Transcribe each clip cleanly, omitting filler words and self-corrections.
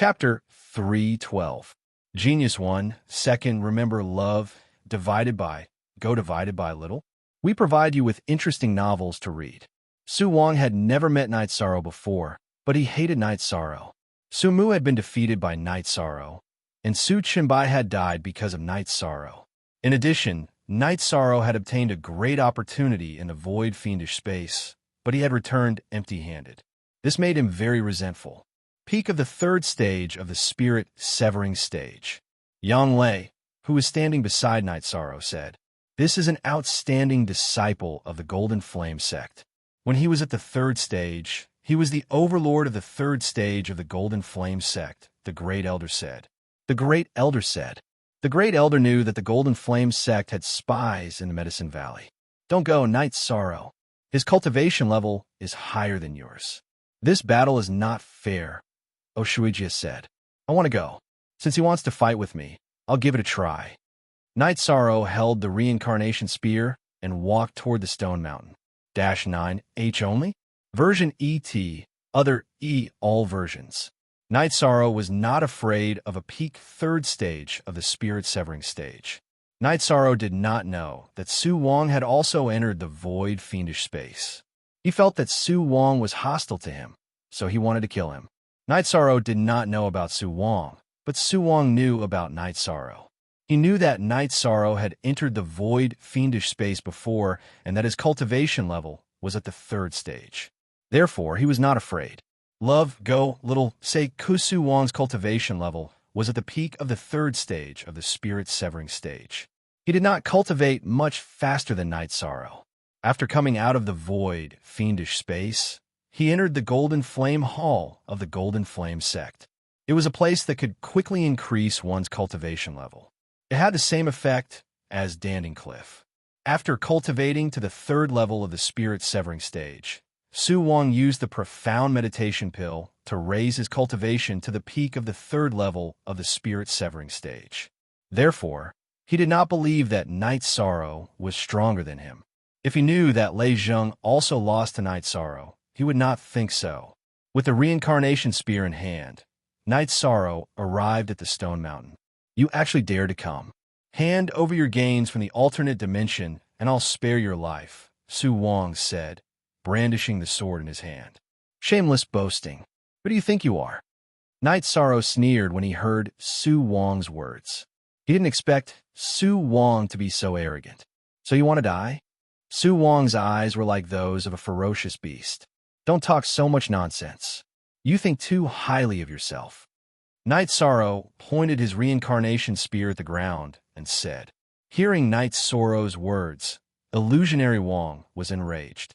Chapter 312. Genius 1. Second, remember love divided by, go divided by little. We provide you with interesting novels to read. Su Wang had never met Night Sorrow before, but he hated Night Sorrow. Su Mu had been defeated by Night Sorrow, and Su Chenbai had died because of Night Sorrow. In addition, Night Sorrow had obtained a great opportunity in the void fiendish space, but he had returned empty-handed. This made him very resentful. Peak of the third stage of the spirit severing stage. Yang Lei, who was standing beside Night Sorrow, said, "This is an outstanding disciple of the Golden Flame sect. When he was at the third stage, he was the overlord of the third stage of the Golden Flame sect," the Great Elder said. The Great Elder said. The Great Elder knew that the Golden Flame sect had spies in the Medicine Valley. Don't go, Night Sorrow. His cultivation level is higher than yours. This battle is not fair, Oshuijia said. I want to go. Since he wants to fight with me, I'll give it a try. Night Sorrow held the reincarnation spear and walked toward the stone mountain. -9, H only? Version ET, other E, all versions. Night Sorrow was not afraid of a peak third stage of the spirit severing stage. Night Sorrow did not know that Su Wang had also entered the void fiendish space. He felt that Su Wang was hostile to him, so he wanted to kill him. Night Sorrow did not know about Su Wang, but Su Wang knew about Night Sorrow. He knew that Night Sorrow had entered the void fiendish space before and that his cultivation level was at the third stage. Therefore, he was not afraid. Love, go, little, say Su Wang's cultivation level was at the peak of the third stage of the spirit severing stage. He did not cultivate much faster than Night Sorrow. After coming out of the void fiendish space, he entered the Golden Flame Hall of the Golden Flame sect. It was a place that could quickly increase one's cultivation level. It had the same effect as Danding Cliff. After cultivating to the third level of the spirit severing stage, Su Wang used the profound meditation pill to raise his cultivation to the peak of the third level of the spirit severing stage. Therefore, he did not believe that Night Sorrow was stronger than him. If he knew that Lei Zheng also lost to Night Sorrow, he would not think so. With the reincarnation spear in hand, Night Sorrow arrived at the stone mountain. You actually dare to come. Hand over your gains from the alternate dimension, and I'll spare your life, Su Wang said, brandishing the sword in his hand. Shameless boasting. Who do you think you are? Night Sorrow sneered when he heard Su Wang's words. He didn't expect Su Wang to be so arrogant. So you want to die? Su Wang's eyes were like those of a ferocious beast. Don't talk so much nonsense. You think too highly of yourself. Night Sorrow pointed his reincarnation spear at the ground and said. Hearing Night Sorrow's words, Illusionary Wang was enraged.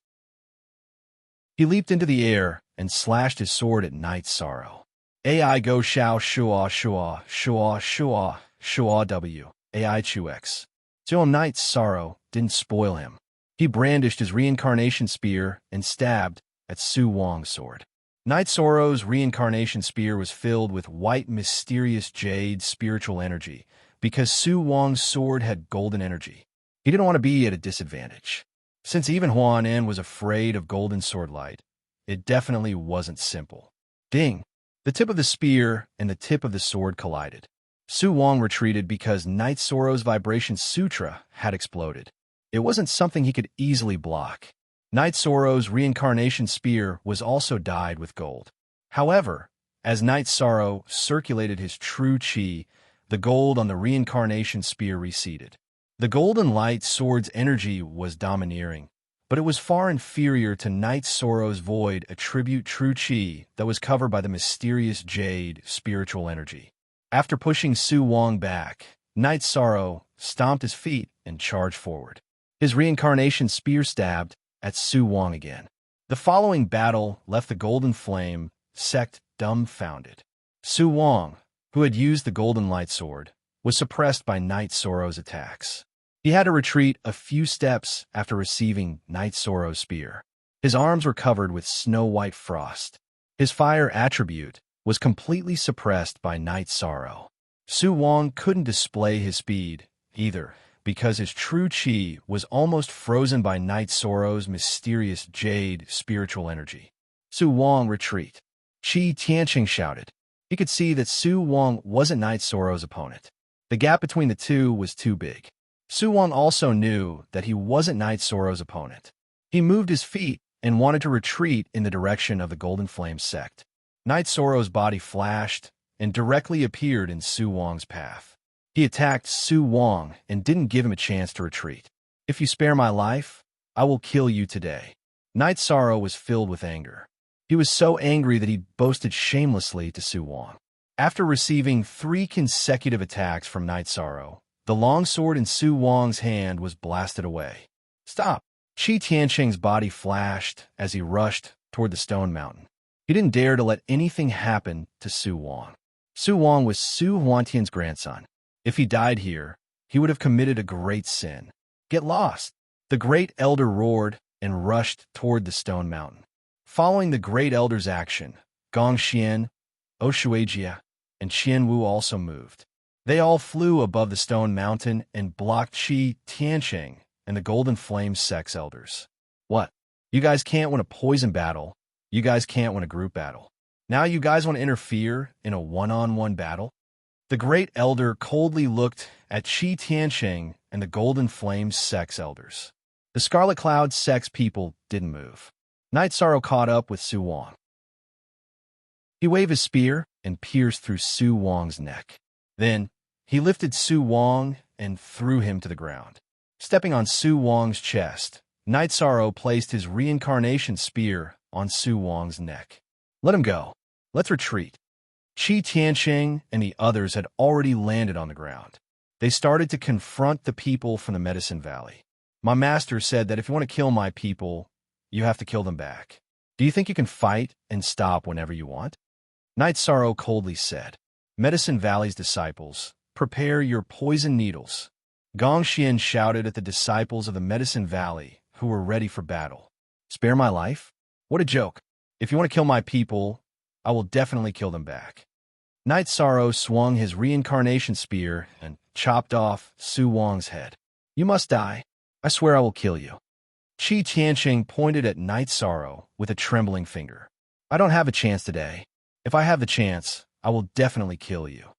He leaped into the air and slashed his sword at Night Sorrow. AI go shao shua shua shua shua shua w AI chu x. So Night Sorrow didn't spoil him. He brandished his reincarnation spear and stabbed at Su Wang's sword. Night Sorrow's reincarnation spear was filled with white mysterious jade spiritual energy because Su Wang's sword had golden energy. He didn't want to be at a disadvantage. Since even Huan En was afraid of golden sword light, it definitely wasn't simple. Ding! The tip of the spear and the tip of the sword collided. Su Wang retreated because Night Sorrow's vibration sutra had exploded. It wasn't something he could easily block. Night Sorrow's reincarnation spear was also dyed with gold. However, as Night Sorrow circulated his true chi, the gold on the reincarnation spear receded. The golden light sword's energy was domineering, but it was far inferior to Night Sorrow's void attribute true chi that was covered by the mysterious jade spiritual energy. After pushing Su Wang back, Night Sorrow stomped his feet and charged forward. His reincarnation spear stabbed at Su Wang again. The following battle left the Golden Flame sect dumbfounded. Su Wang, who had used the golden light sword, was suppressed by Night Sorrow's attacks. He had to retreat a few steps after receiving Night Sorrow's spear. His arms were covered with snow-white frost. His fire attribute was completely suppressed by Night Sorrow. Su Wang couldn't display his speed, either, because his true chi was almost frozen by Night Sorrow's mysterious jade spiritual energy. Su Wang retreat. Qi Tianqing shouted. He could see that Su Wang wasn't Knight Soro's opponent. The gap between the two was too big. Su Wang also knew that he wasn't Knight Soro's opponent. He moved his feet and wanted to retreat in the direction of the Golden Flame sect. Knight Soro's body flashed and directly appeared in Su Wang's path. He attacked Su Wang and didn't give him a chance to retreat. "If you spare my life, I will kill you today." Knight Soro was filled with anger. He was so angry that he boasted shamelessly to Su Wang. After receiving 3 consecutive attacks from Knight Soro, the longsword in Su Wang's hand was blasted away. "Stop!" Qi Tianqing's body flashed as he rushed toward the stone mountain. He didn't dare to let anything happen to Su Wang. Su Wang was Su Huantian's grandson. If he died here, he would have committed a great sin. "Get lost!" The great elder roared and rushed toward the stone mountain. Following the great elder's action, Gong Xian, Oshuijia, and Qian Wu also moved. They all flew above the stone mountain and blocked Qi Tianqing and the Golden Flame sect's elders. "What? You guys can't win a poison battle. You guys can't win a group battle. Now you guys want to interfere in a one-on-one battle?" The great elder coldly looked at Qi Tianqing and the Golden Flame sect's elders. The Scarlet Cloud sect's people didn't move. Knight Soro caught up with Su Wang. He waved his spear and pierced through Su Wang's neck. Then, he lifted Su Wang and threw him to the ground. Stepping on Su Wang's chest, Knight Soro placed his reincarnation spear on Su Wang's neck. "Let him go. Let's retreat." Qi Tianqing and the others had already landed on the ground. They started to confront the people from the Medicine Valley. "My master said that if you want to kill my people, you have to kill them back. Do you think you can fight and stop whenever you want?" Knight Soro coldly said, "Medicine Valley's disciples, prepare your poison needles." Gong Xian shouted at the disciples of the Medicine Valley who were ready for battle. "Spare my life? What a joke. If you want to kill my people, I will definitely kill them back." Knight Soro swung his reincarnation spear and chopped off Su Wang's head. "You must die. I swear I will kill you." Qi Tianqing pointed at Knight Soro with a trembling finger. "I don't have a chance today. If I have the chance, I will definitely kill you."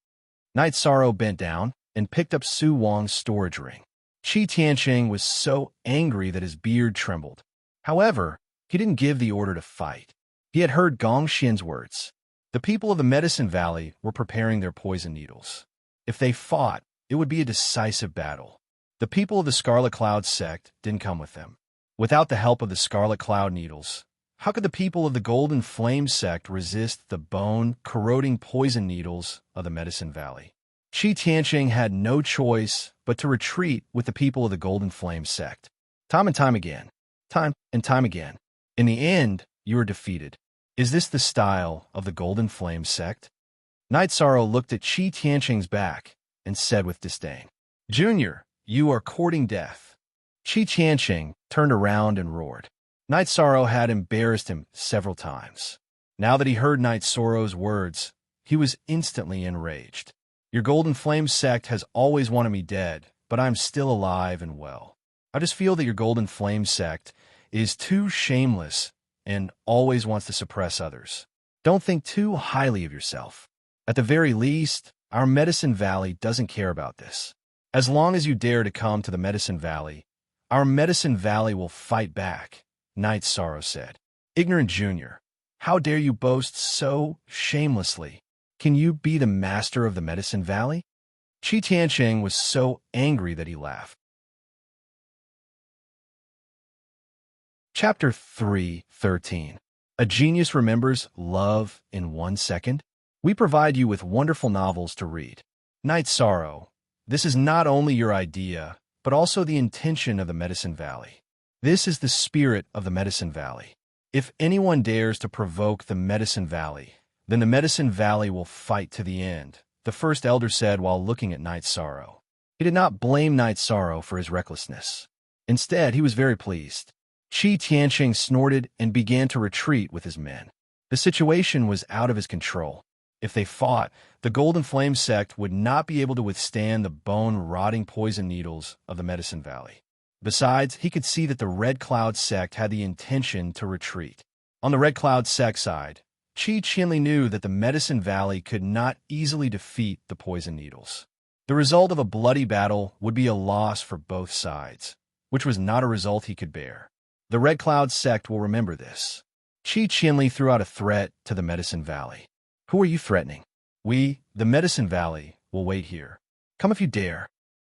Knight Soro bent down and picked up Su Wang's storage ring. Qi Tianqing was so angry that his beard trembled. However, he didn't give the order to fight. He had heard Gong Xian's words. The people of the Medicine Valley were preparing their poison needles. If they fought, it would be a decisive battle. The people of the Scarlet Cloud sect didn't come with them. Without the help of the Scarlet Cloud needles, how could the people of the Golden Flame sect resist the bone-corroding poison needles of the Medicine Valley? Qi Tianqing had no choice but to retreat with the people of the Golden Flame sect. Time and time again. In the end, you were defeated. Is this the style of the Golden Flame sect? Knight Soro looked at Qi Tianqing's back and said with disdain, "Junior, you are courting death." Qi Tianqing turned around and roared. Knight Soro had embarrassed him several times. Now that he heard Knight Soro's words, he was instantly enraged. "Your Golden Flame sect has always wanted me dead, but I'm still alive and well. I just feel that your Golden Flame sect is too shameless and always wants to suppress others. Don't think too highly of yourself. At the very least, our Medicine Valley doesn't care about this. As long as you dare to come to the Medicine Valley, our Medicine Valley will fight back," Knight Soro said. "Ignorant junior, how dare you boast so shamelessly? Can you be the master of the Medicine Valley?" Qi Tianqing was so angry that he laughed. Chapter 3:13. A Genius Remembers Love in 1 Second? We provide you with wonderful novels to read. Knight Soro, this is not only your idea, but also the intention of the Medicine Valley. This is the spirit of the Medicine Valley. If anyone dares to provoke the Medicine Valley, then the Medicine Valley will fight to the end, the first elder said while looking at Knight Soro. He did not blame Knight Soro for his recklessness. Instead, he was very pleased. Qi Tianqing snorted and began to retreat with his men. The situation was out of his control. If they fought, the Golden Flame sect would not be able to withstand the bone-rotting poison needles of the Medicine Valley. Besides, he could see that the Red Cloud sect had the intention to retreat. On the Red Cloud sect side, Qi Qianli knew that the Medicine Valley could not easily defeat the poison needles. The result of a bloody battle would be a loss for both sides, which was not a result he could bear. The Red Cloud sect will remember this. Qi Qianli threw out a threat to the Medicine Valley. Who are you threatening? We, the Medicine Valley, will wait here. Come if you dare.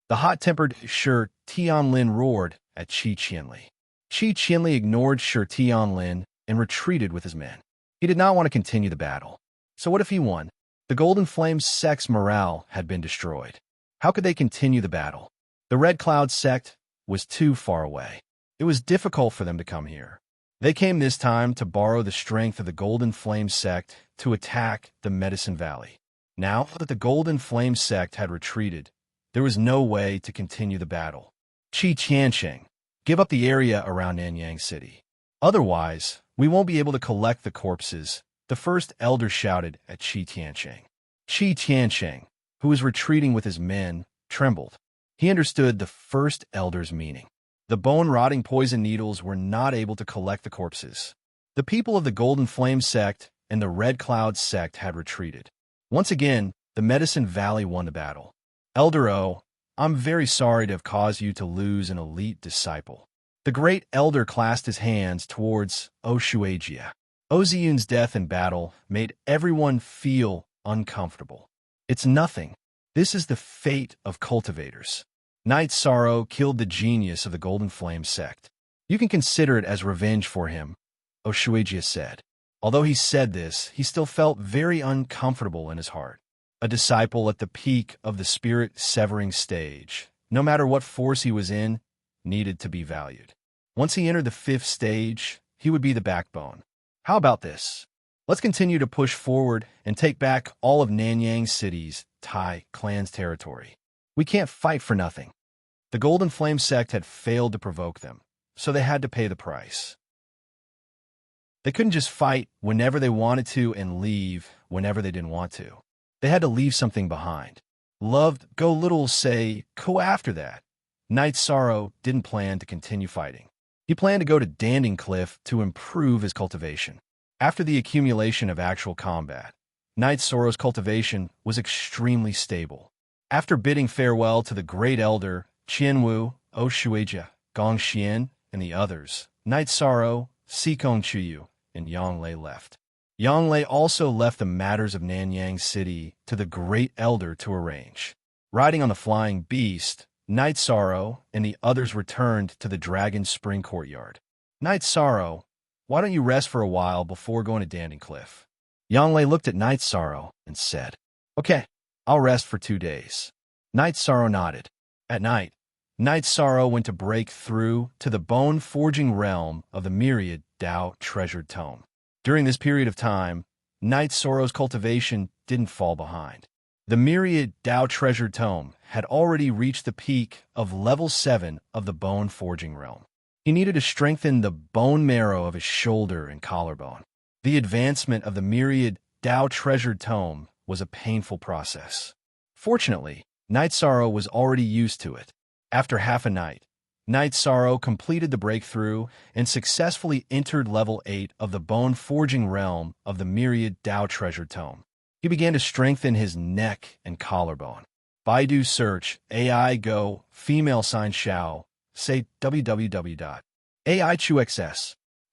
The hot-tempered Shi Tianlin roared at Qi Qianli. Qi Qianli ignored Shi Tianlin and retreated with his men. He did not want to continue the battle. So what if he won? The Golden Flame sect's morale had been destroyed. How could they continue the battle? The Red Cloud sect was too far away. It was difficult for them to come here. They came this time to borrow the strength of the Golden Flame sect to attack the Medicine Valley. Now that the Golden Flame sect had retreated, there was no way to continue the battle. Qi Tiansheng, give up the area around Nanyang City. Otherwise, we won't be able to collect the corpses, the first elder shouted at Qi Tiansheng. Qi Tiansheng, who was retreating with his men, trembled. He understood the first elder's meaning. The bone-rotting poison needles were not able to collect the corpses. The people of the Golden Flame sect and the Red Cloud sect had retreated. Once again, the Medicine Valley won the battle. Elder O, I'm very sorry to have caused you to lose an elite disciple. The great elder clasped his hands towards Oshuaijia. Oziyun's death in battle made everyone feel uncomfortable. It's nothing. This is the fate of cultivators. Night Sorrow killed the genius of the Golden Flame sect. You can consider it as revenge for him, Oshuaijia said. Although he said this, he still felt very uncomfortable in his heart. A disciple at the peak of the spirit-severing stage, no matter what force he was in, needed to be valued. Once he entered the 5th stage, he would be the backbone. How about this? Let's continue to push forward and take back all of Nanyang City's Tai clan's territory. We can't fight for nothing. The Golden Flame sect had failed to provoke them, so they had to pay the price. They couldn't just fight whenever they wanted to and leave whenever they didn't want to. They had to leave something behind. Loved, go little, say, go after that. Night Sorrow didn't plan to continue fighting. He planned to go to Danding Cliff to improve his cultivation. After the accumulation of actual combat, Night Sorrow's cultivation was extremely stable. After bidding farewell to the Great Elder, Qianwu, Oshuaijia, Gongxian, and the others, Night Sorrow, Sikong Chuyu, and Yang Lei left. Yang Lei also left the matters of Nanyang City to the Great Elder to arrange. Riding on the flying beast, Night Sorrow and the others returned to the Dragon's Spring Courtyard. Night Sorrow, why don't you rest for a while before going to Danding Cliff? Yang Lei looked at Night Sorrow and said, Okay, I'll rest for 2 days. Night Sorrow nodded. At night, Night Sorrow went to break through to the bone-forging realm of the Myriad Tao treasured tome. During this period of time, Night Sorrow's cultivation didn't fall behind. The Myriad Tao treasured tome had already reached the peak of level 7 of the bone-forging realm. He needed to strengthen the bone marrow of his shoulder and collarbone. The advancement of the Myriad Tao treasured tome was a painful process. Fortunately, Night Sorrow was already used to it. After half a night, Night Sorrow completed the breakthrough and successfully entered level 8 of the bone-forging realm of the Myriad Tao treasured tome. He began to strengthen his neck and collarbone. Baidu search AI Go female sign Xiao say www.aichuxs.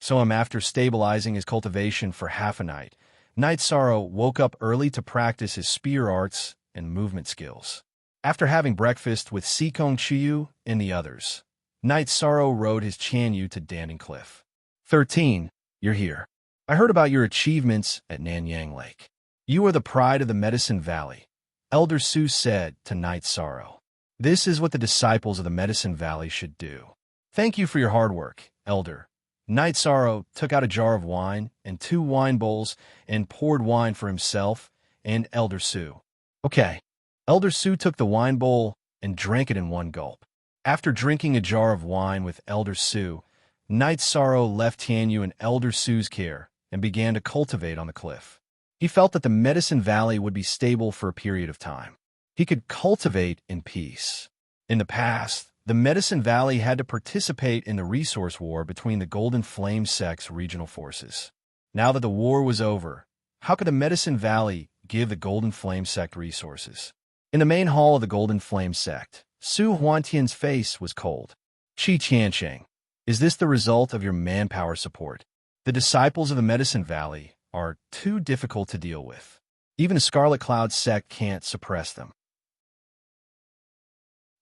So after stabilizing his cultivation for half a night, Night Sorrow woke up early to practice his spear arts and movement skills. After having breakfast with Sikong Chiyu and the others, Night Sorrow rode his Chanyu to Danding Cliff. 13. You're here. I heard about your achievements at Nanyang Lake. You are the pride of the Medicine Valley, Elder Su said to Night Sorrow. This is what the disciples of the Medicine Valley should do. Thank you for your hard work, Elder. Night Sorrow took out a jar of wine and 2 wine bowls and poured wine for himself and Elder Su. Okay. Elder Su took the wine bowl and drank it in one gulp. After drinking a jar of wine with Elder Su, Night Sorrow left Tianyu in Elder Su's care and began to cultivate on the cliff. He felt that the Medicine Valley would be stable for a period of time. He could cultivate in peace. In the past, the Medicine Valley had to participate in the resource war between the Golden Flame sect's regional forces. Now that the war was over, How could the Medicine Valley give the Golden Flame Sect resources? In the main hall of the Golden Flame Sect, Su Huantian's face was cold. Qi Tianqing, is this the result of your manpower support? The disciples of the Medicine Valley are too difficult to deal with. Even the Scarlet Cloud sect can't suppress them.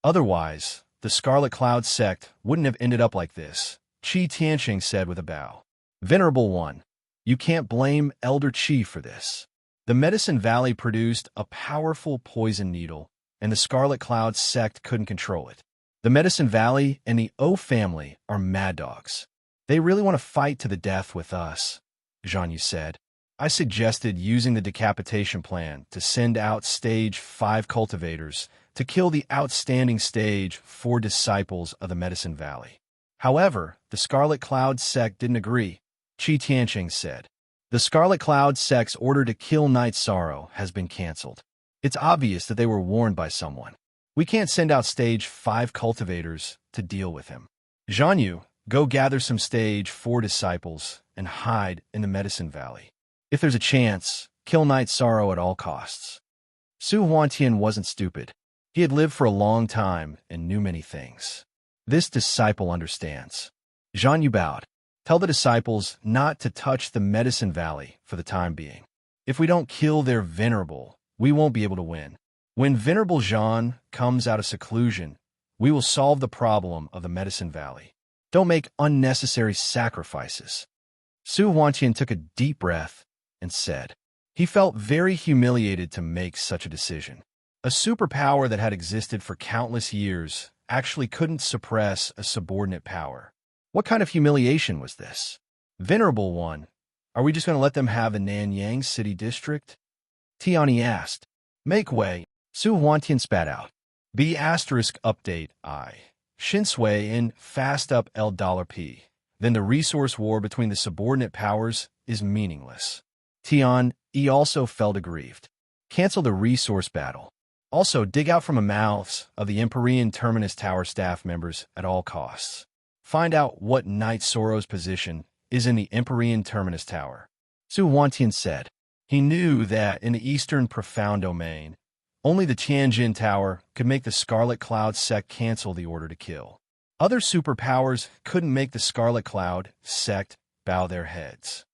Otherwise, the Scarlet Cloud sect wouldn't have ended up like this, Qi Tianqing said with a bow. Venerable One, you can't blame Elder Qi for this. The Medicine Valley produced a powerful poison needle, and the Scarlet Cloud sect couldn't control it. The Medicine Valley and the O family are mad dogs. They really want to fight to the death with us, Zhang Yu said. I suggested using the decapitation plan to send out Stage 5 cultivators to kill the outstanding Stage 4 disciples of the Medicine Valley. However, the Scarlet Cloud sect didn't agree, Qi Tianqing said. The Scarlet Cloud sect's order to kill Night Sorrow has been cancelled. It's obvious that they were warned by someone. We can't send out Stage 5 cultivators to deal with him. Zhang Yu, go gather some Stage 4 disciples and hide in the Medicine Valley. If there's a chance, kill Night Sorrow at all costs. Su Huantian wasn't stupid. He had lived for a long time and knew many things. This disciple understands. Zhang Yu bowed. Tell the disciples not to touch the Medicine Valley for the time being. If we don't kill their venerable, we won't be able to win. When Venerable Zhan comes out of seclusion, we will solve the problem of the Medicine Valley. Don't make unnecessary sacrifices. Su Huantian took a deep breath and said. He felt very humiliated to make such a decision. A superpower that had existed for countless years actually couldn't suppress a subordinate power. What kind of humiliation was this? Venerable One, are we just going to let them have the Nanyang City District? Tiani asked. Make way. Su Huantian spat out. B** update I. Shinsui in fast up $P. Then the resource war between the subordinate powers is meaningless. Tian, E also felt aggrieved. Cancel the resource battle. Also dig out from the mouths of the Empyrean Terminus Tower staff members at all costs. Find out what Night Sorrow's position is in the Empyrean Terminus Tower. Su Huantian said. He knew that in the Eastern Profound Domain, only the Tianjin Tower could make the Scarlet Cloud sect cancel the order to kill. Other superpowers couldn't make the Scarlet Cloud sect bow their heads.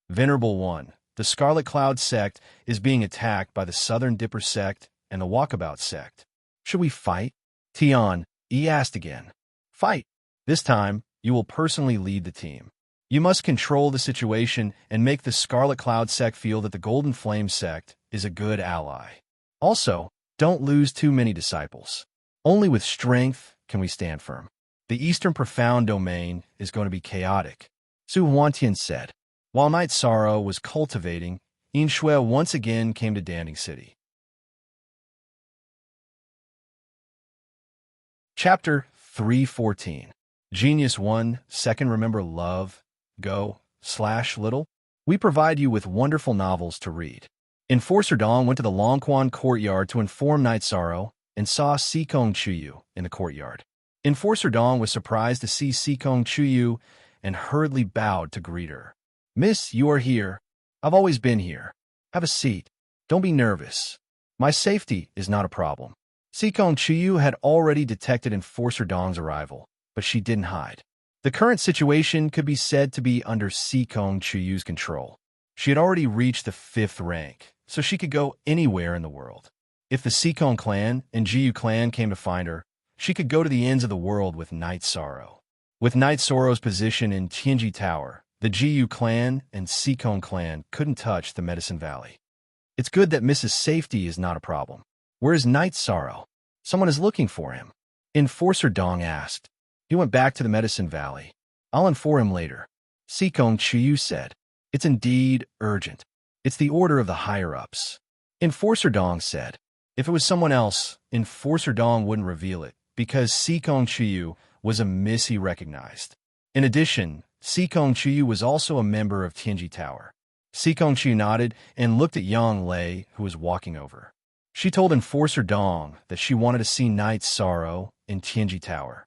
Venerable One, the Scarlet Cloud sect is being attacked by the Southern Dipper sect and the Walkabout sect. Should we fight? Tian, E asked again. Fight. This time, you will personally lead the team. You must control the situation and make the Scarlet Cloud sect feel that the Golden Flame sect is a good ally. Also, don't lose too many disciples. Only with strength can we stand firm. The Eastern Profound Domain is going to be chaotic, Su Huantian said. While Night Sorrow was cultivating, Yin Shui once again came to Danding City. Chapter 314. Genius 1, Second Remember Love, Go, / Little. We provide you with wonderful novels to read. Enforcer Dong went to the Longquan courtyard to inform Night Sorrow and saw Sikong Chuyu in the courtyard. Enforcer Dong was surprised to see Sikong Chuyu and hurriedly bowed to greet her. Miss, you are here. I've always been here. Have a seat. Don't be nervous. My safety is not a problem. Sikong Chuyu had already detected Enforcer Dong's arrival, but she didn't hide. The current situation could be said to be under Sikong Chuyu's control. She had already reached the 5th rank, so she could go anywhere in the world. If the Sikong clan and Jiyu clan came to find her, she could go to the ends of the world with Night Sorrow. With Night Sorrow's position in Tianji Tower, the Jiyu clan and Sikong clan couldn't touch the Medicine Valley. It's good that Mrs. Safety is not a problem. Where is Night Sorrow? Someone is looking for him. Enforcer Dong asked. He went back to the Medicine Valley. I'll inform him later. Sikong Chuyu said. It's indeed urgent. It's the order of the higher-ups. Enforcer Dong said. If it was someone else, Enforcer Dong wouldn't reveal it, because Sikong Chuyu was a miss he recognized. In addition, Sikong Chuyu was also a member of Tianji Tower. Sikong Chuyu nodded and looked at Yang Lei, who was walking over. She told Enforcer Dong that she wanted to see Night Sorrow in Tianji Tower.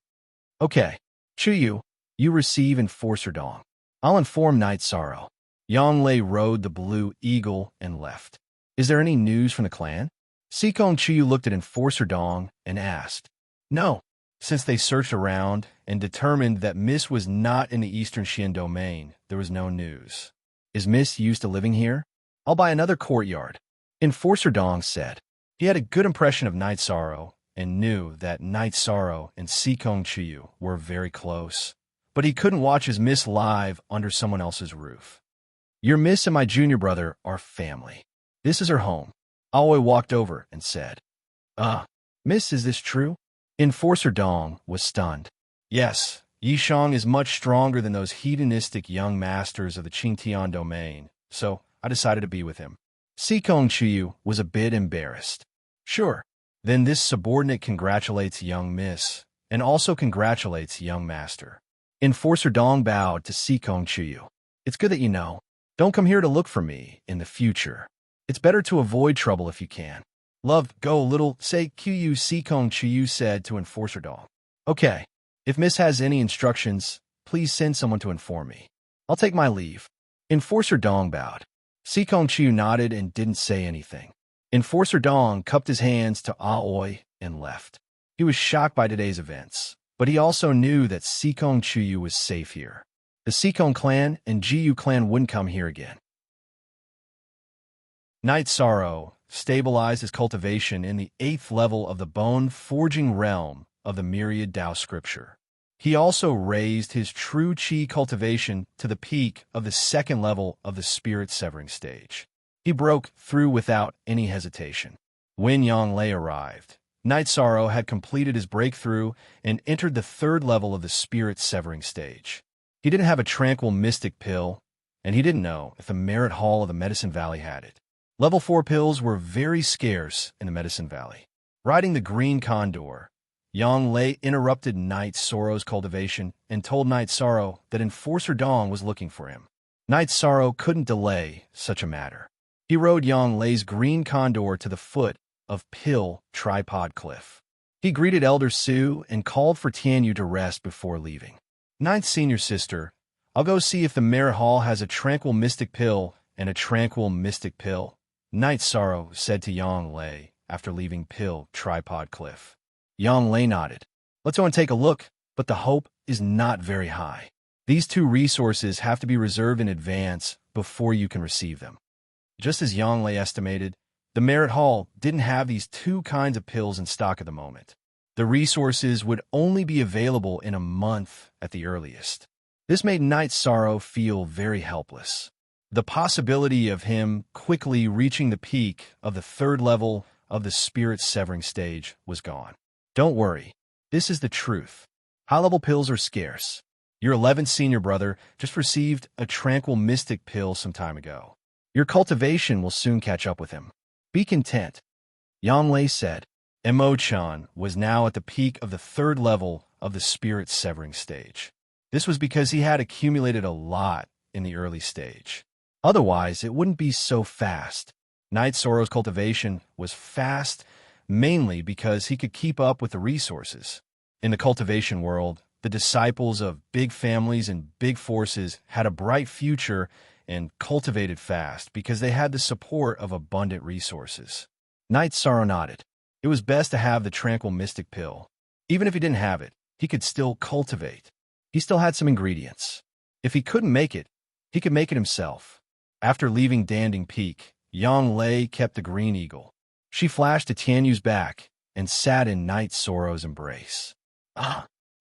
Okay, Chuyu, you receive Enforcer Dong. I'll inform Night Sorrow. Yang Lei rode the blue eagle and left. Is there any news from the clan? Sikong Chiyu looked at Enforcer Dong and asked. No. Since they searched around and determined that Miss was not in the Eastern Xian domain, there was no news. Is Miss used to living here? I'll buy another courtyard. Enforcer Dong said. He had a good impression of Night Sorrow and knew that Night Sorrow and Sikong Chiyu were very close, but he couldn't watch his Miss live under someone else's roof. Your Miss and my junior brother are family. This is her home. Aoi walked over and said, Miss, is this true? Enforcer Dong was stunned. Yes, Yishang is much stronger than those hedonistic young masters of the Qingtian domain, so I decided to be with him. Sikong Chiyu was a bit embarrassed. Sure. Then this subordinate congratulates young Miss, and also congratulates young master. Enforcer Dong bowed to Sikong Chiyu. It's good that you know. Don't come here to look for me in the future. It's better to avoid trouble if you can. Love, go little, say Qu Sikong Chiyu said to Enforcer Dong. Okay. If Miss has any instructions, please send someone to inform me. I'll take my leave. Enforcer Dong bowed. Sikong Chiyu nodded and didn't say anything. Enforcer Dong cupped his hands to Aoi and left. He was shocked by today's events, but he also knew that Sikong Chiyu was safe here. The Sikong clan and Jiyu clan wouldn't come here again. Night Sorrow stabilized his cultivation in the 8th level of the bone-forging realm of the Myriad Tao scripture. He also raised his true Qi cultivation to the peak of the 2nd level of the spirit-severing stage. He broke through without any hesitation. When Yang Lei arrived, Night Sorrow had completed his breakthrough and entered the 3rd level of the spirit-severing stage. He didn't have a tranquil mystic pill, and he didn't know if the Merit Hall of the Medicine Valley had it. Level 4 pills were very scarce in the Medicine Valley. Riding the green condor, Yang Lei interrupted Night Sorrow's cultivation and told Night Sorrow that Enforcer Dong was looking for him. Night Sorrow couldn't delay such a matter. He rode Yang Lei's green condor to the foot of Pill Tripod Cliff. He greeted Elder Su and called for Tianyu to rest before leaving. Ninth Senior Sister, I'll go see if the Merit Hall has a tranquil mystic pill and a tranquil mystic pill, Night Sorrow said to Yang Lei after leaving Pill Tripod Cliff. Yang Lei nodded. Let's go and take a look, but the hope is not very high. These 2 resources have to be reserved in advance before you can receive them. Just as Yang Lei estimated, the Merit Hall didn't have these 2 kinds of pills in stock at the moment. The resources would only be available in a month at the earliest. This made Night Sorrow feel very helpless. The possibility of him quickly reaching the peak of the 3rd level of the spirit-severing stage was gone. Don't worry. This is the truth. High-level pills are scarce. Your 11th senior brother just received a tranquil mystic pill some time ago. Your cultivation will soon catch up with him. Be content. Yang Lei said. Emo-chan was now at the peak of the 3rd level of the spirit-severing stage. This was because he had accumulated a lot in the early stage. Otherwise, it wouldn't be so fast. Night Sorrow's cultivation was fast, mainly because he could keep up with the resources. In the cultivation world, the disciples of big families and big forces had a bright future and cultivated fast because they had the support of abundant resources. Night Sorrow nodded. It was best to have the tranquil mystic pill. Even if he didn't have it, he could still cultivate. He still had some ingredients. If he couldn't make it, he could make it himself. After leaving Danding Peak, Yang Lei kept the green eagle. She flashed to Tianyu's back and sat in Night Sorrow's embrace.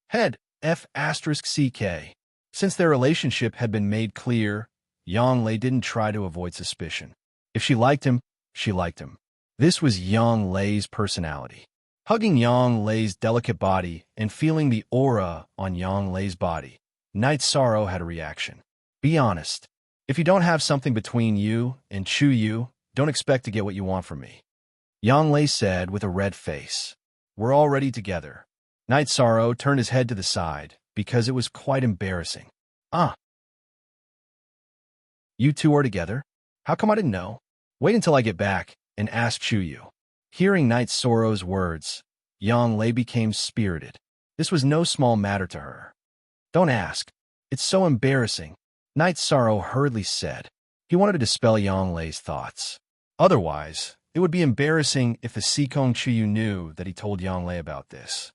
Head, F***CK. Since their relationship had been made clear, Yang Lei didn't try to avoid suspicion. If she liked him, she liked him. This was Yang Lei's personality. Hugging Yang Lei's delicate body and feeling the aura on Yang Lei's body, Night Sorrow had a reaction. Be honest. If you don't have something between you and Chu Yu, don't expect to get what you want from me. Yang Lei said with a red face. We're already together. Night Sorrow turned his head to the side because it was quite embarrassing. You 2 are together? How come I didn't know? Wait until I get back and ask Chu Yu. Hearing Night Sorrow's words, Yang Lei became spirited. This was no small matter to her. Don't ask. It's so embarrassing, Night Sorrow hurriedly said. He wanted to dispel Yang Lei's thoughts. Otherwise, it would be embarrassing if the Seekong Chuyu knew that he told Yang Lei about this.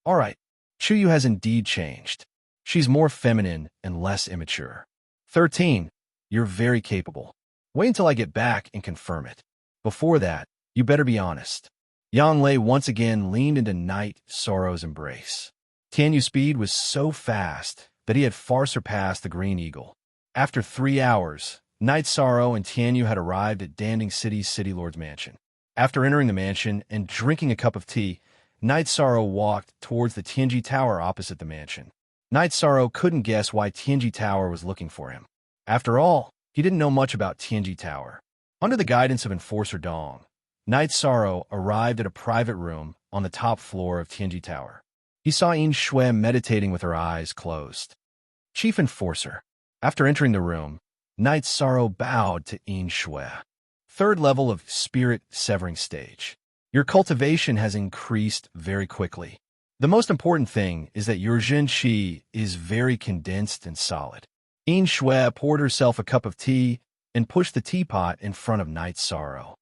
All right, Chuyu has indeed changed. She's more feminine and less immature. 13. You're very capable. Wait until I get back and confirm it. Before that, you better be honest. Yang Lei once again leaned into Night Sorrow's embrace. Tianyu's speed was so fast that he had far surpassed the Green Eagle. After 3 hours, Night Sorrow and Tianyu had arrived at Danding City's City Lord's mansion. After entering the mansion and drinking a cup of tea, Night Sorrow walked towards the Tianji Tower opposite the mansion. Night Sorrow couldn't guess why Tianji Tower was looking for him. After all, he didn't know much about Tianji Tower. Under the guidance of Enforcer Dong, Night Sorrow arrived at a private room on the top floor of Tianji Tower. He saw Yin Shui meditating with her eyes closed. Chief Enforcer. After entering the room, Night Sorrow bowed to Yin Shui. 3rd level of Spirit Severing Stage. Your cultivation has increased very quickly. The most important thing is that your Zhen Qi is very condensed and solid. Yin Shui poured herself a cup of tea and pushed the teapot in front of Night Sorrow.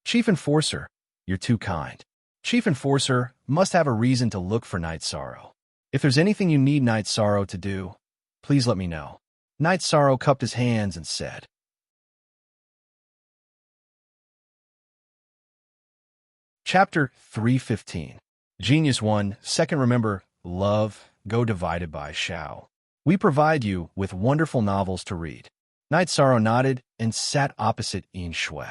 Chief Enforcer, you're too kind. Chief Enforcer must have a reason to look for Night Sorrow. If there's anything you need Night Sorrow to do, please let me know. Night Sorrow cupped his hands and said. Chapter 315. Genius 1, Second Remember, Love, Go divided by Shao. We provide you with wonderful novels to read. Night Sorrow nodded and sat opposite Yin Shui.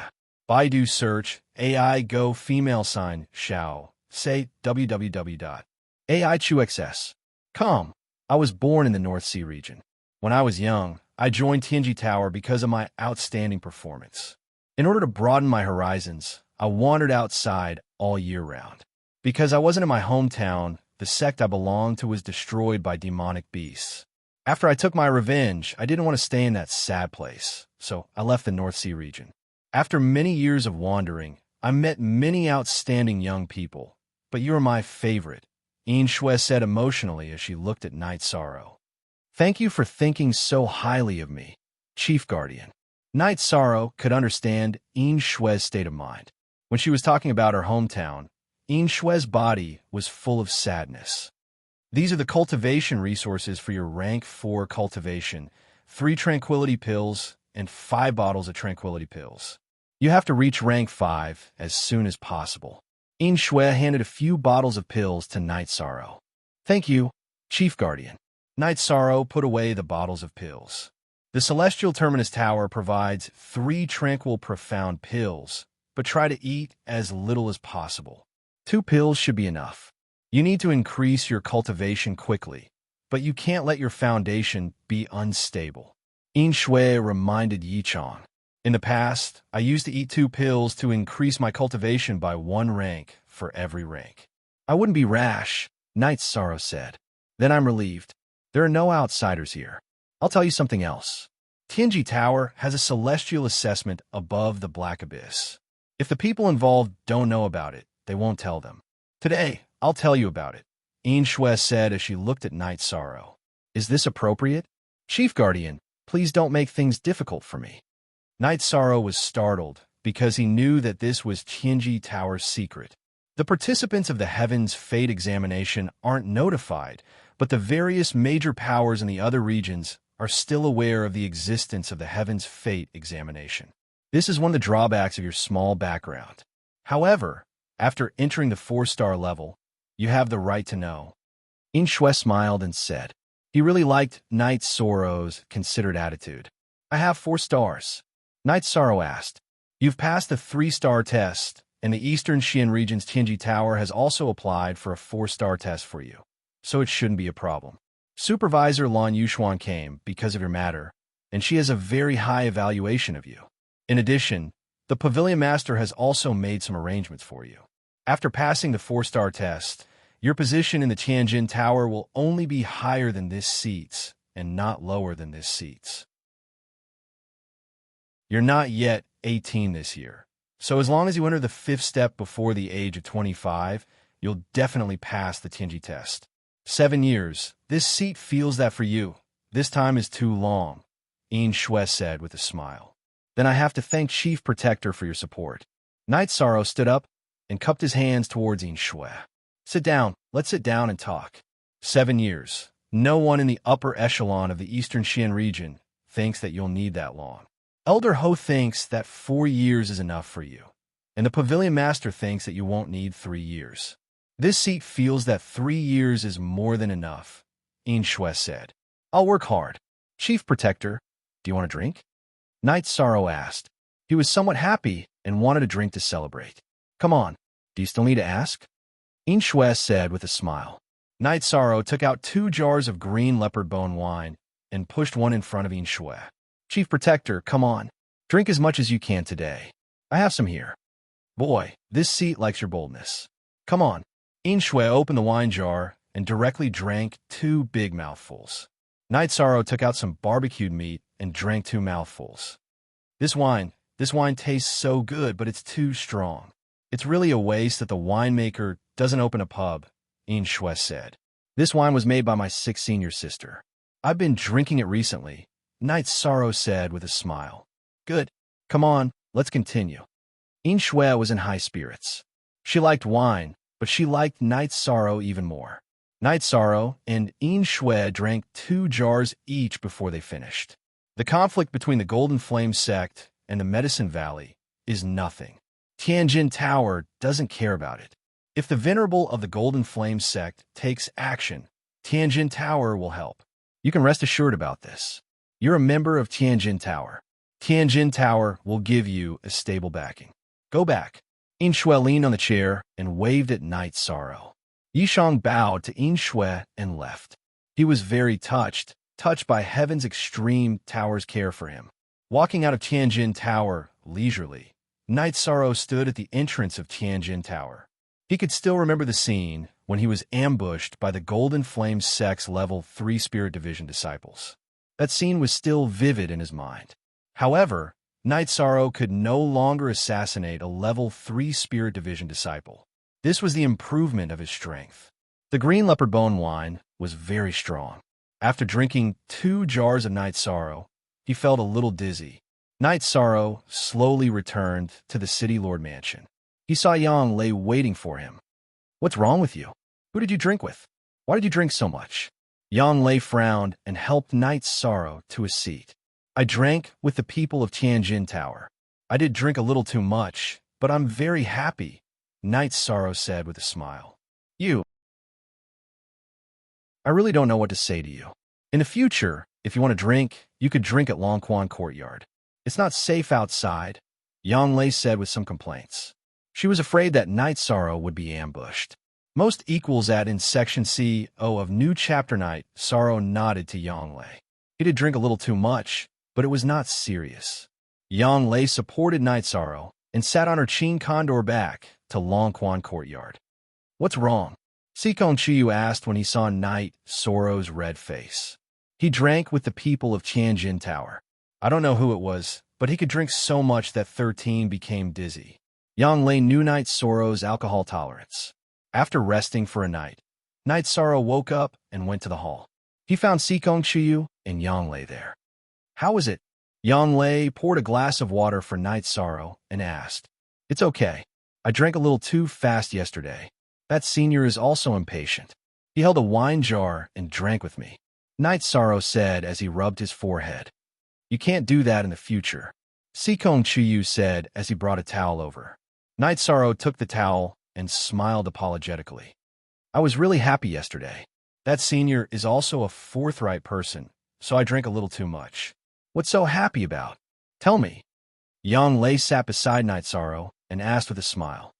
Baidu search, AI Go female sign, Shao. Say www.aichuxs.com. I was born in the North Sea region. When I was young, I joined Tianji Tower because of my outstanding performance. In order to broaden my horizons, I wandered outside all year round. Because I wasn't in my hometown, the sect I belonged to was destroyed by demonic beasts. After I took my revenge, I didn't want to stay in that sad place, so I left the North Sea region. After many years of wandering, I met many outstanding young people, but you are my favorite, Yin Shui said emotionally as she looked at Night Sorrow. Thank you for thinking so highly of me, Chief Guardian. Night Sorrow could understand Yin Shui's state of mind. When she was talking about her hometown, Yin Shui's body was full of sadness. These are the cultivation resources for your rank 4 cultivation, 3 tranquility pills, and 5 bottles of tranquility pills. You have to reach rank 5 as soon as possible. Yin Shui handed a few bottles of pills to Night Sorrow. Thank you, Chief Guardian. Night Sorrow put away the bottles of pills. The Celestial Terminus Tower provides 3 tranquil profound pills, but try to eat as little as possible. 2 pills should be enough. You need to increase your cultivation quickly, but you can't let your foundation be unstable. Yin Shui reminded Yichang. In the past, I used to eat 2 pills to increase my cultivation by 1 rank for every rank. I wouldn't be rash, Night Sorrow said. Then I'm relieved. There are no outsiders here. I'll tell you something else. Tianji Tower has a celestial assessment above the Black Abyss. If the people involved don't know about it, they won't tell them. Today, I'll tell you about it, Yin Shui said as she looked at Night Sorrow. Is this appropriate? Chief Guardian, please don't make things difficult for me. Night Sorrow was startled because he knew that this was Tianji Tower's secret. The participants of the Heaven's Fate examination aren't notified, but the various major powers in the other regions are still aware of the existence of the Heaven's Fate examination. This is one of the drawbacks of your small background. However, after entering the 4-star level, you have the right to know. Yin Shui smiled and said. He really liked Night Sorrow's considered attitude. I have 4 stars. Night Sorrow asked. You've passed the 3-star test, and the Eastern Xian region's Tianji Tower has also applied for a 4-star test for you, so it shouldn't be a problem. Supervisor Lan Yushuan came because of your matter, and she has a very high evaluation of you. In addition, the Pavilion Master has also made some arrangements for you. After passing the 4-star test, your position in the Tianjin Tower will only be higher than this seat's and not lower than this seat's. You're not yet 18 this year, so as long as you enter the 5th step before the age of 25, you'll definitely pass the Tianji test. 7 years. This seat feels that for you. This time is too long, Yin Shui said with a smile. Then I have to thank Chief Protector for your support. Night Sorrow stood up and cupped his hands towards Shui. Sit down. Let's sit down and talk. 7 years. No one in the upper echelon of the Eastern Xian region thinks that you'll need that long. Elder Ho thinks that 4 years is enough for you, and the Pavilion Master thinks that you won't need 3 years. This seat feels that 3 years is more than enough, Shui said. I'll work hard. Chief Protector, do you want a drink? Night Sorrow asked. He was somewhat happy and wanted a drink to celebrate. Come on, do you still need to ask? Shui said with a smile. Night Sorrow took out 2 jars of green leopard bone wine and pushed one in front of Shui. Chief Protector, come on. Drink as much as you can today. I have some here. Boy, this seat likes your boldness. Come on. Shui opened the wine jar and directly drank 2 big mouthfuls. Night Sorrow took out some barbecued meat and drank 2 mouthfuls. This wine tastes so good, but it's too strong. It's really a waste that the winemaker doesn't open a pub, Shui said. This wine was made by my 6th senior sister. I've been drinking it recently, Night Sorrow said with a smile. Good. Come on, let's continue. Shui was in high spirits. She liked wine, but she liked Night Sorrow even more. Night Sorrow and Shui drank 2 jars each before they finished. The conflict between the Golden Flame sect and the Medicine Valley is nothing. Tianjin Tower doesn't care about it. If the Venerable of the Golden Flame sect takes action, Tianjin Tower will help. You can rest assured about this. You're a member of Tianjin Tower. Tianjin Tower will give you a stable backing. Go back. Shui leaned on the chair and waved at Night Sorrow. Yishang bowed to Shui and left. He was very touched by Heaven's extreme tower's care for him. Walking out of Tianjin Tower leisurely, Night Sorrow stood at the entrance of Tianjin Tower. He could still remember the scene when he was ambushed by the Golden Flame sect's level 3 Spirit Division disciples. That scene was still vivid in his mind. However, Night Sorrow could no longer assassinate a level 3 Spirit Division disciple. This was the improvement of his strength. The green leopard bone wine was very strong. After drinking 2 jars of Night Sorrow, he felt a little dizzy. Night Sorrow slowly returned to the City Lord Mansion. He saw Yang Lei waiting for him. What's wrong with you? Who did you drink with? Why did you drink so much? Yang Lei frowned and helped Night Sorrow to a seat. I drank with the people of Tianjin Tower. I did drink a little too much, but I'm very happy, Night Sorrow said with a smile. I really don't know what to say to you. In the future, if you want to drink, you could drink at Longquan Courtyard. It's not safe outside, Yang Lei said with some complaints. She was afraid that Night Sorrow would be ambushed. Most equals at in Section C of New Chapter Night, Sorrow nodded to Yang Lei. He did drink a little too much, but it was not serious. Yang Lei supported Night Sorrow and sat on her Qin Condor back to Longquan Courtyard. What's wrong? Sikong Chiyu asked when he saw Night Sorrow's red face. He drank with the people of Tianjin Tower. I don't know who it was, but he could drink so much that 13 became dizzy. Yang Lei knew Night Sorrow's alcohol tolerance. After resting for a night, Night Sorrow woke up and went to the hall. He found Sikong Chiyu and Yang Lei there. How is it? Yang Lei poured a glass of water for Night Sorrow and asked. It's okay. I drank a little too fast yesterday. That senior is also impatient. He held a wine jar and drank with me, Night Sorrow said as he rubbed his forehead. You can't do that in the future, Sikong Chiyu said as he brought a towel over. Night Sorrow took the towel and smiled apologetically. I was really happy yesterday. That senior is also a forthright person, so I drank a little too much. What's so happy about? Tell me. Yang Lei sat beside Night Sorrow and asked with a smile.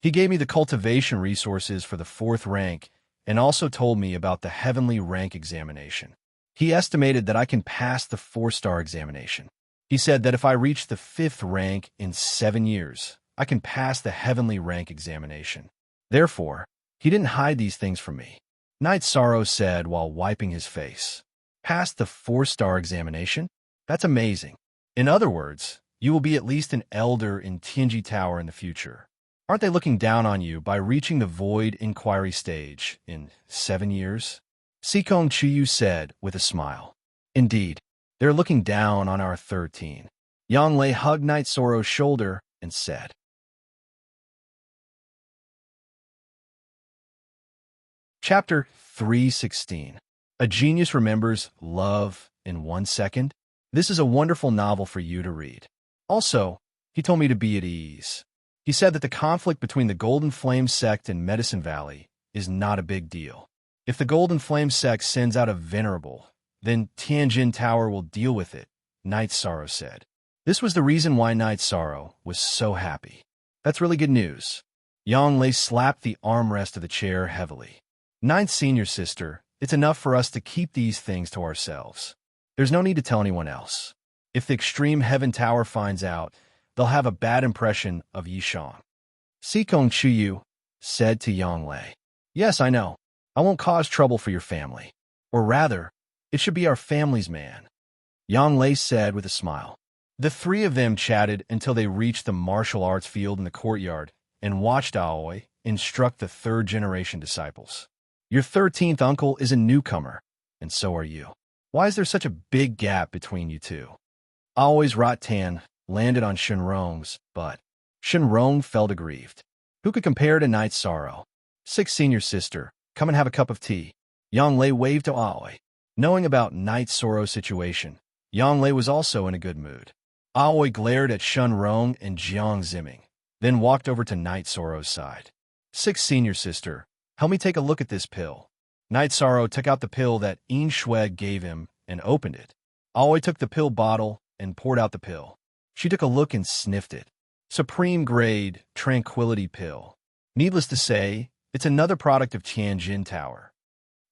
He gave me the cultivation resources for the 4th rank and also told me about the heavenly rank examination. He estimated that I can pass the 4-star examination. He said that if I reach the 5th rank in 7 years, I can pass the heavenly rank examination. Therefore, he didn't hide these things from me, Night Sorrow said while wiping his face. Pass the 4-star examination? That's amazing. In other words, you will be at least an elder in Tianjin Tower in the future. Aren't they looking down on you by reaching the void inquiry stage in 7 years? Sikong Chiyu said with a smile. Indeed, they're looking down on our 13. Yang Lei hugged Night Sorrow's shoulder and said. Chapter 316. A Genius Remembers Love in 1 Second. This is a wonderful novel for you to read. Also, he told me to be at ease. He said that the conflict between the Golden Flame sect and Medicine Valley is not a big deal. If the Golden Flame sect sends out a venerable, then Tianjin Tower will deal with it, Night Sorrow said. This was the reason why Night Sorrow was so happy. That's really good news. Yang Lei slapped the armrest of the chair heavily. Ninth Senior Sister, it's enough for us to keep these things to ourselves. There's no need to tell anyone else. If the Extreme Heaven Tower finds out, they'll have a bad impression of Yishang. Sikong Chuyu said to Yang Lei. Yes, I know. I won't cause trouble for your family. Or rather, it should be our family's man. Yang Lei said with a smile. The three of them chatted until they reached the martial arts field in the courtyard and watched Aoi instruct the third-generation disciples. Your 13th uncle is a newcomer, and so are you. Why is there such a big gap between you two? Aoi's Rat-Tan landed on Shenrong's, but Shenrong felt aggrieved. Who could compare to Night Sorrow? 6th Senior Sister, come and have a cup of tea. Yang Lei waved to Aoi. Knowing about Night Sorrow's situation, Yang Lei was also in a good mood. Aoi glared at Shenrong and Jiang Ziming, then walked over to Night Sorrow's side. 6th Senior Sister, help me take a look at this pill. Night Sorrow took out the pill that Yin Shui gave him and opened it. Aoi took the pill bottle and poured out the pill. She took a look and sniffed it. Supreme grade tranquility pill. Needless to say, it's another product of Tianjin Tower.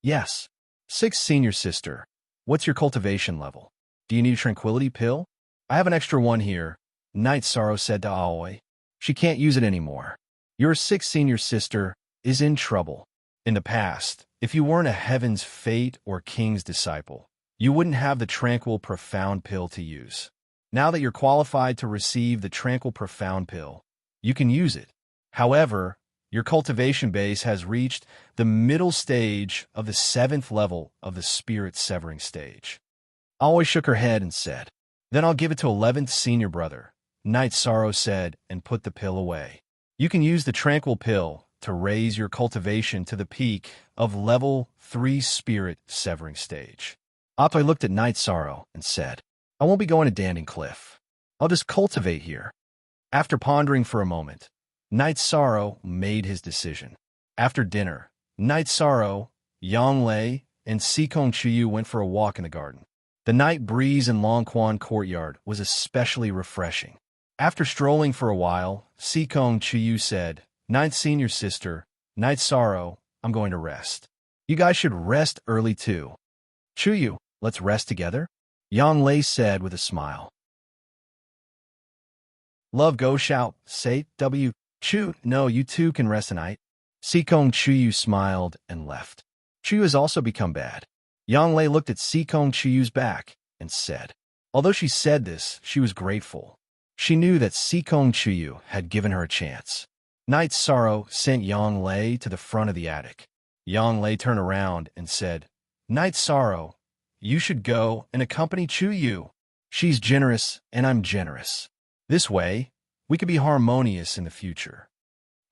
Yes. 6th Senior Sister, what's your cultivation level? Do you need a tranquility pill? I have an extra one here, Night Sorrow said to Aoi. She can't use it anymore. Your 6th Senior Sister is in trouble. In the past, if you weren't a Heaven's Fate or King's disciple, you wouldn't have the Tranquil Profound Pill to use. Now that you're qualified to receive the Tranquil Profound Pill, you can use it. However, your cultivation base has reached the middle stage of the 7th level of the Spirit Severing stage. Aoi shook her head and said, Then I'll give it to 11th Senior Brother, Night Sorrow said and put the pill away. You can use the Tranquil Pill to raise your cultivation to the peak of level 3 Spirit Severing stage. Aoi looked at Night Sorrow and said, I won't be going to Danding Cliff. I'll just cultivate here. After pondering for a moment, Night Sorrow made his decision. After dinner, Night Sorrow, Yang Lei, and Sikong Chuyu went for a walk in the garden. The night breeze in Longquan Courtyard was especially refreshing. After strolling for a while, Sikong Chuyu said, Ninth Senior Sister, Night Sorrow, I'm going to rest. You guys should rest early too. Chuyu, let's rest together? Yang Lei said with a smile. Love go shout, say, W. Chu, no, you too can rest tonight. Sikong Chuyu smiled and left. Chuyu has also become bad. Yang Lei looked at Sikong Chuyu's back and said, although she said this, she was grateful. She knew that Sikong Chuyu had given her a chance. Night Sorrow sent Yang Lei to the front of the attic. Yang Lei turned around and said, Night Sorrow, you should go and accompany Chuyu. She's generous and I'm generous. This way, we could be harmonious in the future.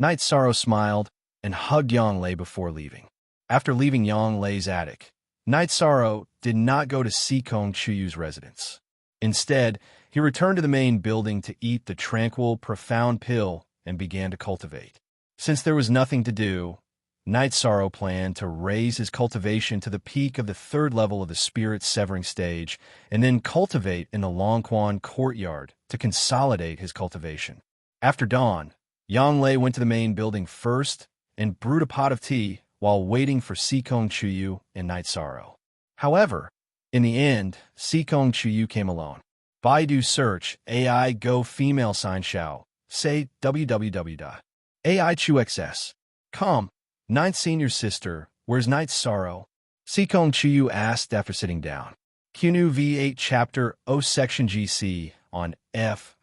Night Sorrow smiled and hugged Yang Lei before leaving. After leaving Yang Lei's attic, Night Sorrow did not go to Sikong Chuyu's residence. Instead, he returned to the main building to eat the Tranquil Profound Pill and began to cultivate. Since there was nothing to do, Night Sorrow planned to raise his cultivation to the peak of the 3rd level of the Spirit Severing stage and then cultivate in the Longquan Courtyard to consolidate his cultivation. After dawn, Yang Lei went to the main building first and brewed a pot of tea while waiting for Sikong Chuyu and Night Sorrow. However, in the end, Sikong Chuyu came alone. Baidu search AI Go female sign Xiao. Say www.aichuxs.com. Ninth Senior Sister, where's Night Sorrow? Sikong Chuyu asked after sitting down. QNU V8 Chapter O Section GC on F//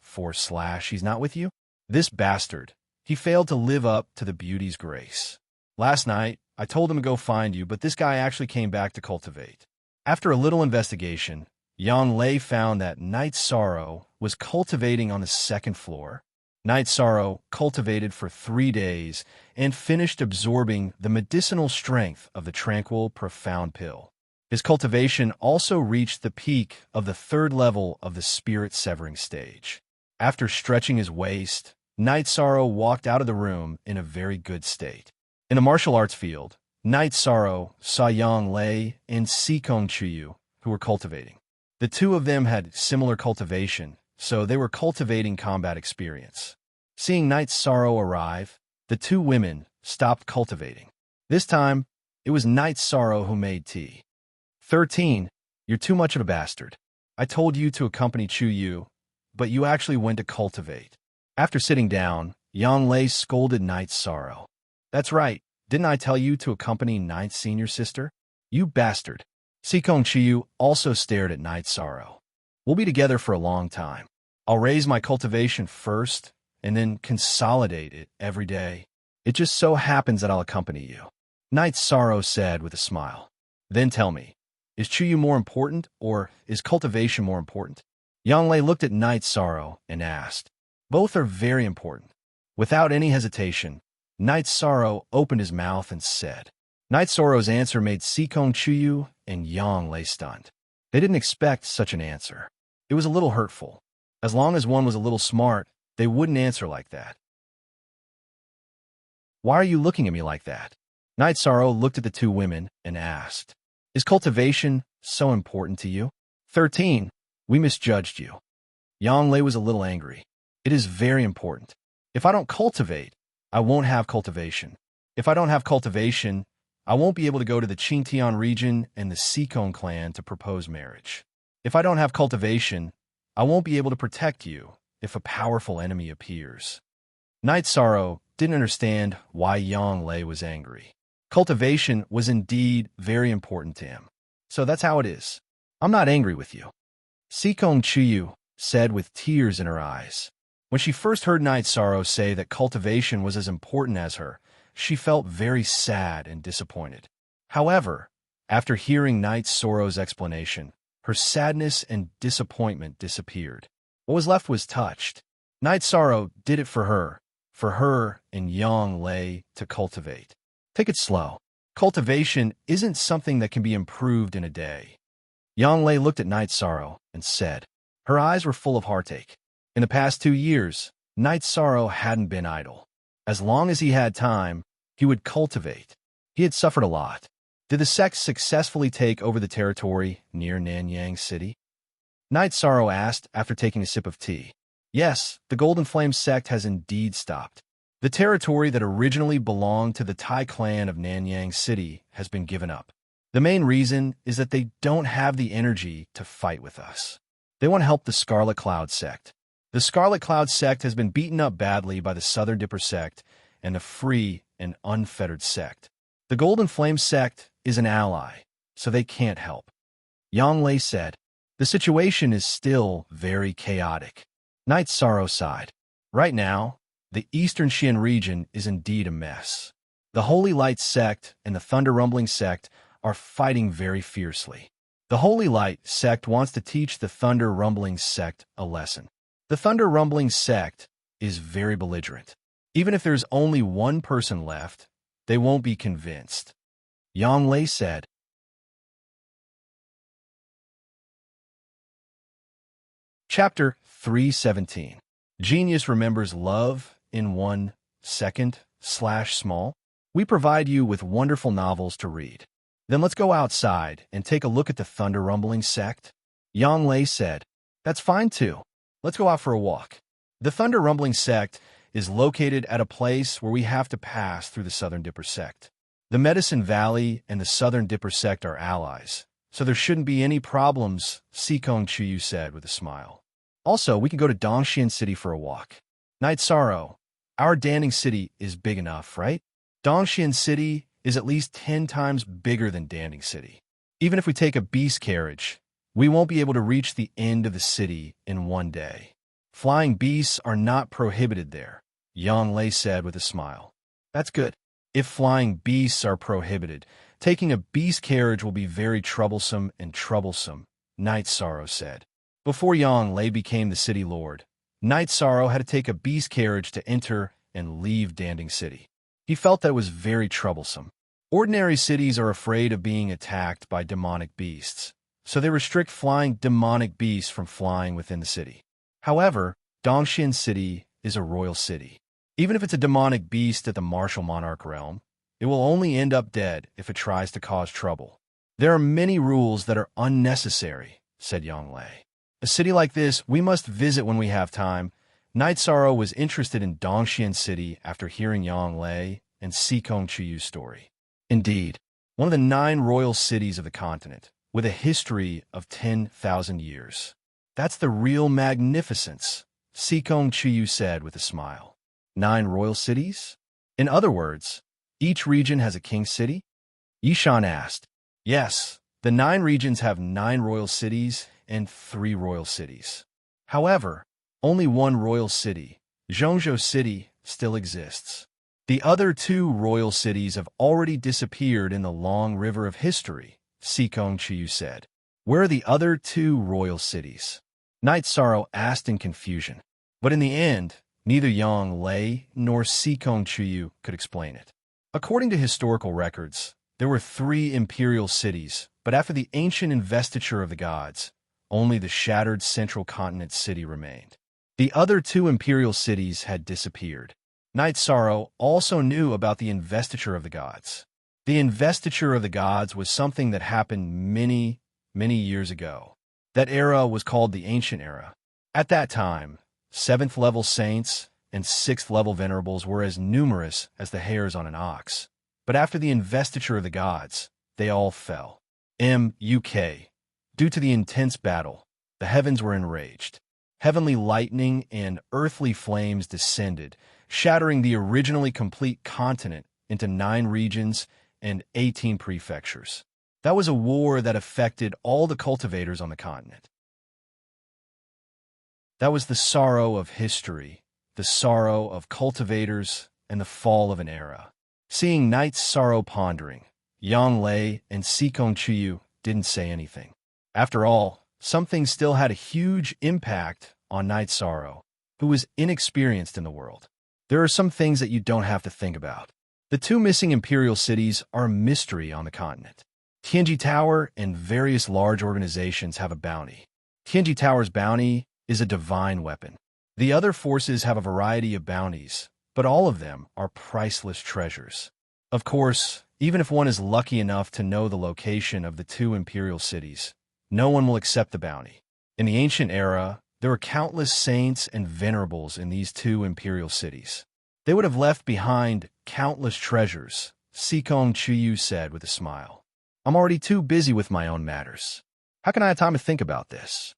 he's not with you? This bastard. He failed to live up to the beauty's grace. Last night, I told him to go find you, but this guy actually came back to cultivate. After a little investigation, Yang Lei found that Night Sorrow was cultivating on the second floor. Night Sorrow cultivated for 3 days and finished absorbing the medicinal strength of the tranquil, profound pill. His cultivation also reached the peak of the 3rd level of the spirit-severing stage. After stretching his waist, Night Sorrow walked out of the room in a very good state. In the martial arts field, Night Sorrow saw Yang Lei and Sikong Chuyu, who were cultivating. The two of them had similar cultivation, so they were cultivating combat experience. Seeing Night Sorrow arrive, the two women stopped cultivating. This time, it was Night Sorrow who made tea. 13. You're too much of a bastard. I told you to accompany Chuyu, but you actually went to cultivate. After sitting down, Yang Lei scolded Night Sorrow. That's right, didn't I tell you to accompany Ninth Senior Sister? You bastard. Sikong Chuyu also stared at Night Sorrow. We'll be together for a long time. I'll raise my cultivation first, and then consolidate it every day. It just so happens that I'll accompany you. Night Sorrow said with a smile. Then tell me, is Chuyu more important, or is cultivation more important? Yang Lei looked at Night Sorrow and asked. Both are very important. Without any hesitation, Night Sorrow opened his mouth and said. Night Sorrow's answer made Sikong Chuyu and Yang Lei stunned. They didn't expect such an answer. It was a little hurtful. As long as one was a little smart, they wouldn't answer like that. Why are you looking at me like that? Night Sorrow looked at the two women and asked. Is cultivation so important to you? 13. We misjudged you. Yang Lei was a little angry. It is very important. If I don't cultivate, I won't have cultivation. If I don't have cultivation, I won't be able to go to the Qingtian region and the Sikong clan to propose marriage. If I don't have cultivation, I won't be able to protect you if a powerful enemy appears. Night Sorrow didn't understand why Yang Lei was angry. Cultivation was indeed very important to him. So that's how it is. I'm not angry with you. Sikong Chuyu said with tears in her eyes. When she first heard Night Sorrow say that cultivation was as important as her, she felt very sad and disappointed. However, after hearing Night Sorrow's explanation, her sadness and disappointment disappeared. What was left was touched. Night Sorrow did it for her and Yang Lei to cultivate. Take it slow. Cultivation isn't something that can be improved in a day. Yang Lei looked at Night Sorrow and said. Her eyes were full of heartache. In the past 2 years, Night Sorrow hadn't been idle. As long as he had time, he would cultivate. He had suffered a lot. Did the sect successfully take over the territory near Nanyang City? Night Sorrow asked after taking a sip of tea. Yes, the Golden Flame sect has indeed stopped. The territory that originally belonged to the Tai clan of Nanyang City has been given up. The main reason is that they don't have the energy to fight with us. They want to help the Scarlet Cloud sect. The Scarlet Cloud sect has been beaten up badly by the Southern Dipper sect and the Free and Unfettered sect. The Golden Flame sect is an ally, so they can't help. Yang Lei said, the situation is still very chaotic. Night Sorrow sighed. Right now, the Eastern Xian region is indeed a mess. The Holy Light sect and the Thunder Rumbling sect are fighting very fiercely. The Holy Light sect wants to teach the Thunder Rumbling sect a lesson. The Thunder Rumbling sect is very belligerent. Even if there's only one person left, they won't be convinced. Yang Lei said. Chapter 317. Genius remembers love in 1 second/small. We provide you with wonderful novels to read. Then let's go outside and take a look at the Thunder Rumbling sect. Yang Lei said. That's fine too. Let's go out for a walk. The Thunder Rumbling sect is located at a place where we have to pass through the Southern Dipper sect. The Medicine Valley and the Southern Dipper sect are allies, so there shouldn't be any problems, Sikong Chuyu said with a smile. Also, we can go to Dongxian City for a walk. Night Sorrow, our Danning City is big enough, right? Dongxian City is at least 10 times bigger than Danning City. Even if we take a beast carriage, we won't be able to reach the end of the city in 1 day. Flying beasts are not prohibited there, Yang Lei said with a smile. That's good. If flying beasts are prohibited, taking a beast carriage will be very troublesome, Night Sorrow said. Before Yang Lei became the city lord, Night Sorrow had to take a beast carriage to enter and leave Danding City. He felt that it was very troublesome. Ordinary cities are afraid of being attacked by demonic beasts, so they restrict flying demonic beasts from flying within the city. However, Dongxian City is a royal city. Even if it's a demonic beast at the martial monarch realm, it will only end up dead if it tries to cause trouble. There are many rules that are unnecessary, said Yang Lei. A city like this we must visit when we have time. Night Sorrow was interested in Dongxian City after hearing Yang Lei and Sikong Chiyu's story. Indeed, one of the 9 royal cities of the continent, with a history of 10,000 years. That's the real magnificence, Sikong Chiyu said with a smile. 9 royal cities? In other words, each region has a king city? Yishan asked. Yes, the 9 regions have 9 royal cities and 3 royal cities. However, only one royal city, Zhongzhou City, still exists. The other 2 royal cities have already disappeared in the long river of history, Sikong Chiyu said. Where are the other 2 royal cities? Night Sorrow asked in confusion. But in the end, neither Yang Lei nor Sikong Chiyu could explain it. According to historical records, there were 3 imperial cities, but after the ancient investiture of the gods, only the shattered central continent city remained. The other 2 imperial cities had disappeared. Night Sorrow also knew about the investiture of the gods. The investiture of the gods was something that happened many, many years ago. That era was called the Ancient Era. At that time, 7th-level saints and 6th-level venerables were as numerous as the hairs on an ox. But after the investiture of the gods, they all fell. M.U.K. Due to the intense battle, the heavens were enraged. Heavenly lightning and earthly flames descended, shattering the originally complete continent into 9 regions and 18 prefectures. That was a war that affected all the cultivators on the continent. That was the sorrow of history, the sorrow of cultivators, and the fall of an era. Seeing Night Sorrow pondering, Yang Lei and Sikong Chiyu didn't say anything. After all, some things still had a huge impact on Night Sorrow, who was inexperienced in the world. There are some things that you don't have to think about. The 2 missing imperial cities are a mystery on the continent. Tianji Tower and various large organizations have a bounty. Tianji Tower's bounty is a divine weapon. The other forces have a variety of bounties, but all of them are priceless treasures. Of course, even if one is lucky enough to know the location of the 2 imperial cities, no one will accept the bounty. In the ancient era, there were countless saints and venerables in these 2 imperial cities. They would have left behind countless treasures, Sikong Chiyu said with a smile. I'm already too busy with my own matters. How can I have time to think about this?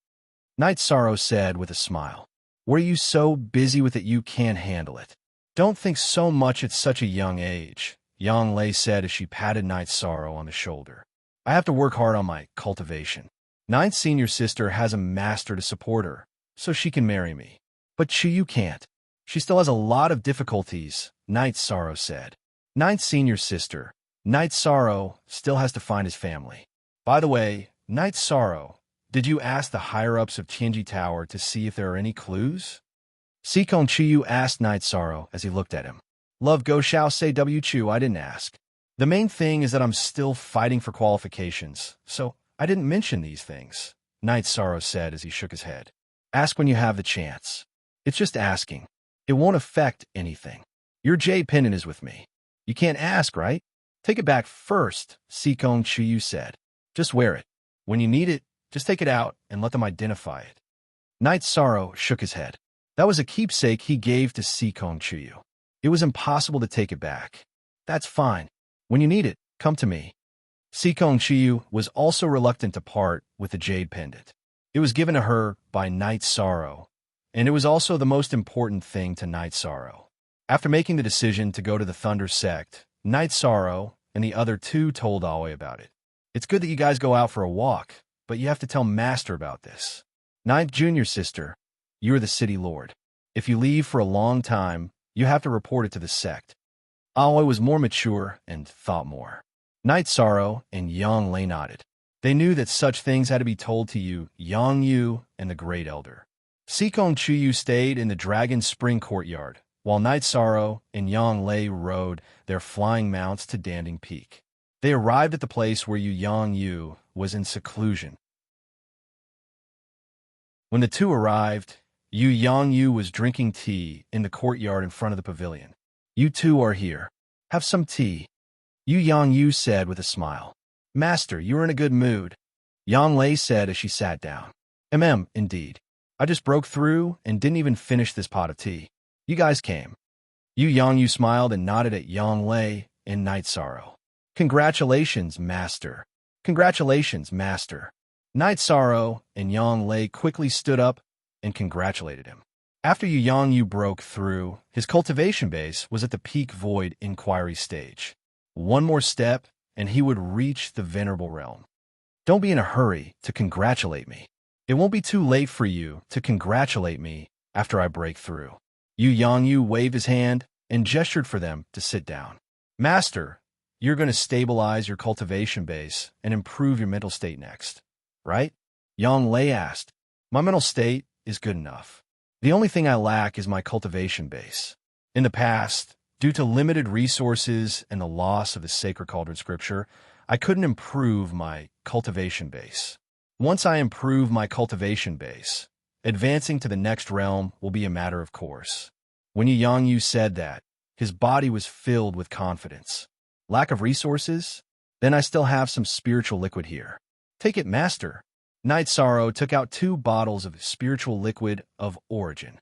Night Sorrow said with a smile. Were you so busy with it you can't handle it? Don't think so much at such a young age, Yang Lei said as she patted Night Sorrow on the shoulder. I have to work hard on my cultivation. Ninth's senior sister has a master to support her, so she can marry me. But Chiyu can't. She still has a lot of difficulties, Night Sorrow said. Ninth's senior sister, Night Sorrow, still has to find his family. By the way, Night Sorrow, did you ask the higher-ups of Tianji Tower to see if there are any clues? Sikong Chiyu asked Night Sorrow as he looked at him. Love Go Xiao Say W Chu, I didn't ask. The main thing is that I'm still fighting for qualifications, so I didn't mention these things, Night Sorrow said as he shook his head. Ask when you have the chance. It's just asking. It won't affect anything. Your jade pendant is with me. You can't ask, right? Take it back first, Sikong Chiyu said. Just wear it. When you need it, just take it out and let them identify it. Night Sorrow shook his head. That was a keepsake he gave to Sikong Chiyu. It was impossible to take it back. That's fine. When you need it, come to me. Sikong Chiyu was also reluctant to part with the jade pendant. It was given to her by Night Sorrow, and it was also the most important thing to Night Sorrow. After making the decision to go to the Thunder Sect, Night Sorrow and the other 2 told Aoi about it. It's good that you guys go out for a walk, but you have to tell Master about this. Ninth junior sister, you're the city lord. If you leave for a long time, you have to report it to the sect. Aoi was more mature and thought more. Night Sorrow and Yang Lei nodded. They knew that such things had to be told to Yang Yu and the Great Elder. Sikong Chuyu stayed in the Dragon's Spring Courtyard, while Night Sorrow and Yang Lei rode their flying mounts to Danding Peak. They arrived at the place where Yang Yu was in seclusion. When the two arrived, Yang Yu was drinking tea in the courtyard in front of the pavilion. "You two are here. Have some tea," Yang Yu said with a smile. "Master, you are in a good mood," Yang Lei said as she sat down. Indeed. I just broke through and didn't even finish this pot of tea. You guys came." Yang Yu smiled and nodded at Yang Lei and Night Sorrow. "Congratulations, Master." "Congratulations, Master." Night Sorrow and Yang Lei quickly stood up and congratulated him. After Yang Yu broke through, his cultivation base was at the peak void inquiry stage. One more step, and he would reach the venerable realm. "Don't be in a hurry to congratulate me. It won't be too late for you to congratulate me after I break through." Yang Yu waved his hand and gestured for them to sit down. "Master, you're going to stabilize your cultivation base and improve your mental state next, right?" Yang Lei asked. "My mental state is good enough. The only thing I lack is my cultivation base. In the past, due to limited resources and the loss of the sacred cauldron scripture, I couldn't improve my cultivation base. Once I improve my cultivation base, advancing to the next realm will be a matter of course." When Yang Yu said that, his body was filled with confidence. "Lack of resources? Then I still have some spiritual liquid here. Take it, Master." Night Sorrow took out 2 bottles of spiritual liquid of origin.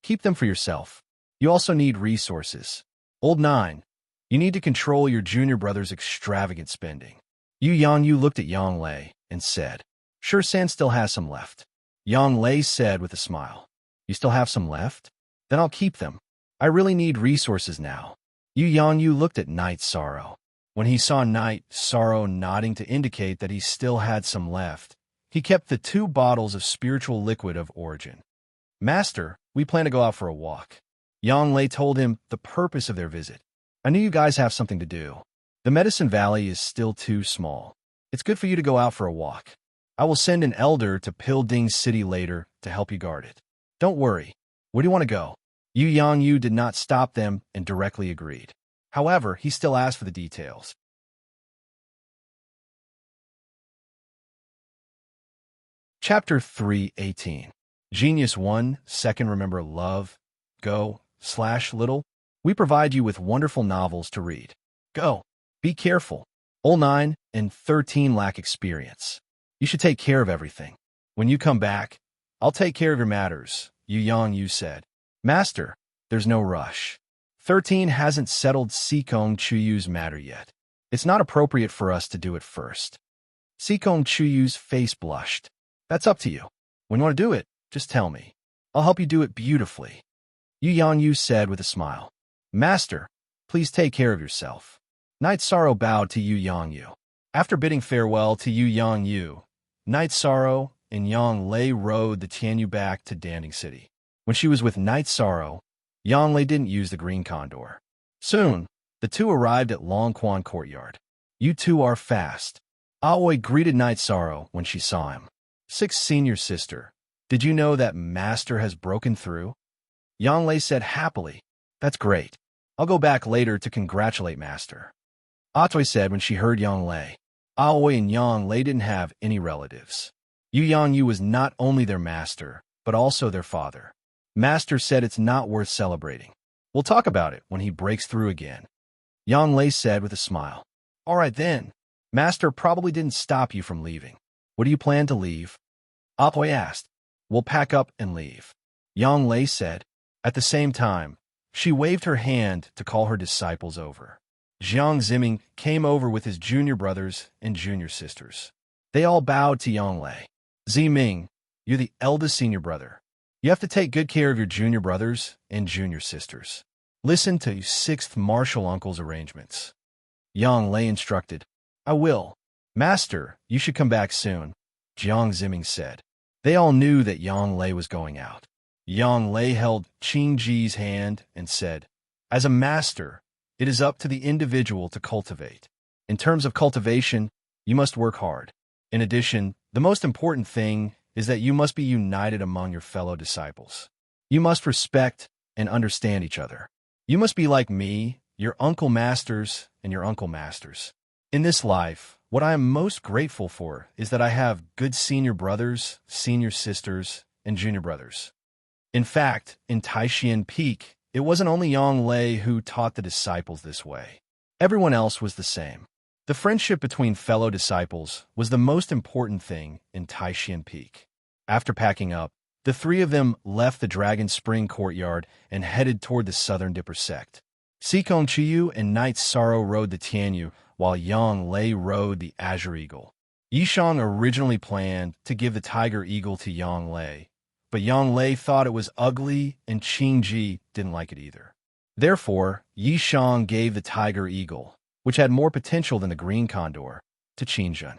"Keep them for yourself. You also need resources. Old 9, you need to control your junior brother's extravagant spending." Yang Yu looked at Yang Lei and said, "Sure, San still has some left." Yang Lei said with a smile, "You still have some left? Then I'll keep them. I really need resources now." Yang Yu looked at Night Sorrow. When he saw Night Sorrow nodding to indicate that he still had some left, he kept the 2 bottles of spiritual liquid of origin. "Master, we plan to go out for a walk." Yang Lei told him the purpose of their visit. "I knew you guys have something to do. The Medicine Valley is still too small. It's good for you to go out for a walk. I will send an elder to Pilding City later to help you guard it. Don't worry. Where do you want to go?" Yang Yu did not stop them and directly agreed. However, he still asked for the details. Chapter 3:18. Genius 1, Second Remember Love, Go/Little. We provide you with wonderful novels to read. Go. Be careful. All 9 and 13 lack experience. You should take care of everything. When you come back, I'll take care of your matters, Yang Yu said. "Master, there's no rush. 13 hasn't settled Sikong Chuyu's matter yet. It's not appropriate for us to do it first." Sikong Chuyu's face blushed. "That's up to you. When you want to do it, just tell me. I'll help you do it beautifully," Yang Yu said with a smile. "Master, please take care of yourself." Night Sorrow bowed to Yang Yu. After bidding farewell to Yang Yu, Night Sorrow and Yang Lei rode the Tianyu back to Danding City. When she was with Night Sorrow, Yang Lei didn't use the green condor. Soon, the two arrived at Longquan Courtyard. "You two are fast." Aoi greeted Night Sorrow when she saw him. "Sixth senior sister, did you know that Master has broken through?" Yang Lei said happily. "That's great. I'll go back later to congratulate Master," Atoi said when she heard Yang Lei. Aoi and Yang Lei didn't have any relatives. Yang Yu was not only their master, but also their father. Master said it's not worth celebrating. "We'll talk about it when he breaks through again," Yang Lei said with a smile. "All right then. Master probably didn't stop you from leaving. What do you plan to leave?" Atoi asked. "We'll pack up and leave," Yang Lei said. At the same time, she waved her hand to call her disciples over. Jiang Ziming came over with his junior brothers and junior sisters. They all bowed to Yang Lei. "Ziming, you're the eldest senior brother. You have to take good care of your junior brothers and junior sisters. Listen to sixth martial uncle's arrangements," Yang Lei instructed. "I will. Master, you should come back soon," Jiang Ziming said. They all knew that Yang Lei was going out. Yang Lei held Qing Ji's hand and said, "As a master, it is up to the individual to cultivate. In terms of cultivation, you must work hard. In addition, the most important thing is that you must be united among your fellow disciples. You must respect and understand each other. You must be like me, your uncle masters, and your uncle masters. In this life, what I am most grateful for is that I have good senior brothers, senior sisters, and junior brothers. In fact, in Taishan Peak, it wasn't only Yang Lei who taught the disciples this way. Everyone else was the same. The friendship between fellow disciples was the most important thing in Taishan Peak. After packing up, the three of them left the Dragon Spring courtyard and headed toward the Southern Dipper sect. Sikong Chiyu and Knight Sorrow rode the Tianyu, while Yang Lei rode the Azure Eagle. Yishang originally planned to give the Tiger Eagle to Yang Lei, but Yang Lei thought it was ugly and Qing Ji didn't like it either. Therefore, Yishang gave the Tiger Eagle, which had more potential than the Green Condor, to Qingjun.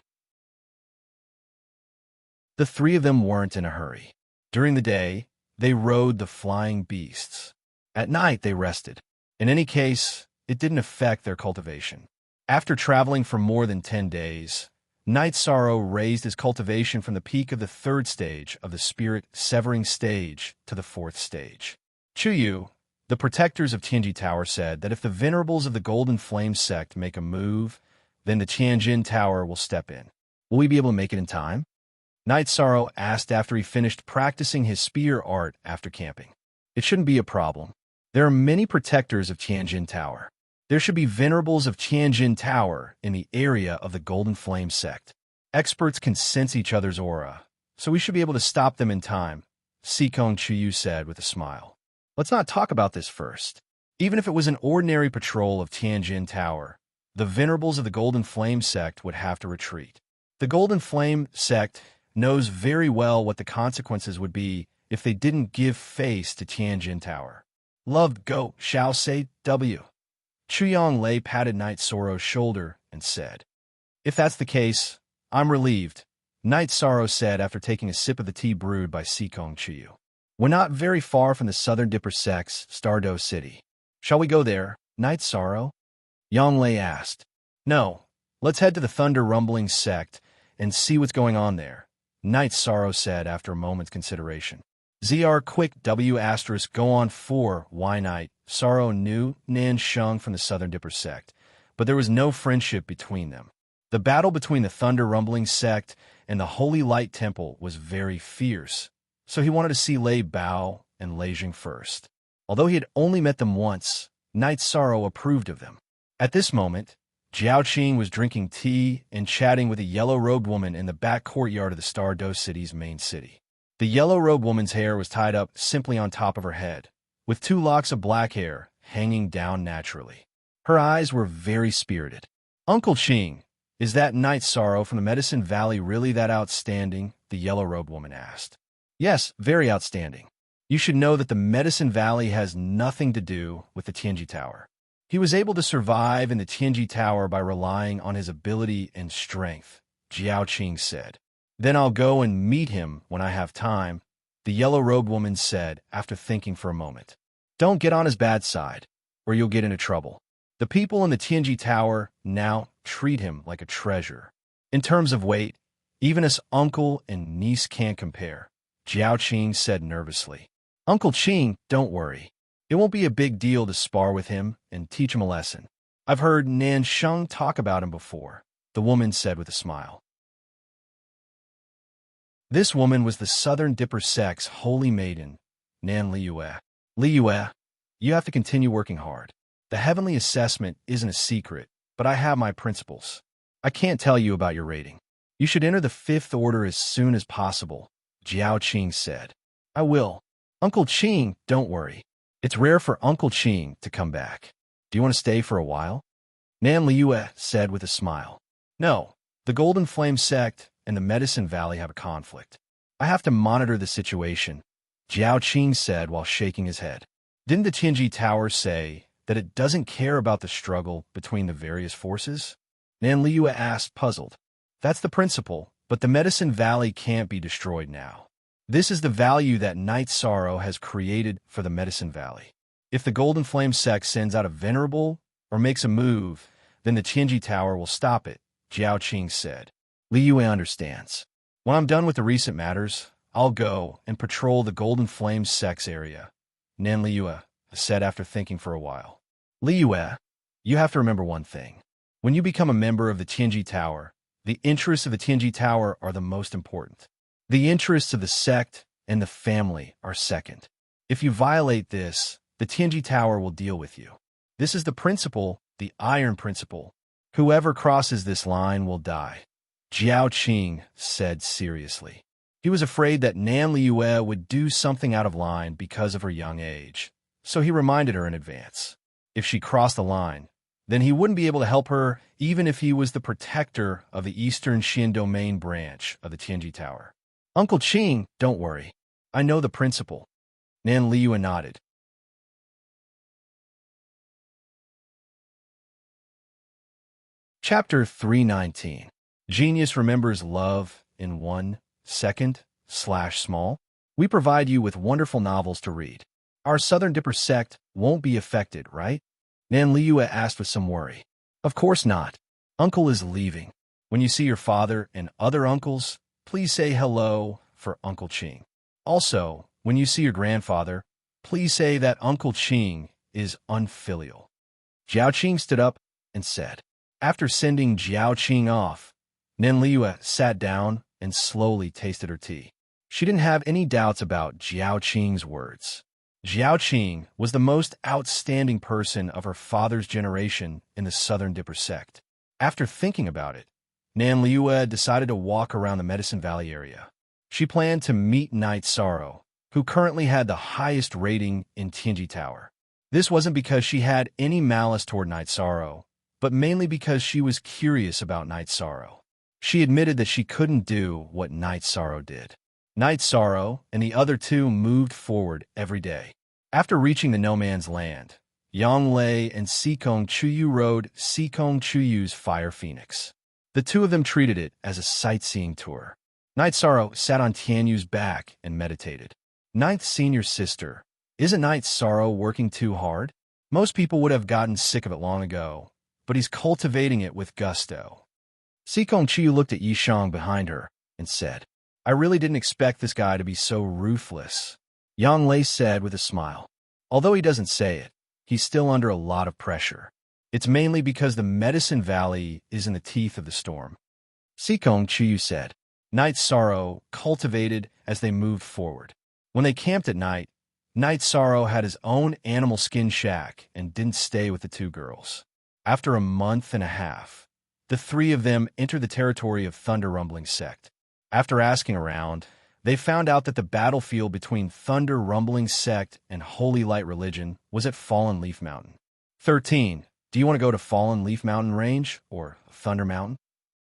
The three of them weren't in a hurry. During the day, they rode the flying beasts. At night, they rested. In any case, it didn't affect their cultivation. After traveling for more than 10 days, Knight Sorrow raised his cultivation from the peak of the 3rd stage of the Spirit Severing stage to the 4th stage. Chuyu, the protectors of Tianji Tower, said that if the venerables of the Golden Flame sect make a move, then the Tianjin Tower will step in. Will we be able to make it in time? Knight Sorrow asked after he finished practicing his spear art after camping. It shouldn't be a problem. There are many protectors of Tianjin Tower. There should be venerables of Tianjin Tower in the area of the Golden Flame sect. Experts can sense each other's aura, so we should be able to stop them in time, Sikong Chiyu said with a smile. Let's not talk about this first. Even if it was an ordinary patrol of Tianjin Tower, the venerables of the Golden Flame sect would have to retreat. The Golden Flame sect knows very well what the consequences would be if they didn't give face to Tianjin Tower. Loved Go, shall say W. Chuyang Lei patted Knight Sorrow's shoulder and said, "If that's the case, I'm relieved," Knight Sorrow said after taking a sip of the tea brewed by Sikong Chiyu. "We're not very far from the Southern Dipper sect's Stardo City. Shall we go there, Knight Sorrow?" Yang Lei asked. "No, let's head to the Thunder Rumbling sect and see what's going on there," Knight Sorrow said after a moment's consideration. ZR quick W asterisk go on 4 why Knight Sorrow knew Nan Sheng from the Southern Dipper sect, but there was no friendship between them. The battle between the Thunder Rumbling sect and the Holy Light Temple was very fierce, so he wanted to see Lei Bao and Lei Jing first. Although he had only met them once, Knight Sorrow approved of them. At this moment, Jiao Qing was drinking tea and chatting with a yellow-robed woman in the back courtyard of the Stardo City's main city. The yellow-robed woman's hair was tied up simply on top of her head, with 2 locks of black hair hanging down naturally. Her eyes were very spirited. "Uncle Qing, is that Knight Sorrow from the Medicine Valley really that outstanding?" the yellow-robed woman asked. "Yes, very outstanding. You should know that the Medicine Valley has nothing to do with the Tianji Tower. He was able to survive in the Tianji Tower by relying on his ability and strength," Jiao Qing said. "Then I'll go and meet him when I have time," the yellow-robed woman said after thinking for a moment. "Don't get on his bad side, or you'll get into trouble. The people in the Tianji Tower now treat him like a treasure. In terms of weight, even his uncle and niece can't compare," Jiao Qing said nervously. "Uncle Qing, don't worry. It won't be a big deal to spar with him and teach him a lesson. I've heard Nan Sheng talk about him before," the woman said with a smile. This woman was the Southern Dipper sect's holy maiden, Nan Liyue. "Liyue, you have to continue working hard. The heavenly assessment isn't a secret, but I have my principles. I can't tell you about your rating. You should enter the 5th order as soon as possible," Jiao Qing said. "I will. Uncle Qing, don't worry. It's rare for Uncle Qing to come back. Do you want to stay for a while?" Nan Liyue said with a smile. "No, the Golden Flame sect and the Medicine Valley have a conflict. I have to monitor the situation," Jiao Qing said while shaking his head. "Didn't the Tianji Tower say that it doesn't care about the struggle between the various forces?" Nan Liyue asked, puzzled. "That's the principle, but the Medicine Valley can't be destroyed now. This is the value that Knight Sorrow has created for the Medicine Valley. If the Golden Flame sect sends out a venerable or makes a move, then the Tianji Tower will stop it," Jiao Qing said. Liyue understands. When I'm done with the recent matters, I'll go and patrol the Golden Flames sex area, Nan Liyue said after thinking for a while. Liyue, you have to remember one thing. When you become a member of the Tianji Tower, the interests of the Tianji Tower are the most important. The interests of the sect and the family are second. If you violate this, the Tianji Tower will deal with you. This is the principle, the iron principle. Whoever crosses this line will die. Jiao Qing said seriously. He was afraid that Nan Liyue would do something out of line because of her young age, so he reminded her in advance. If she crossed the line, then he wouldn't be able to help her even if he was the protector of the Eastern Xian Domain branch of the Tianji Tower. Uncle Qing, don't worry. I know the principle. Nan Liyue nodded. Chapter 319. Genius remembers love in 1 second/small. We provide you with wonderful novels to read. Our Southern Dipper sect won't be affected, right? Nan Liyue asked with some worry. Of course not. Uncle is leaving. When you see your father and other uncles, please say hello for Uncle Qing. Also, when you see your grandfather, please say that Uncle Qing is unfilial. Jiao Qing stood up and said. After sending Jiao Qing off, Nan Liyue sat down and slowly tasted her tea. She didn't have any doubts about Jiao Qing's words. Jiao Qing was the most outstanding person of her father's generation in the Southern Dipper sect. After thinking about it, Nan Liyue decided to walk around the Medicine Valley area. She planned to meet Night Sorrow, who currently had the highest rating in Tianji Tower. This wasn't because she had any malice toward Night Sorrow, but mainly because she was curious about Night Sorrow. She admitted that she couldn't do what Night Sorrow did. Night Sorrow and the other two moved forward every day. After reaching the No Man's Land, Yang Lei and Sikong Chuyu rode Sikong Chuyu's Fire Phoenix. The two of them treated it as a sightseeing tour. Night Sorrow sat on Tianyu's back and meditated. Ninth Senior Sister, isn't Night Sorrow working too hard? Most people would have gotten sick of it long ago, but he's cultivating it with gusto. Sikong Chuyu looked at Yishang behind her and said, I really didn't expect this guy to be so ruthless. Yang Lei said with a smile. Although he doesn't say it, he's still under a lot of pressure. It's mainly because the Medicine Valley is in the teeth of the storm. Sikong Chuyu said. Night Sorrow cultivated as they moved forward. When they camped at night, Night Sorrow had his own animal skin shack and didn't stay with the two girls. After a month and a half, the three of them entered the territory of Thunder Rumbling Sect. After asking around, they found out that the battlefield between Thunder Rumbling Sect and Holy Light Religion was at Fallen Leaf Mountain. 13. Do you want to go to Fallen Leaf Mountain Range or Thunder Mountain?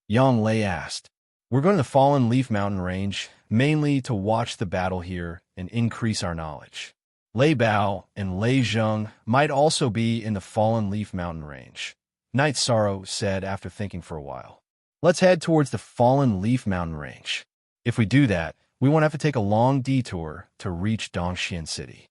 Yang Lei asked. We're going to the Fallen Leaf Mountain Range, mainly to watch the battle here and increase our knowledge. Lei Bao and Lei Zheng might also be in the Fallen Leaf Mountain Range. Night Sorrow said after thinking for a while. Let's head towards the Fallen Leaf Mountain Range. If we do that, we won't have to take a long detour to reach Dongxian City.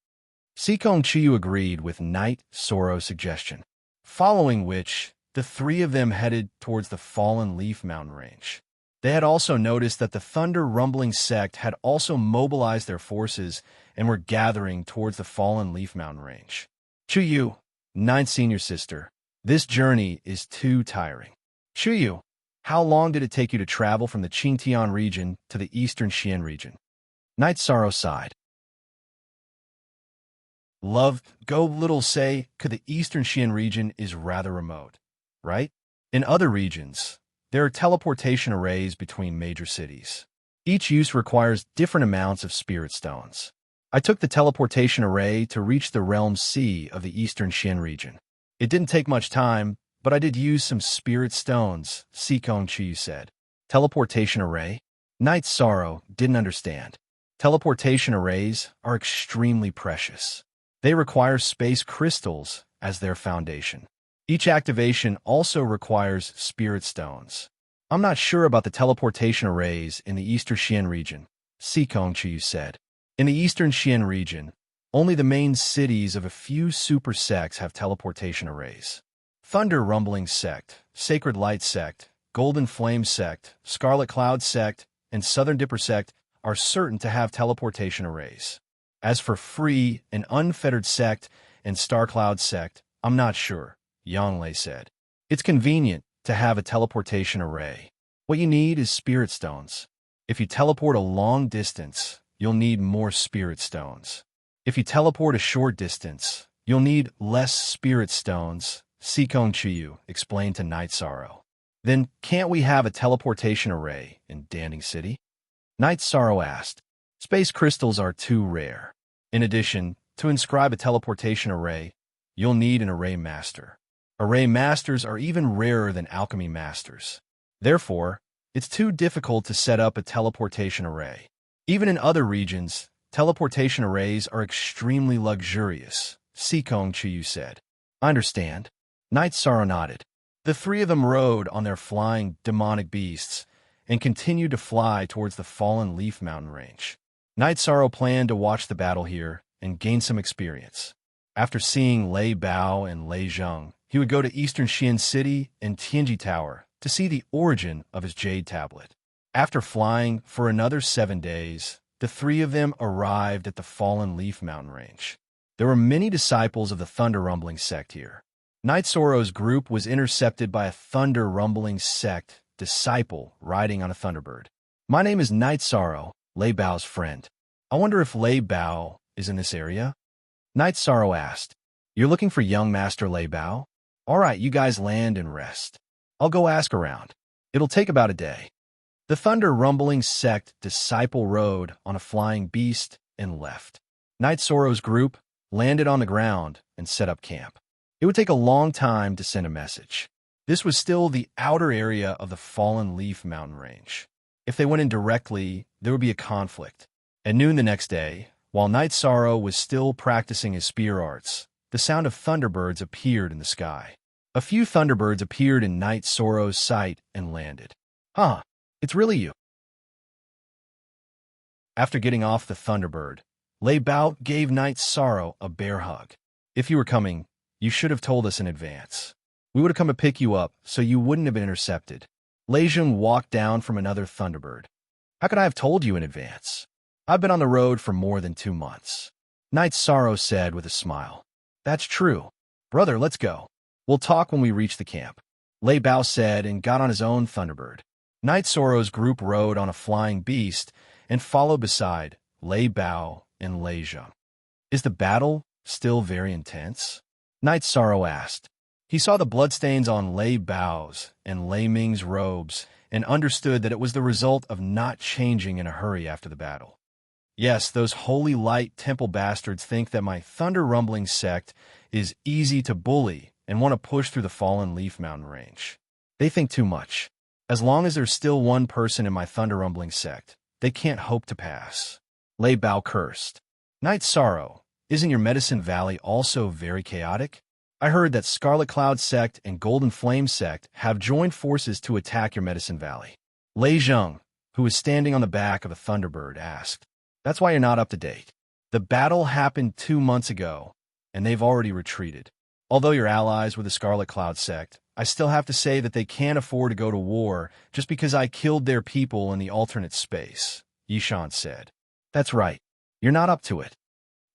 Sikong Chuyu agreed with Night Sorrow's suggestion, following which the three of them headed towards the Fallen Leaf Mountain Range. They had also noticed that the Thunder Rumbling Sect had also mobilized their forces and were gathering towards the Fallen Leaf Mountain Range. Chuyu, Ninth Senior Sister, this journey is too tiring. Chuyu, how long did it take you to travel from the Qingtian region to the Eastern Xian region? Night Sorrow sighed. Love, go little say, 'cause the Eastern Xian region is rather remote, right? In other regions, there are teleportation arrays between major cities. Each use requires different amounts of spirit stones. I took the teleportation array to reach the Realm C of the Eastern Xian region. It didn't take much time, but I did use some spirit stones, Sikong Chuyu said. Teleportation array? Night Sorrow didn't understand. Teleportation arrays are extremely precious. They require space crystals as their foundation. Each activation also requires spirit stones. I'm not sure about the teleportation arrays in the Eastern Xian region, Sikong Chuyu said. In the Eastern Xian region, only the main cities of a few super sects have teleportation arrays. Thunder Rumbling Sect, Sacred Light Sect, Golden Flame Sect, Scarlet Cloud Sect, and Southern Dipper Sect are certain to have teleportation arrays. As for Free and Unfettered Sect and Star Cloud Sect, I'm not sure, Yanglei said. It's convenient to have a teleportation array. What you need is spirit stones. If you teleport a long distance, you'll need more spirit stones. If you teleport a short distance, you'll need less spirit stones, Sikong Chiyu explained to Night Sorrow. Then can't we have a teleportation array in Danding City? Night Sorrow asked. Space crystals are too rare. In addition, to inscribe a teleportation array, you'll need an array master. Array masters are even rarer than alchemy masters. Therefore, it's too difficult to set up a teleportation array. Even in other regions, teleportation arrays are extremely luxurious, Sikong Chiyu said. I understand. Night Sorrow nodded. The three of them rode on their flying demonic beasts and continued to fly towards the Fallen Leaf Mountain range. Night Sorrow planned to watch the battle here and gain some experience. After seeing Lei Bao and Lei Zheng, he would go to Eastern Xian City and Tianji Tower to see the origin of his Jade Tablet. After flying for another 7 days, the three of them arrived at the Fallen Leaf Mountain range. There were many disciples of the Thunder Rumbling sect here. Night Sorrow's group was intercepted by a Thunder Rumbling sect disciple riding on a Thunderbird. My name is Night Sorrow, Lei Bao's friend. I wonder if Lei Bao is in this area? Night Sorrow asked. You're looking for young Master Lei Bao? All right, you guys land and rest. I'll go ask around. It'll take about a day. The Thunder Rumbling sect disciple rode on a flying beast and left. Night Sorrow's group landed on the ground and set up camp. It would take a long time to send a message. This was still the outer area of the Fallen Leaf Mountain range. If they went in directly, there would be a conflict. At noon the next day, while Night Sorrow was still practicing his spear arts, the sound of thunderbirds appeared in the sky. A few thunderbirds appeared in Night Sorrow's sight and landed. Huh, it's really you. After getting off the thunderbird, Lei Bao gave Night Sorrow a bear hug. If you were coming, you should have told us in advance. We would have come to pick you up so you wouldn't have been intercepted. Lei Zheng walked down from another thunderbird. How could I have told you in advance? I've been on the road for more than 2 months. Night Sorrow said with a smile. That's true. Brother, let's go. We'll talk when we reach the camp. Lei Bao said and got on his own thunderbird. Night Sorrow's group rode on a flying beast and followed beside Lei Bao and Lei Zheng. Is the battle still very intense? Night Sorrow asked. He saw the bloodstains on Lei Bao's and Lei Ming's robes and understood that it was the result of not changing in a hurry after the battle. Yes, those holy light temple bastards think that my Thunder Rumbling sect is easy to bully and want to push through the Fallen Leaf Mountain range. They think too much. As long as there's still one person in my Thunder Rumbling sect, they can't hope to pass. Lei Bao cursed. Night Sorrow, isn't your Medicine Valley also very chaotic? I heard that Scarlet Cloud Sect and Golden Flame Sect have joined forces to attack your Medicine Valley. Lei Zheng, who was standing on the back of a Thunderbird, asked. That's why you're not up to date. The battle happened 2 months ago, and they've already retreated. Although you're allies with the Scarlet Cloud Sect, I still have to say that they can't afford to go to war just because I killed their people in the alternate space, Yishan said. That's right. You're not up to it.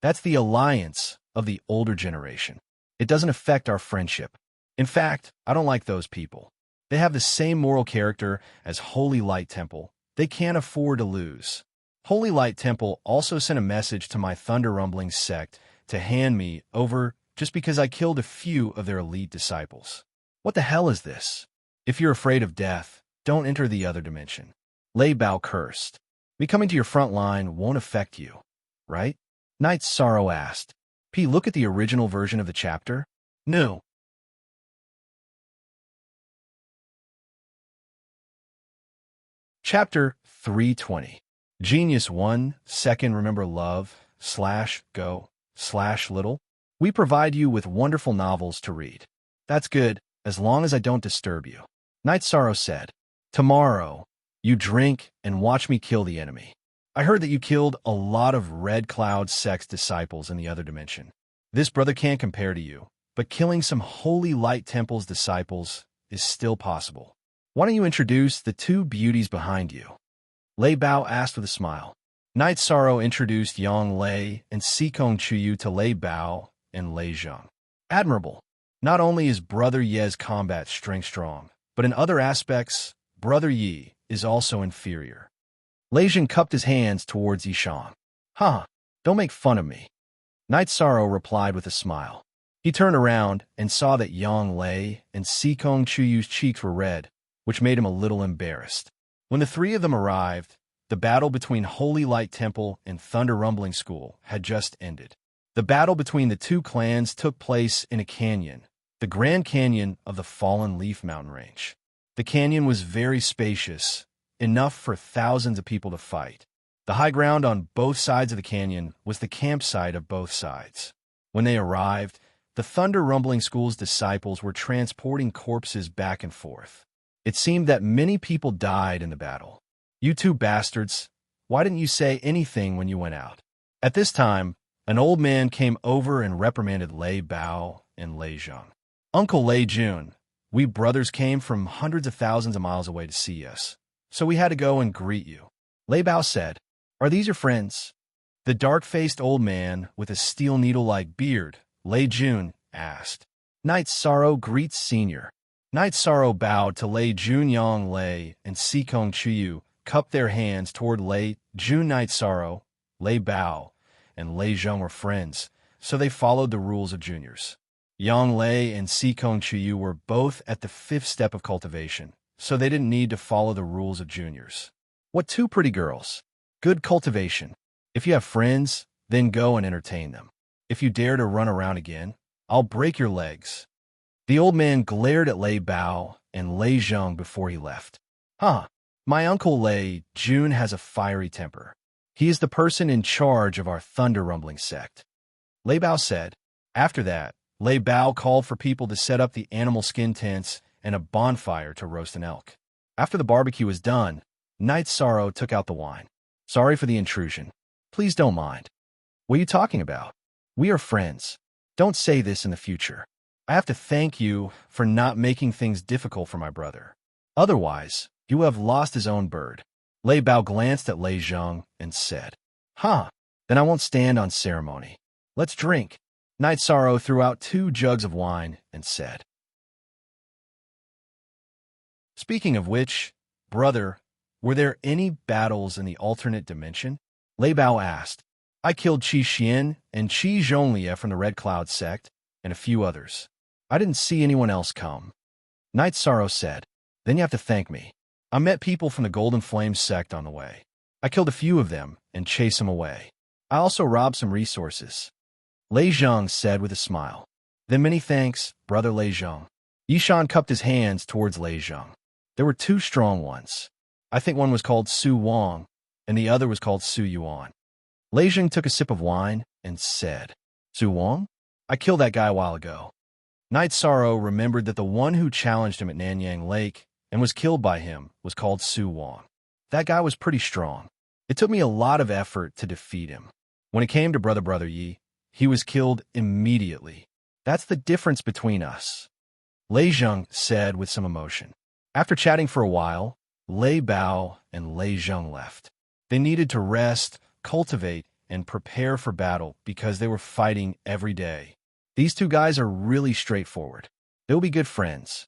That's the alliance of the older generation. It doesn't affect our friendship. In fact, I don't like those people. They have the same moral character as Holy Light Temple. They can't afford to lose. Holy Light Temple also sent a message to my Thunder Rumbling sect to hand me over just because I killed a few of their elite disciples. What the hell is this? If you're afraid of death, don't enter the other dimension. Lei Bao cursed. Me coming to your front line won't affect you, right? Night Sorrow asked. P, look at the original version of the chapter. No. Chapter 320. Genius 1, second remember love, /go, /little. We provide you with wonderful novels to read. That's good, as long as I don't disturb you. Night Sorrow said. Tomorrow, you drink and watch me kill the enemy. I heard that you killed a lot of Red Cloud Sect's disciples in the other dimension. This brother can't compare to you, but killing some Holy Light Temple's disciples is still possible. Why don't you introduce the two beauties behind you? Lei Bao asked with a smile. Knight Sorrow introduced Yang Lei and Sikong Chuyu to Lei Bao and Lei Zheng. Admirable. Not only is Brother Ye's combat strength strong, but in other aspects, Brother Yi is also inferior. Lei Zheng cupped his hands towards Yishan. Huh, don't make fun of me. Knight Sorrow replied with a smile. He turned around and saw that Yang Lei and Sikong Chuyu's cheeks were red, which made him a little embarrassed. When the three of them arrived, the battle between Holy Light Temple and Thunder Rumbling School had just ended. The battle between the two clans took place in a canyon, the Grand Canyon of the Fallen Leaf Mountain Range. The canyon was very spacious, enough for thousands of people to fight. The high ground on both sides of the canyon was the campsite of both sides. When they arrived, the Thunder Rumbling School's disciples were transporting corpses back and forth. It seemed that many people died in the battle. You two bastards, why didn't you say anything when you went out? At this time, an old man came over and reprimanded Lei Bao and Lei Zheng. Uncle Lei Jun, we brothers came from hundreds of thousands of miles away to see us, so we had to go and greet you. Lei Bao said, Are these your friends? The dark-faced old man with a steel needle-like beard, Lei Jun, asked. Knight Sorrow greets Senior. Knight Sorrow bowed to Lei Jun. Yang Lei and Sikong Chuyu cupped their hands toward Lei Jun. Knight Sorrow, Lei Bao, and Lei Zheng were friends, so they followed the rules of juniors. Yang Lei and Sikong Chuyu were both at the 5th step of cultivation, so they didn't need to follow the rules of juniors. What two pretty girls. Good cultivation. If you have friends, then go and entertain them. If you dare to run around again, I'll break your legs. The old man glared at Lei Bao and Lei Zheng before he left. Huh, my uncle Lei Jun has a fiery temper. He is the person in charge of our Thunder Rumbling sect. Lei Bao said. After that, Lei Bao called for people to set up the animal skin tents and a bonfire to roast an elk. After the barbecue was done, Knight Sorrow took out the wine. Sorry for the intrusion. Please don't mind. What are you talking about? We are friends. Don't say this in the future. I have to thank you for not making things difficult for my brother. Otherwise, you have lost his own bird. Lei Bao glanced at Lei Zheng and said, Huh, then I won't stand on ceremony. Let's drink. Knight Sorrow threw out 2 jugs of wine and said, Speaking of which, brother, were there any battles in the alternate dimension? Lei Bao asked. I killed Qi Xian and Qi Zhonglie from the Red Cloud sect, and a few others. I didn't see anyone else come. Knight Sorrow said, Then you have to thank me. I met people from the Golden Flame sect on the way. I killed a few of them and chased them away. I also robbed some resources. Lei Zheng said with a smile. Then many thanks, brother Lei Zheng. Yishan cupped his hands towards Lei Zheng. There were 2 strong ones. I think one was called Su Wang, and the other was called Su Yuan. Lei Zheng took a sip of wine and said, Su Wang? I killed that guy a while ago. Knight Sorrow remembered that the one who challenged him at Nanyang Lake and was killed by him was called Su Wang. That guy was pretty strong. It took me a lot of effort to defeat him. When it came to Brother Yi, he was killed immediately. That's the difference between us. Lei Zheng said with some emotion. After chatting for a while, Lei Bao and Lei Zheng left. They needed to rest, cultivate, and prepare for battle because they were fighting every day. These 2 guys are really straightforward. They'll be good friends.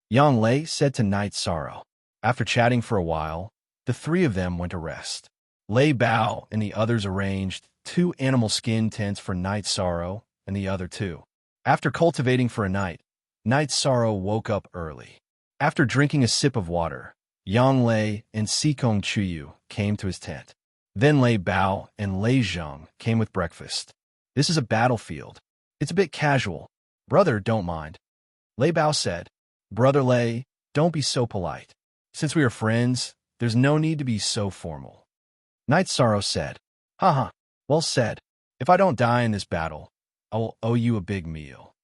Yang Lei said to Knight Sorrow. After chatting for a while, the 3 of them went to rest. Lei Bao and the others arranged 2 animal skin tents for Knight Sorrow and the other 2. After cultivating for a night, Knight Sorrow woke up early. After drinking a sip of water, Yang Lei and Sikong Chuyu came to his tent. Then Lei Bao and Lei Zheng came with breakfast. This is a battlefield. It's a bit casual. Brother, don't mind. Lei Bao said, Brother Lei, don't be so polite. Since we are friends, there's no need to be so formal. Knight Sorrow said, Haha, well said. If I don't die in this battle, I will owe you a big meal.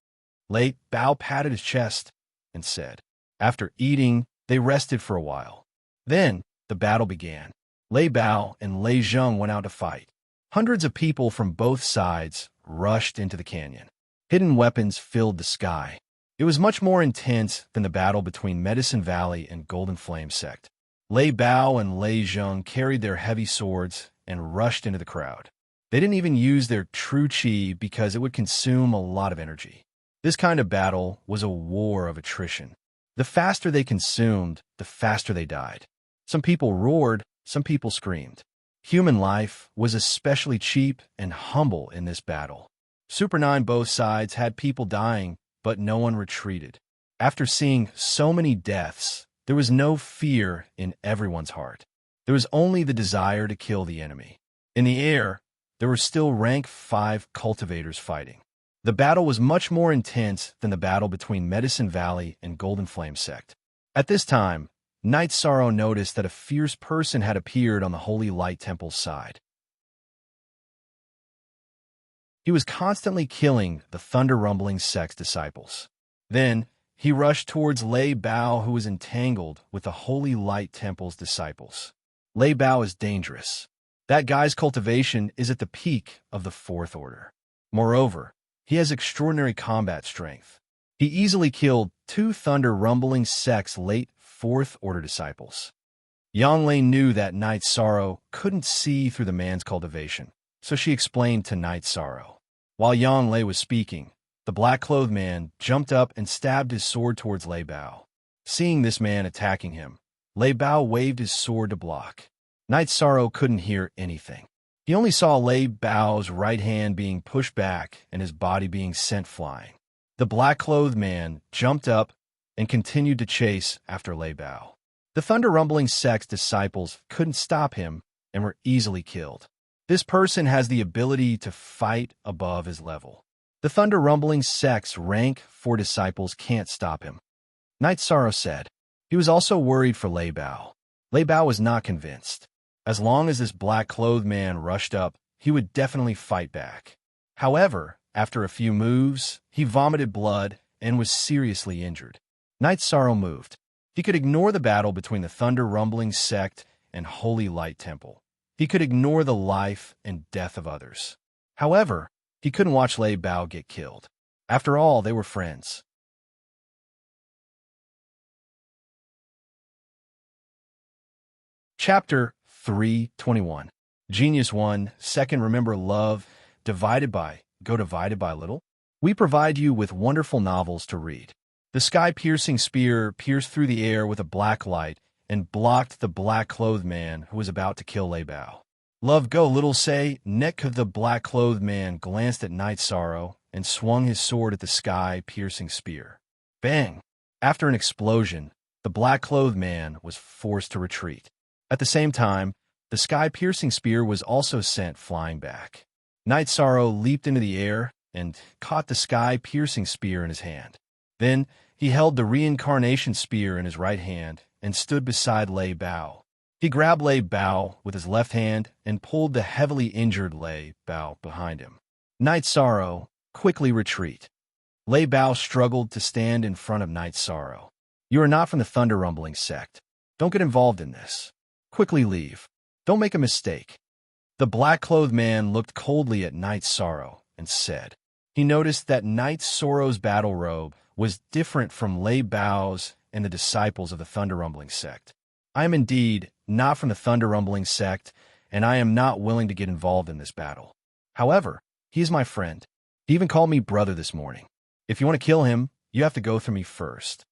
Lei Bao patted his chest and said, After eating, they rested for a while. Then, the battle began. Lei Bao and Lei Zheng went out to fight. Hundreds of people from both sides rushed into the canyon. Hidden weapons filled the sky. It was much more intense than the battle between Medicine Valley and Golden Flame sect. Lei Bao and Lei Zheng carried their heavy swords and rushed into the crowd. They didn't even use their true chi because it would consume a lot of energy. This kind of battle was a war of attrition. The faster they consumed, the faster they died. Some people roared, some people screamed. Human life was especially cheap and humble in this battle. Super 9 both sides had people dying, but no one retreated. After seeing so many deaths, there was no fear in everyone's heart. There was only the desire to kill the enemy. In the air, there were still rank 5 cultivators fighting. The battle was much more intense than the battle between Medicine Valley and Golden Flame sect. At this time, Night Sorrow noticed that a fierce person had appeared on the Holy Light Temple's side. He was constantly killing the Thunder Rumbling sect's disciples. Then, he rushed towards Lei Bao, who was entangled with the Holy Light Temple's disciples. Lei Bao is dangerous. That guy's cultivation is at the peak of the 4th order. Moreover, he has extraordinary combat strength. He easily killed 2 Thunder Rumbling sect's late 4th order disciples. Yang Lei knew that Night Sorrow couldn't see through the man's cultivation, so she explained to Night Sorrow. While Yang Lei was speaking, the black-clothed man jumped up and stabbed his sword towards Lei Bao. Seeing this man attacking him, Lei Bao waved his sword to block. Night Sorrow couldn't hear anything. He only saw Lei Bao's right hand being pushed back and his body being sent flying. The black-clothed man jumped up and continued to chase after Lei Bao. The Thunder Rumbling sect's disciples couldn't stop him and were easily killed. This person has the ability to fight above his level. The Thunder Rumbling sect's rank 4 disciples can't stop him. Night Sorrow said. He was also worried for Lei Bao. Lei Bao was not convinced. As long as this black-clothed man rushed up, he would definitely fight back. However, after a few moves, he vomited blood and was seriously injured. Night Sorrow moved. He could ignore the battle between the Thunder Rumbling sect and Holy Light Temple. He could ignore the life and death of others. However, he couldn't watch Lei Bao get killed. After all, they were friends. Chapter 3:21. Genius 1, Second Remember Love, Divided by, Go Divided by Little? We provide you with wonderful novels to read. The sky-piercing spear pierced through the air with a black light and blocked the black-clothed man who was about to kill Lei Bao. Love go, little say, neck of the black-clothed man glanced at Night Sorrow and swung his sword at the sky-piercing spear. Bang! After an explosion, the black-clothed man was forced to retreat. At the same time, the sky-piercing spear was also sent flying back. Night Sorrow leaped into the air and caught the sky-piercing spear in his hand. Then, he held the reincarnation spear in his right hand and stood beside Lei Bao. He grabbed Lei Bao with his left hand and pulled the heavily injured Lei Bao behind him. Night Sorrow, quickly retreat. Lei Bao struggled to stand in front of Night Sorrow. You are not from the Thunder Rumbling sect. Don't get involved in this. Quickly leave. Don't make a mistake. The black-clothed man looked coldly at Night Sorrow and said. He noticed that Night Sorrow's battle robe was different from Lei Bao's and the disciples of the Thunder Rumbling sect. I am indeed not from the Thunder Rumbling sect, and I am not willing to get involved in this battle. However, he is my friend. He even called me brother this morning. If you want to kill him, you have to go through me first.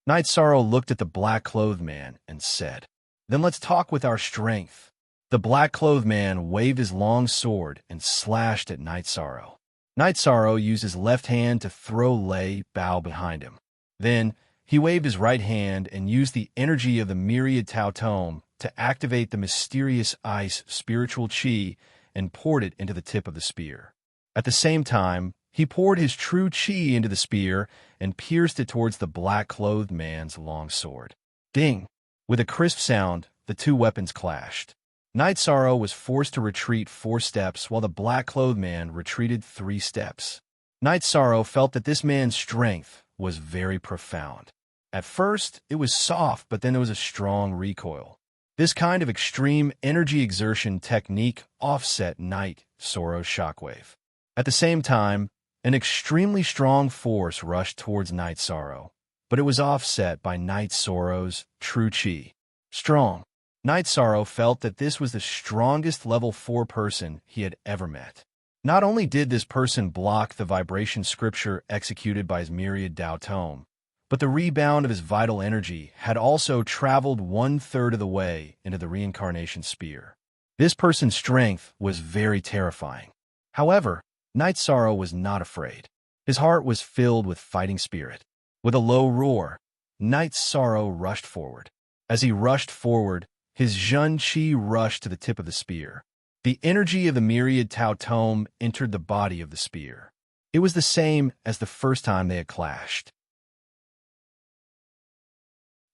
Night Sorrow looked at the black-clothed man and said, Then let's talk with our strength. The black-clothed man waved his long sword and slashed at Night Sorrow. Night Sorrow used his left hand to throw Lei Bao behind him. Then, he waved his right hand and used the energy of the Myriad Tao Tome to activate the mysterious ice spiritual chi and poured it into the tip of the spear. At the same time, he poured his true chi into the spear and pierced it towards the black-clothed man's long sword. Ding! With a crisp sound, the two weapons clashed. Night Sorrow was forced to retreat 4 steps while the black-clothed man retreated 3 steps. Night Sorrow felt that this man's strength was very profound. At first, it was soft, but then there was a strong recoil. This kind of extreme energy exertion technique offset Night Sorrow's shockwave. At the same time, An extremely strong force rushed towards Night Sorrow, but it was offset by Night Sorrow's true chi. Strong. Night Sorrow felt that this was the strongest level 4 person he had ever met. Not only did this person block the vibration scripture executed by his Myriad Tao tome, but the rebound of his vital energy had also traveled 1/3 of the way into the reincarnation spear. This person's strength was very terrifying. However, Night Sorrow was not afraid. His heart was filled with fighting spirit. With a low roar, Night Sorrow rushed forward. As he rushed forward, his Zhun Qi rushed to the tip of the spear. The energy of the Myriad Tao tome entered the body of the spear. It was the same as the first time they had clashed.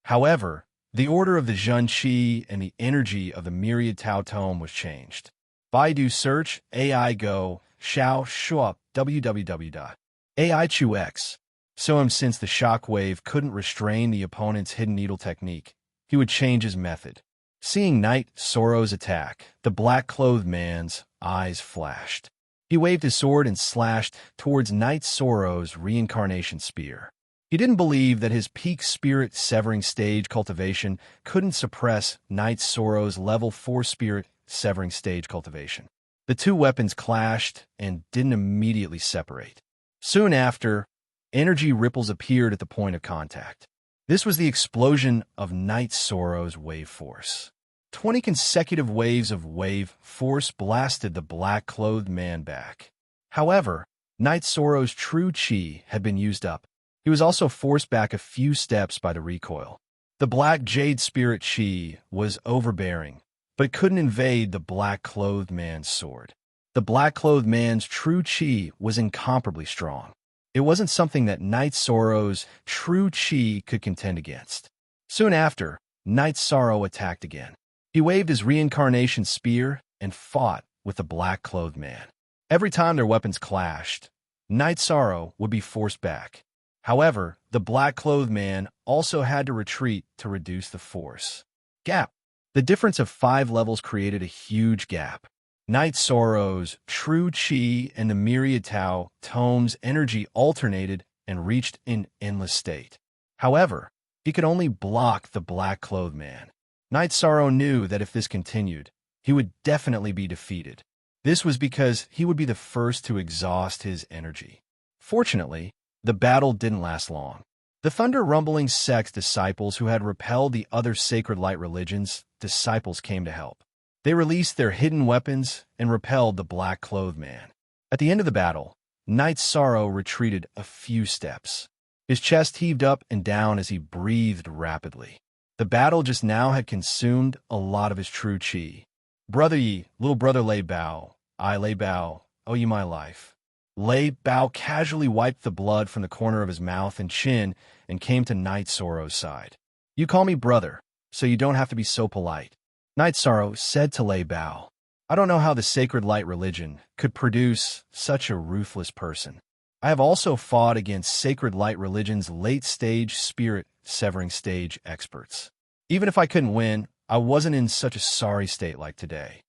However, the order of the Zhun Qi and the energy of the Myriad Tao tome was changed. Baidu search, AI go, Xiao Shuo, www.ai2x. Since the shockwave couldn't restrain the opponent's hidden needle technique, he would change his method. Seeing Night Sorrow's attack, the black-clothed man's eyes flashed. He waved his sword and slashed towards Night Sorrow's reincarnation spear. He didn't believe that his peak spirit severing stage cultivation couldn't suppress Night Sorrow's level 4 spirit severing stage cultivation. The two weapons clashed and didn't immediately separate. Soon after, energy ripples appeared at the point of contact. This was the explosion of Night Sorrow's wave force. 20 consecutive waves of wave force blasted the black-clothed man back. However, Night Sorrow's true chi had been used up. He was also forced back a few steps by the recoil. The black jade spirit chi was overbearing, but it couldn't invade the black-clothed man's sword. The black-clothed man's true chi was incomparably strong. It wasn't something that Night Sorrow's true chi could contend against. Soon after, Night Sorrow attacked again. He waved his reincarnation spear and fought with the black-clothed man. Every time their weapons clashed, Night Sorrow would be forced back. However, the black-clothed man also had to retreat to reduce the force gap. The difference of 5 levels created a huge gap. Night Sorrow's true chi and the Myriad Tao tome's energy alternated and reached an endless state. However, he could only block the black-clothed man. Night Sorrow knew that if this continued, he would definitely be defeated. This was because he would be the first to exhaust his energy. Fortunately, the battle didn't last long. The Thunder Rumbling sect's disciples who had repelled the other Sacred Light religions' disciples came to help. They released their hidden weapons and repelled the black-clothed man. At the end of the battle, Night Sorrow retreated a few steps. His chest heaved up and down as he breathed rapidly. The battle just now had consumed a lot of his true chi. Brother Yi, little brother Lei Bao, I Lei Bao, owe you my life. Lei Bao casually wiped the blood from the corner of his mouth and chin and came to Night Sorrow's side. You call me brother, so you don't have to be so polite. Night Sorrow said to Lei Bao, I don't know how the Sacred Light religion could produce such a ruthless person. I have also fought against Sacred Light religion's late-stage spirit severing stage experts. Even if I couldn't win, I wasn't in such a sorry state like today.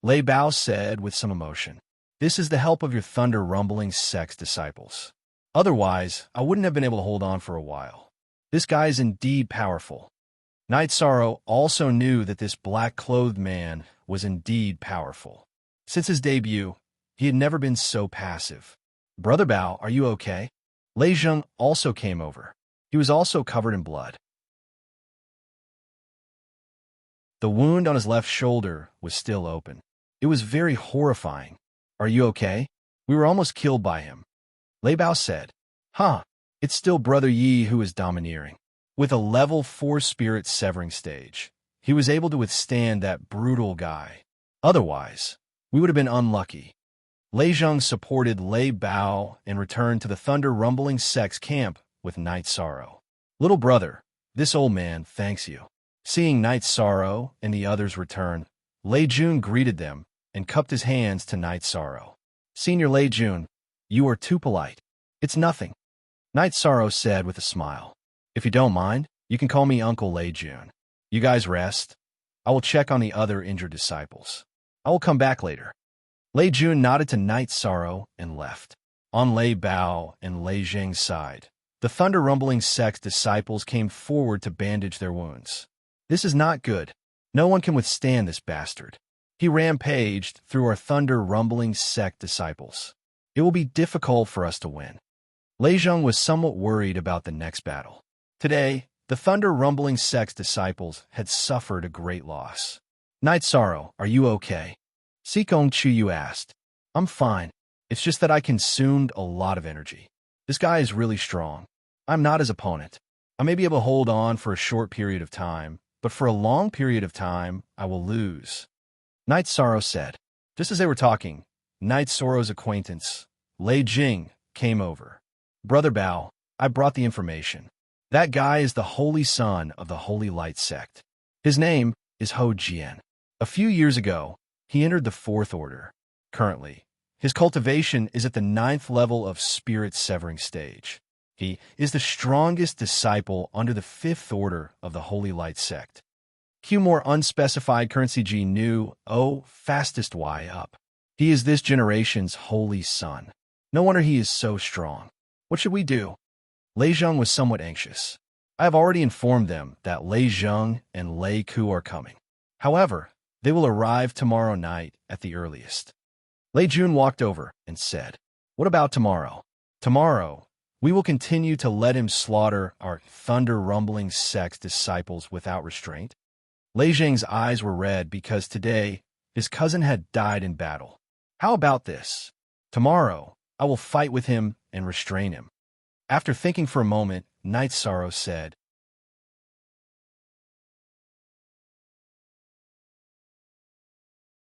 Lei Bao said with some emotion, This is the help of your Thunder Rumbling sect's disciples. Otherwise, I wouldn't have been able to hold on for a while. This guy is indeed powerful. Night Sorrow also knew that this black-clothed man was indeed powerful. Since his debut, he had never been so passive. Brother Bao, are you okay? Lei Zheng also came over. He was also covered in blood. The wound on his left shoulder was still open. It was very horrifying. Are you okay? We were almost killed by him. Lei Bao said, It's still Brother Yi who is domineering. With a level 4 spirit severing stage, he was able to withstand that brutal guy. Otherwise, we would have been unlucky. Lei Zheng supported Lei Bao and returned to the Thunder Rumbling sect's camp with Night Sorrow. Little brother, this old man thanks you. Seeing Night Sorrow and the others return, Lei Jun greeted them and cupped his hands to Night Sorrow. Senior Lei Jun, you are too polite. It's nothing. Night Sorrow said with a smile. If you don't mind, you can call me Uncle Lei Jun. You guys rest. I will check on the other injured disciples. I will come back later. Lei Jun nodded to Night Sorrow and left. On Lei Bao and Lei Zheng's side, the Thunder Rumbling Sect's disciples came forward to bandage their wounds. This is not good. No one can withstand this bastard. He rampaged through our Thunder Rumbling Sect disciples. It will be difficult for us to win. Lei Zheng was somewhat worried about the next battle. Today, the Thunder Rumbling Sect's disciples had suffered a great loss. Night Sorrow, are you okay? Sikong Chuyu asked. I'm fine. It's just that I consumed a lot of energy. This guy is really strong. I'm not his opponent. I may be able to hold on for a short period of time, but for a long period of time, I will lose. Night Sorrow said. Just as they were talking, Night Sorrow's acquaintance, Lei Jing, came over. Brother Bao, I brought the information. That guy is the holy son of the Holy Light sect. His name is Ho Jian. A few years ago, he entered the Fourth Order. Currently, his cultivation is at the 9th level of Spirit Severing stage. He is the strongest disciple under the 5th Order of the Holy Light sect. Q more unspecified currency G new fastest Y up. He is this generation's holy son. No wonder he is so strong. What should we do? Lei Zheng was somewhat anxious. I have already informed them that Lei Zheng and Lei Ku are coming. However, they will arrive tomorrow night at the earliest. Lei Jun walked over and said, What about tomorrow? Tomorrow, we will continue to let him slaughter our Thunder Rumbling Sect's disciples without restraint. Lei Zheng's eyes were red because today, his cousin had died in battle. How about this? Tomorrow, I will fight with him and restrain him. After thinking for a moment, Night Sorrow said,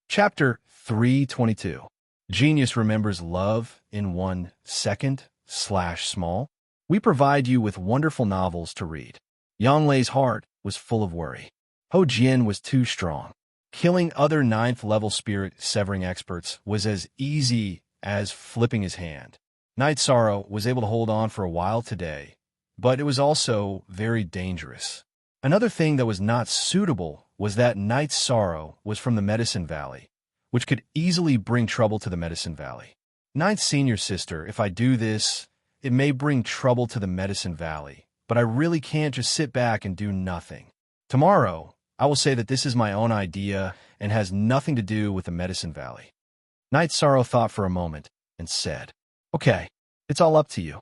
Chapter 322. Genius remembers love in 1 second/small. We provide you with wonderful novels to read. Yang Lei's heart was full of worry. Ho Jian was too strong. Killing other 9th level spirit severing experts was as easy as flipping his hand. Night Sorrow was able to hold on for a while today, but it was also very dangerous. Another thing that was not suitable was that Night Sorrow was from the Medicine Valley, which could easily bring trouble to the Medicine Valley. Ninth Senior Sister, if I do this, it may bring trouble to the Medicine Valley, but I really can't just sit back and do nothing. Tomorrow, I will say that this is my own idea and has nothing to do with the Medicine Valley. Night Sorrow thought for a moment and said, Okay, it's all up to you.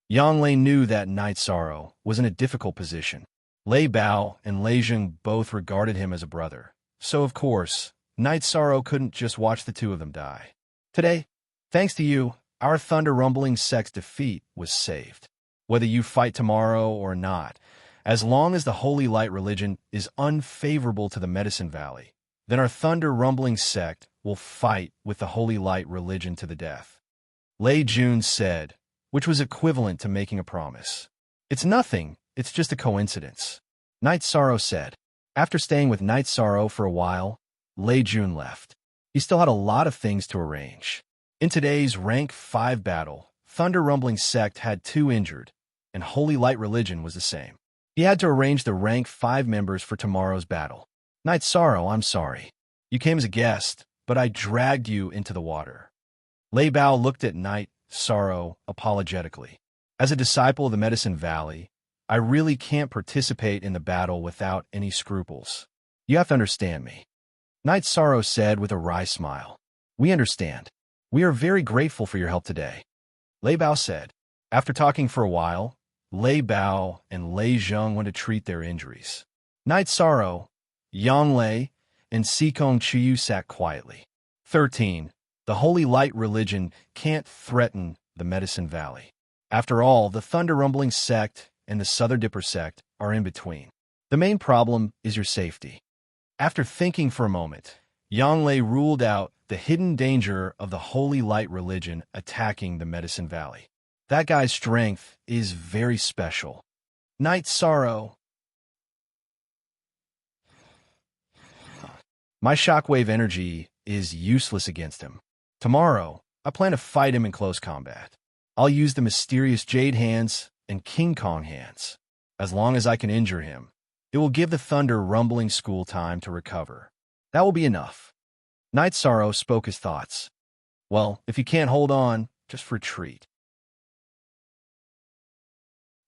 Yang Lei knew that Night Sorrow was in a difficult position. Lei Bao and Lei Zheng both regarded him as a brother, so of course, Night Sorrow couldn't just watch the two of them die. Today, thanks to you, our Thunder Rumbling Sect's defeat was saved. Whether you fight tomorrow or not, as long as the Holy Light religion is unfavorable to the Medicine Valley, then our Thunder Rumbling Sect will fight with the Holy Light religion to the death. Lei Jun said, which was equivalent to making a promise. It's nothing, it's just a coincidence. Night Sorrow said. After staying with Night Sorrow for a while, Lei Jun left. He still had a lot of things to arrange. In today's Rank 5 battle, Thunder Rumbling Sect had 2 injured, and Holy Light Religion was the same. He had to arrange the Rank 5 members for tomorrow's battle. Night Sorrow, I'm sorry. You came as a guest, but I dragged you into the water. Lei Bao looked at Night Sorrow apologetically. As a disciple of the Medicine Valley, I really can't participate in the battle without any scruples. You have to understand me. Night Sorrow said with a wry smile. We understand. We are very grateful for your help today. Lei Bao said. After talking for a while, Lei Bao and Lei Zheng went to treat their injuries. Night Sorrow, Yang Lei, and Sikong Chiyu sat quietly. 13. The Holy Light religion can't threaten the Medicine Valley. After all, the Thunder Rumbling Sect and the Southern Dipper Sect are in between. The main problem is your safety. After thinking for a moment, Yang Lei ruled out the hidden danger of the Holy Light religion attacking the Medicine Valley. That guy's strength is very special. Night Sorrow. My shockwave energy is useless against him. Tomorrow, I plan to fight him in close combat. I'll use the mysterious Jade Hands and King Kong Hands. As long as I can injure him, it will give the Thunder Rumbling School time to recover. That will be enough. Night Sorrow spoke his thoughts. Well, if you can't hold on, just retreat.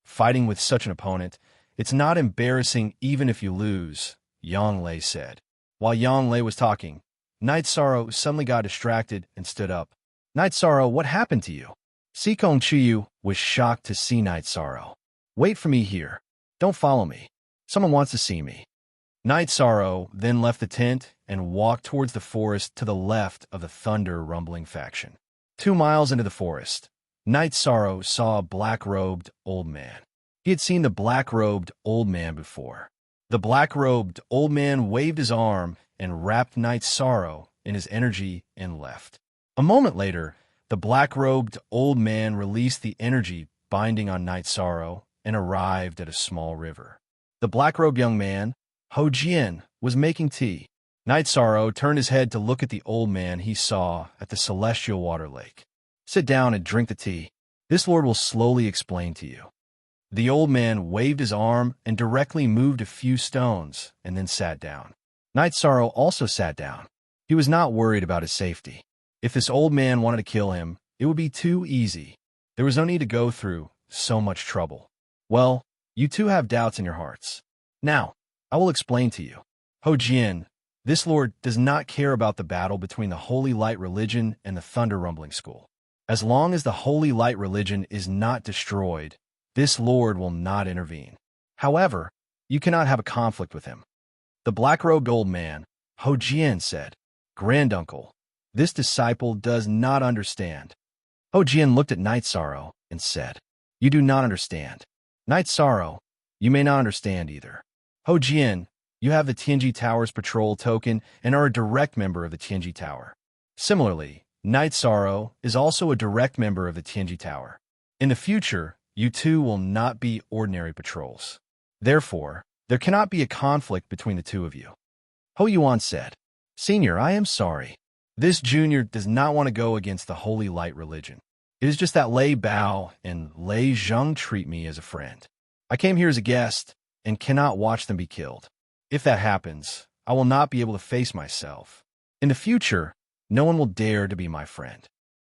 Fighting with such an opponent, it's not embarrassing even if you lose, Yang Lei said. While Yang Lei was talking, Night Sorrow suddenly got distracted and stood up. Night Sorrow, what happened to you? Sikong Chiyu was shocked to see Night Sorrow. Wait for me here. Don't follow me. Someone wants to see me. Night Sorrow then left the tent and walked towards the forest to the left of the Thunder Rumbling faction. 2 miles into the forest, Night Sorrow saw a black-robed old man. He had seen the black-robed old man before. The black-robed old man waved his arm and wrapped Night Sorrow in his energy and left. A moment later, the black-robed old man released the energy binding on Night Sorrow and arrived at a small river. The black-robed young man, Ho Jian, was making tea. Night Sorrow turned his head to look at the old man he saw at the celestial water lake. Sit down and drink the tea. This lord will slowly explain to you. The old man waved his arm and directly moved a few stones and then sat down. Night Sorrow also sat down. He was not worried about his safety. If this old man wanted to kill him, it would be too easy. There was no need to go through so much trouble. Well, you two have doubts in your hearts. Now, I will explain to you. Ho Jian, this lord does not care about the battle between the Holy Light Religion and the Thunder Rumbling School. As long as the Holy Light Religion is not destroyed, this lord will not intervene. However, you cannot have a conflict with him. The black-robed old man, Ho Jian, said, Granduncle, this disciple does not understand. Ho Jian looked at Night Sorrow and said, You do not understand. Night Sorrow, you may not understand either. Ho Jian, you have the Tianji Tower's patrol token and are a direct member of the Tianji Tower. Similarly, Night Sorrow is also a direct member of the Tianji Tower. In the future, you two will not be ordinary patrols. Therefore, there cannot be a conflict between the two of you. Ho Yuan said, Senior, I am sorry. This junior does not want to go against the Holy Light Religion. It is just that Lei Bao and Lei Zheng treat me as a friend. I came here as a guest and cannot watch them be killed. If that happens, I will not be able to face myself. In the future, no one will dare to be my friend.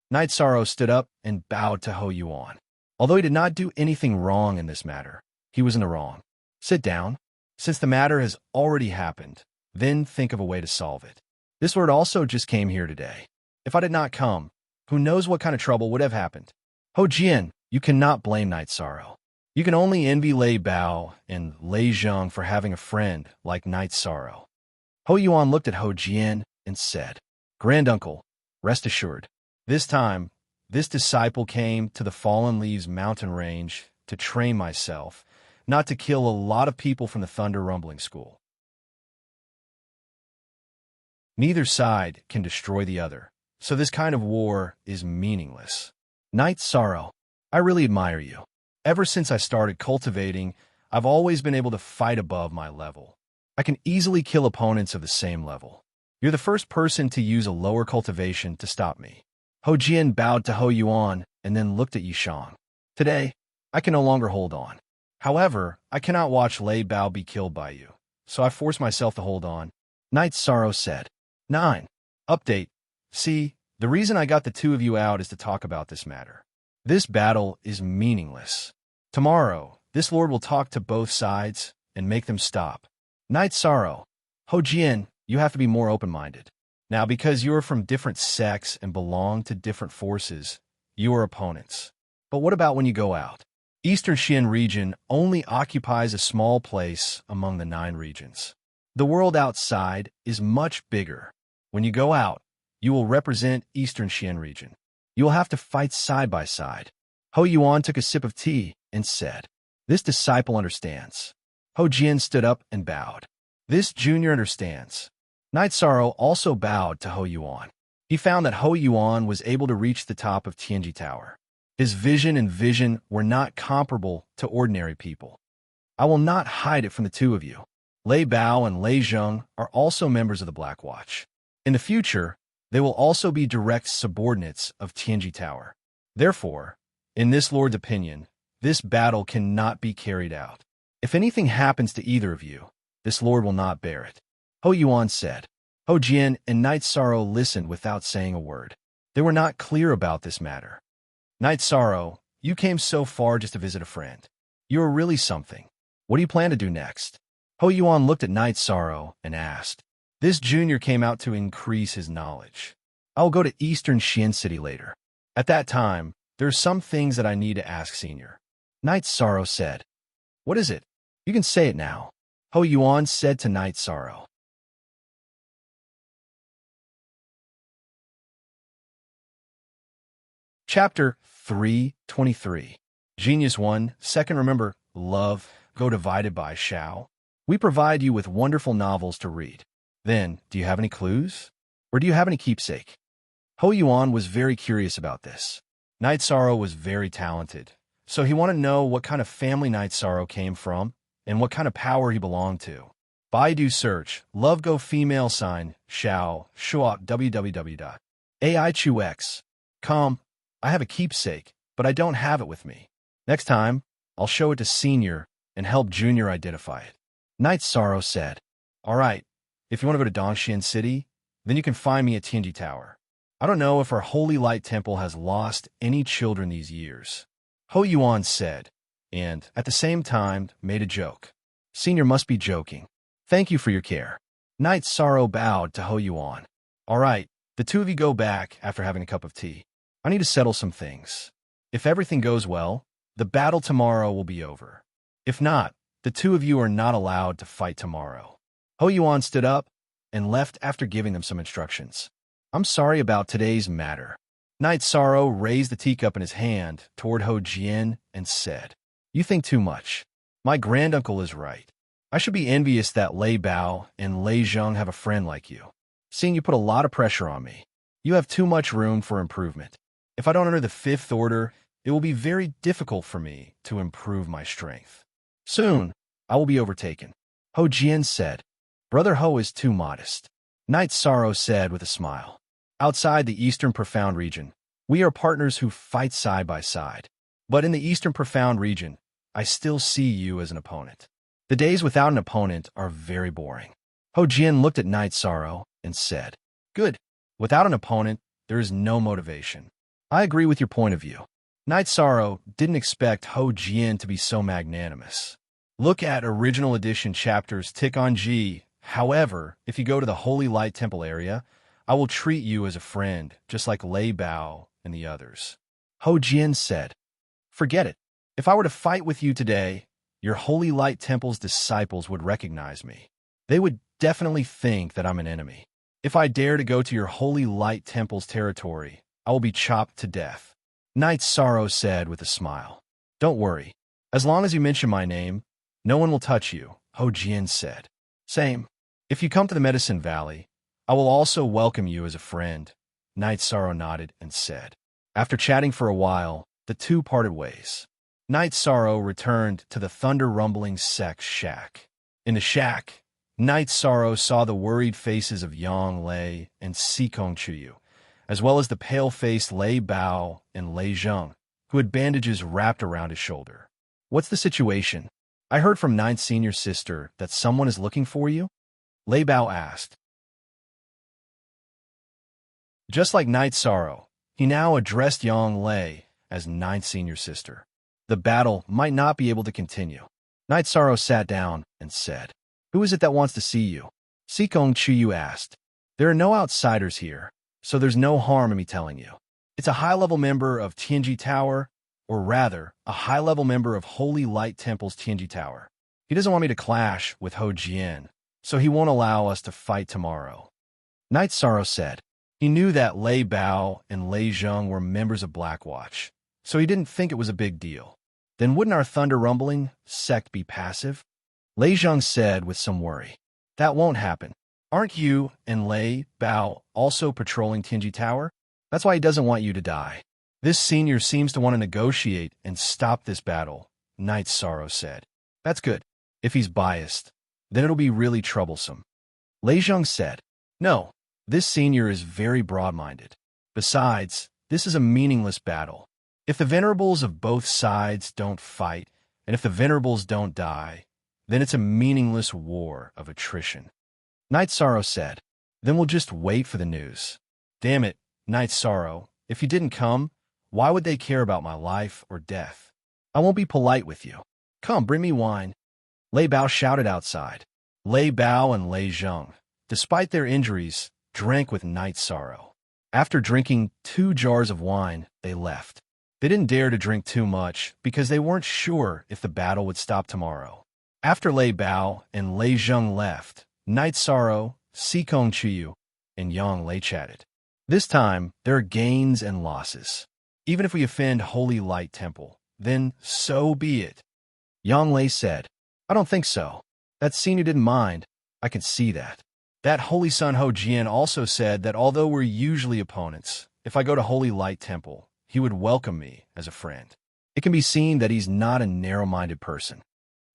Night Sorrow stood up and bowed to Ho Yuan. Although he did not do anything wrong in this matter, he was in the wrong. Sit down. Since the matter has already happened, then think of a way to solve it. This lord also just came here today. If I did not come, who knows what kind of trouble would have happened? Ho Jian, you cannot blame Night Sorrow. You can only envy Lei Bao and Lei Zheng for having a friend like Night Sorrow. Ho Yuan looked at Ho Jian and said, Granduncle, rest assured. This time, this disciple came to the Fallen Leaves mountain range to train myself, not to kill a lot of people from the Thunder Rumbling School. Neither side can destroy the other, so this kind of war is meaningless. Night Sorrow, I really admire you. Ever since I started cultivating, I've always been able to fight above my level. I can easily kill opponents of the same level. You're the first person to use a lower cultivation to stop me. Ho Jian bowed to Ho Yuan and then looked at Yishang. Today, I can no longer hold on. However, I cannot watch Lei Bao be killed by you, so I force myself to hold on. Night Sorrow said, 9. Update. See, the reason I got the two of you out is to talk about this matter. This battle is meaningless. Tomorrow, this lord will talk to both sides and make them stop. Night Sorrow, Ho Jian, you have to be more open-minded. Now, because you are from different sects and belong to different forces, you are opponents. But what about when you go out? Eastern Xian region only occupies a small place among the 9 regions. The world outside is much bigger. When you go out, you will represent Eastern Xian region. You will have to fight side by side. Ho Yuan took a sip of tea and said, This disciple understands. Ho Jian stood up and bowed. This junior understands. Night Sorrow also bowed to Ho Yuan. He found that Ho Yuan was able to reach the top of Tianji Tower. His vision and vision were not comparable to ordinary people. I will not hide it from the two of you. Lei Bao and Lei Zheng are also members of the Black Watch. In the future, they will also be direct subordinates of Tianji Tower. Therefore, in this lord's opinion, this battle cannot be carried out. If anything happens to either of you, this lord will not bear it. Ho Yuan said. Ho Jian and Night Sorrow listened without saying a word. They were not clear about this matter. Night Sorrow, you came so far just to visit a friend. You are really something. What do you plan to do next? Ho Yuan looked at Night Sorrow and asked. This junior came out to increase his knowledge. I will go to Eastern Xian City later. At that time, there are some things that I need to ask Senior. Night Sorrow said. What is it? You can say it now. Ho Yuan said to Night Sorrow. Chapter 323. Genius 1, second remember, love, go divided by shall. We provide you with wonderful novels to read. Then, do you have any clues? Or do you have any keepsake? Ho Yuan was very curious about this. Night Sorrow was very talented, so he wanted to know what kind of family Night Sorrow came from and what kind of power he belonged to. Baidu search, love go female sign, shall, shuo www.aichux.com. I have a keepsake, but I don't have it with me. Next time, I'll show it to Senior and help Junior identify it. Night Sorrow said, All right, if you want to go to Dongxian City, then you can find me at Tianji Tower. I don't know if our Holy Light Temple has lost any children these years. Ho Yuan said, and, at the same time, made a joke. Senior must be joking. Thank you for your care. Night Sorrow bowed to Ho Yuan. All right, the two of you go back after having a cup of tea. I need to settle some things. If everything goes well, the battle tomorrow will be over. If not, the two of you are not allowed to fight tomorrow. Ho Yuan stood up and left after giving them some instructions. I'm sorry about today's matter. Night Sorrow raised the teacup in his hand toward Ho Jian and said, You think too much. My granduncle is right. I should be envious that Lei Bao and Lei Zheng have a friend like you. Seeing you put a lot of pressure on me. You have too much room for improvement. If I don't enter the fifth order, it will be very difficult for me to improve my strength. Soon, I will be overtaken. Ho Jian said. Brother Ho is too modest. Night Sorrow said with a smile. Outside the Eastern Profound region, we are partners who fight side by side. But in the Eastern Profound region, I still see you as an opponent. The days without an opponent are very boring. Ho Jian looked at Night Sorrow and said, Good. Without an opponent, there is no motivation. I agree with your point of view. Night Sorrow didn't expect Ho Jian to be so magnanimous. Look at original edition chapters Tick on G. However, if you go to the Holy Light Temple area, I will treat you as a friend, just like Lei Bao and the others. Ho Jian said, Forget it. If I were to fight with you today, your Holy Light Temple's disciples would recognize me. They would definitely think that I'm an enemy. If I dare to go to your Holy Light Temple's territory, I will be chopped to death. Night Sorrow said with a smile. Don't worry. As long as you mention my name, no one will touch you, Ho Jian said. Same. If you come to the Medicine Valley, I will also welcome you as a friend. Night Sorrow nodded and said. After chatting for a while, the two parted ways. Night Sorrow returned to the Thunder Rumbling Sex shack. In the shack, Night Sorrow saw the worried faces of Yang Lei and Sikong Chuyu, as well as the pale-faced Lei Bao and Lei Zheng, who had bandages wrapped around his shoulder. What's the situation? I heard from Ninth Senior's sister that someone is looking for you? Lei Bao asked. Just like Night Sorrow, he now addressed Yang Lei as Ninth Senior's sister. The battle might not be able to continue. Night Sorrow sat down and said, Who is it that wants to see you? Sikong Chuyu asked. There are no outsiders here, so there's no harm in me telling you. It's a high-level member of Tianji Tower, or rather, a high-level member of Holy Light Temple's Tianji Tower. He doesn't want me to clash with Ho Jian, so he won't allow us to fight tomorrow. Night Sorrow said. He knew that Lei Bao and Lei Zheng were members of Blackwatch, so he didn't think it was a big deal. Then wouldn't our Thunder Rumbling sect be passive? Lei Zheng said with some worry. That won't happen. Aren't you and Lei Bao also patrolling Tianji Tower? That's why he doesn't want you to die. This senior seems to want to negotiate and stop this battle, Night Sorrow said. That's good. If he's biased, then it'll be really troublesome. Lei Zheng said. No, this senior is very broad-minded. Besides, this is a meaningless battle. If the venerables of both sides don't fight, and if the venerables don't die, then it's a meaningless war of attrition. Night Sorrow said. Then we'll just wait for the news. Damn it, Night Sorrow, if you didn't come, Why would they care about my life or death? I won't be polite with you. Come, bring me wine. Lei Bao shouted outside. Lei Bao and Lei Zheng, despite their injuries, drank with night sorrow. After drinking 2 jars of wine, they left. They didn't dare to drink too much because they weren't sure if the battle would stop tomorrow. After Lei Bao and Lei Zheng left, Night Sorrow, Sikong Chiyu, and Yang Lei chatted. This time, there are gains and losses. Even if we offend Holy Light Temple, then so be it. Yang Lei said, I don't think so. That senior didn't mind. I can see that. That Holy Sun Ho Jian also said that although we're usually opponents, if I go to Holy Light Temple, he would welcome me as a friend. It can be seen that he's not a narrow-minded person.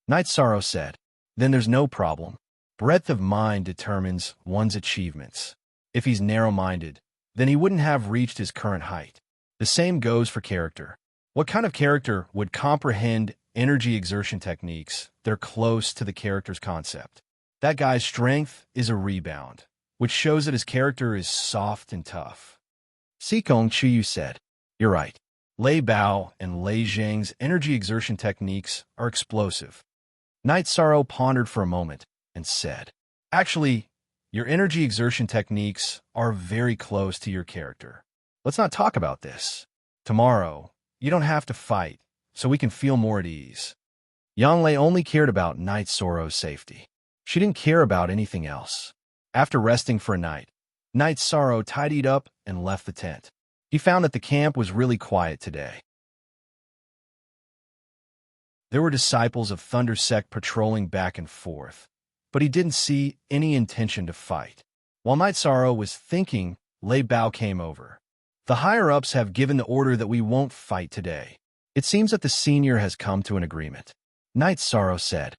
Night Sorrow said, then there's no problem. Breadth of mind determines one's achievements. If he's narrow-minded, then he wouldn't have reached his current height. The same goes for character. What kind of character would comprehend energy exertion techniques? They're close to the character's concept. That guy's strength is a rebound, which shows that his character is soft and tough. Sikong Chiyu said, you're right. Lei Bao and Lei Zheng's energy exertion techniques are explosive. Night Sorrow pondered for a moment and said, actually, your energy exertion techniques are very close to your character. Let's not talk about this. Tomorrow, you don't have to fight, so we can feel more at ease. Yang Lei only cared about Night Sorrow's safety. She didn't care about anything else. After resting for a night, Night Sorrow tidied up and left the tent. He found that the camp was really quiet today. There were disciples of Thunder Sect patrolling back and forth, but he didn't see any intention to fight. While Night Sorrow was thinking, Lei Bao came over. The higher-ups have given the order that we won't fight today. It seems that the senior has come to an agreement. Night Sorrow said,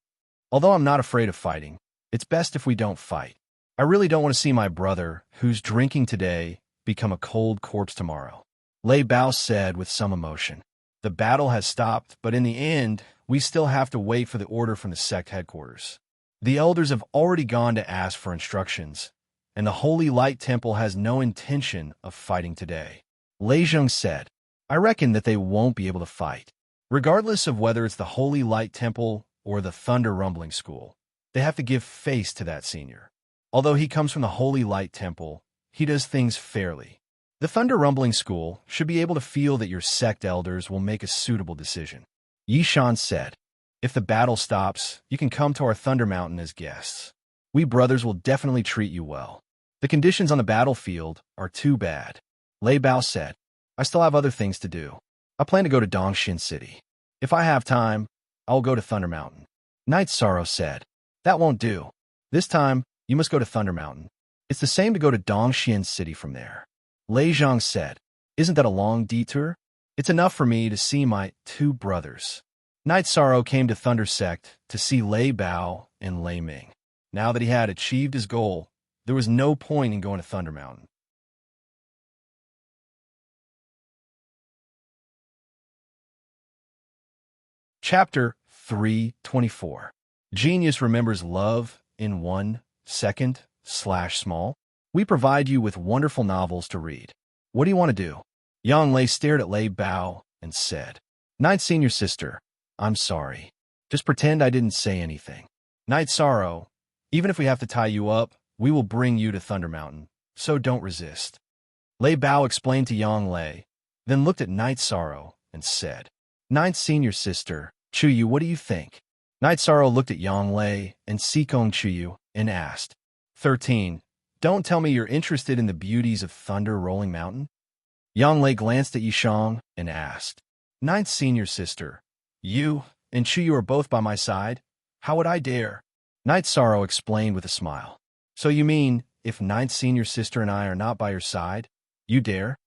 although I'm not afraid of fighting, it's best if we don't fight. I really don't want to see my brother, who's drinking today, become a cold corpse tomorrow. Lei Bao said with some emotion. The battle has stopped, but in the end, we still have to wait for the order from the sect headquarters. The elders have already gone to ask for instructions, and the Holy Light Temple has no intention of fighting today. Lei Zheng said, I reckon that they won't be able to fight. Regardless of whether it's the Holy Light Temple or the Thunder Rumbling School, they have to give face to that senior. Although he comes from the Holy Light Temple, he does things fairly. The Thunder Rumbling School should be able to feel that your sect elders will make a suitable decision. Yishan said, if the battle stops, you can come to our Thunder Mountain as guests. We brothers will definitely treat you well. The conditions on the battlefield are too bad. Lei Bao said, I still have other things to do. I plan to go to Dongxin City. If I have time, I'll go to Thunder Mountain. Night Sorrow said, that won't do. This time, you must go to Thunder Mountain. It's the same to go to Dongxian City from there. Lei Zhang said, isn't that a long detour? It's enough for me to see my 2 brothers. Night Sorrow came to Thunder Sect to see Lei Bao and Lei Ming. Now that he had achieved his goal, there was no point in going to Thunder Mountain. Chapter 324. Genius remembers love in 1 second/small. We provide you with wonderful novels to read. What do you want to do? Yang Lei stared at Lei Bao and said, Night Senior Sister, I'm sorry. Just pretend I didn't say anything. Night Sorrow, even if we have to tie you up, we will bring you to Thunder Mountain, so don't resist. Lei Bao explained to Yang Lei, then looked at Night Sorrow and said, Night Senior Sister, Chuyu, what do you think? Night Sorrow looked at Yang Lei and Sikong Chuyu and asked, 13. Don't tell me you're interested in the beauties of Thunder Rolling Mountain? Yang Lei glanced at Yishang and asked, Ninth Senior Sister, you and Chuyu are both by my side? How would I dare? Night Sorrow explained with a smile. So you mean, if Ninth Senior Sister and I are not by your side, you dare?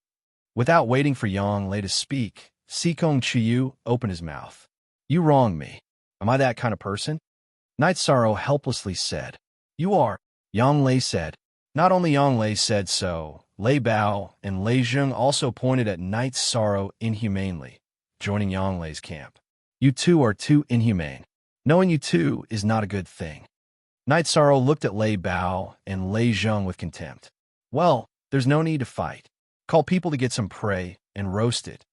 Without waiting for Yang Lei to speak, Sikong Chuyu opened his mouth. You wrong me. Am I that kind of person? Night Sorrow helplessly said. You are, Yang Lei said. Not only Yang Lei said so, Lei Bao and Lei Zheng also pointed at Night Sorrow inhumanely, joining Yang Lei's camp. You two are too inhumane. Knowing you two is not a good thing. Night Sorrow looked at Lei Bao and Lei Zheng with contempt. Well, there's no need to fight. Call people to get some prey and roast it.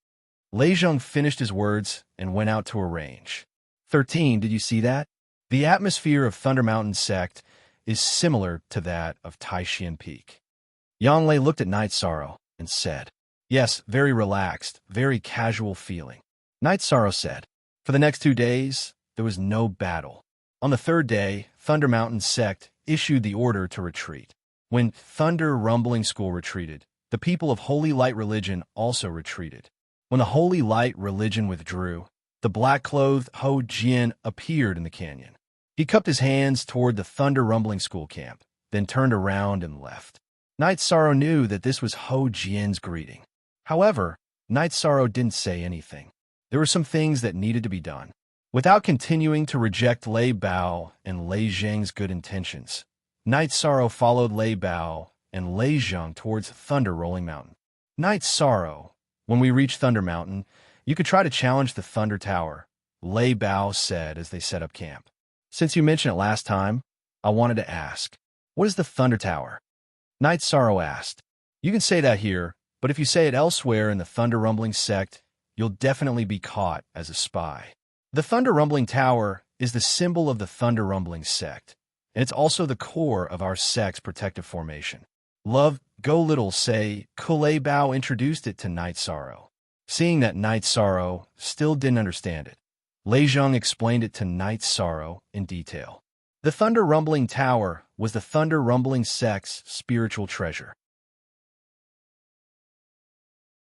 Lei Zheng finished his words and went out to arrange. 13. Did you see that? The atmosphere of Thunder Mountain Sect is similar to that of Taishian Peak. Yang Lei looked at Night Sorrow and said, yes, very relaxed, very casual feeling. Night Sorrow said, for the next 2 days, there was no battle. On the 3rd day, Thunder Mountain Sect issued the order to retreat. When Thunder Rumbling School retreated, the people of Holy Light Religion also retreated. When the Holy Light Religion withdrew, the black-clothed Ho Jian appeared in the canyon. He cupped his hands toward the Thunder Rumbling School camp, then turned around and left. Night Sorrow knew that this was Ho Jian's greeting. However, Night Sorrow didn't say anything. There were some things that needed to be done. Without continuing to reject Lei Bao and Lei Zheng's good intentions, Night Sorrow followed Lei Bao and Lei Zheng towards Thunder Rolling Mountain. Night Sorrow, when we reach Thunder Mountain, you could try to challenge the Thunder Tower, Lei Bao said as they set up camp. Since you mentioned it last time, I wanted to ask, what is the Thunder Tower? Night Sorrow asked. You can say that here, but if you say it elsewhere in the Thunder Rumbling Sect, you'll definitely be caught as a spy. The Thunder Rumbling Tower is the symbol of the Thunder Rumbling Sect, and it's also the core of our sect's protective formation. Love, Go Little say, Lei Bao introduced it to Night Sorrow. Seeing that Night Sorrow still didn't understand it, Lei Zheng explained it to Night Sorrow in detail. The Thunder Rumbling Tower was the Thunder Rumbling Sect's spiritual treasure.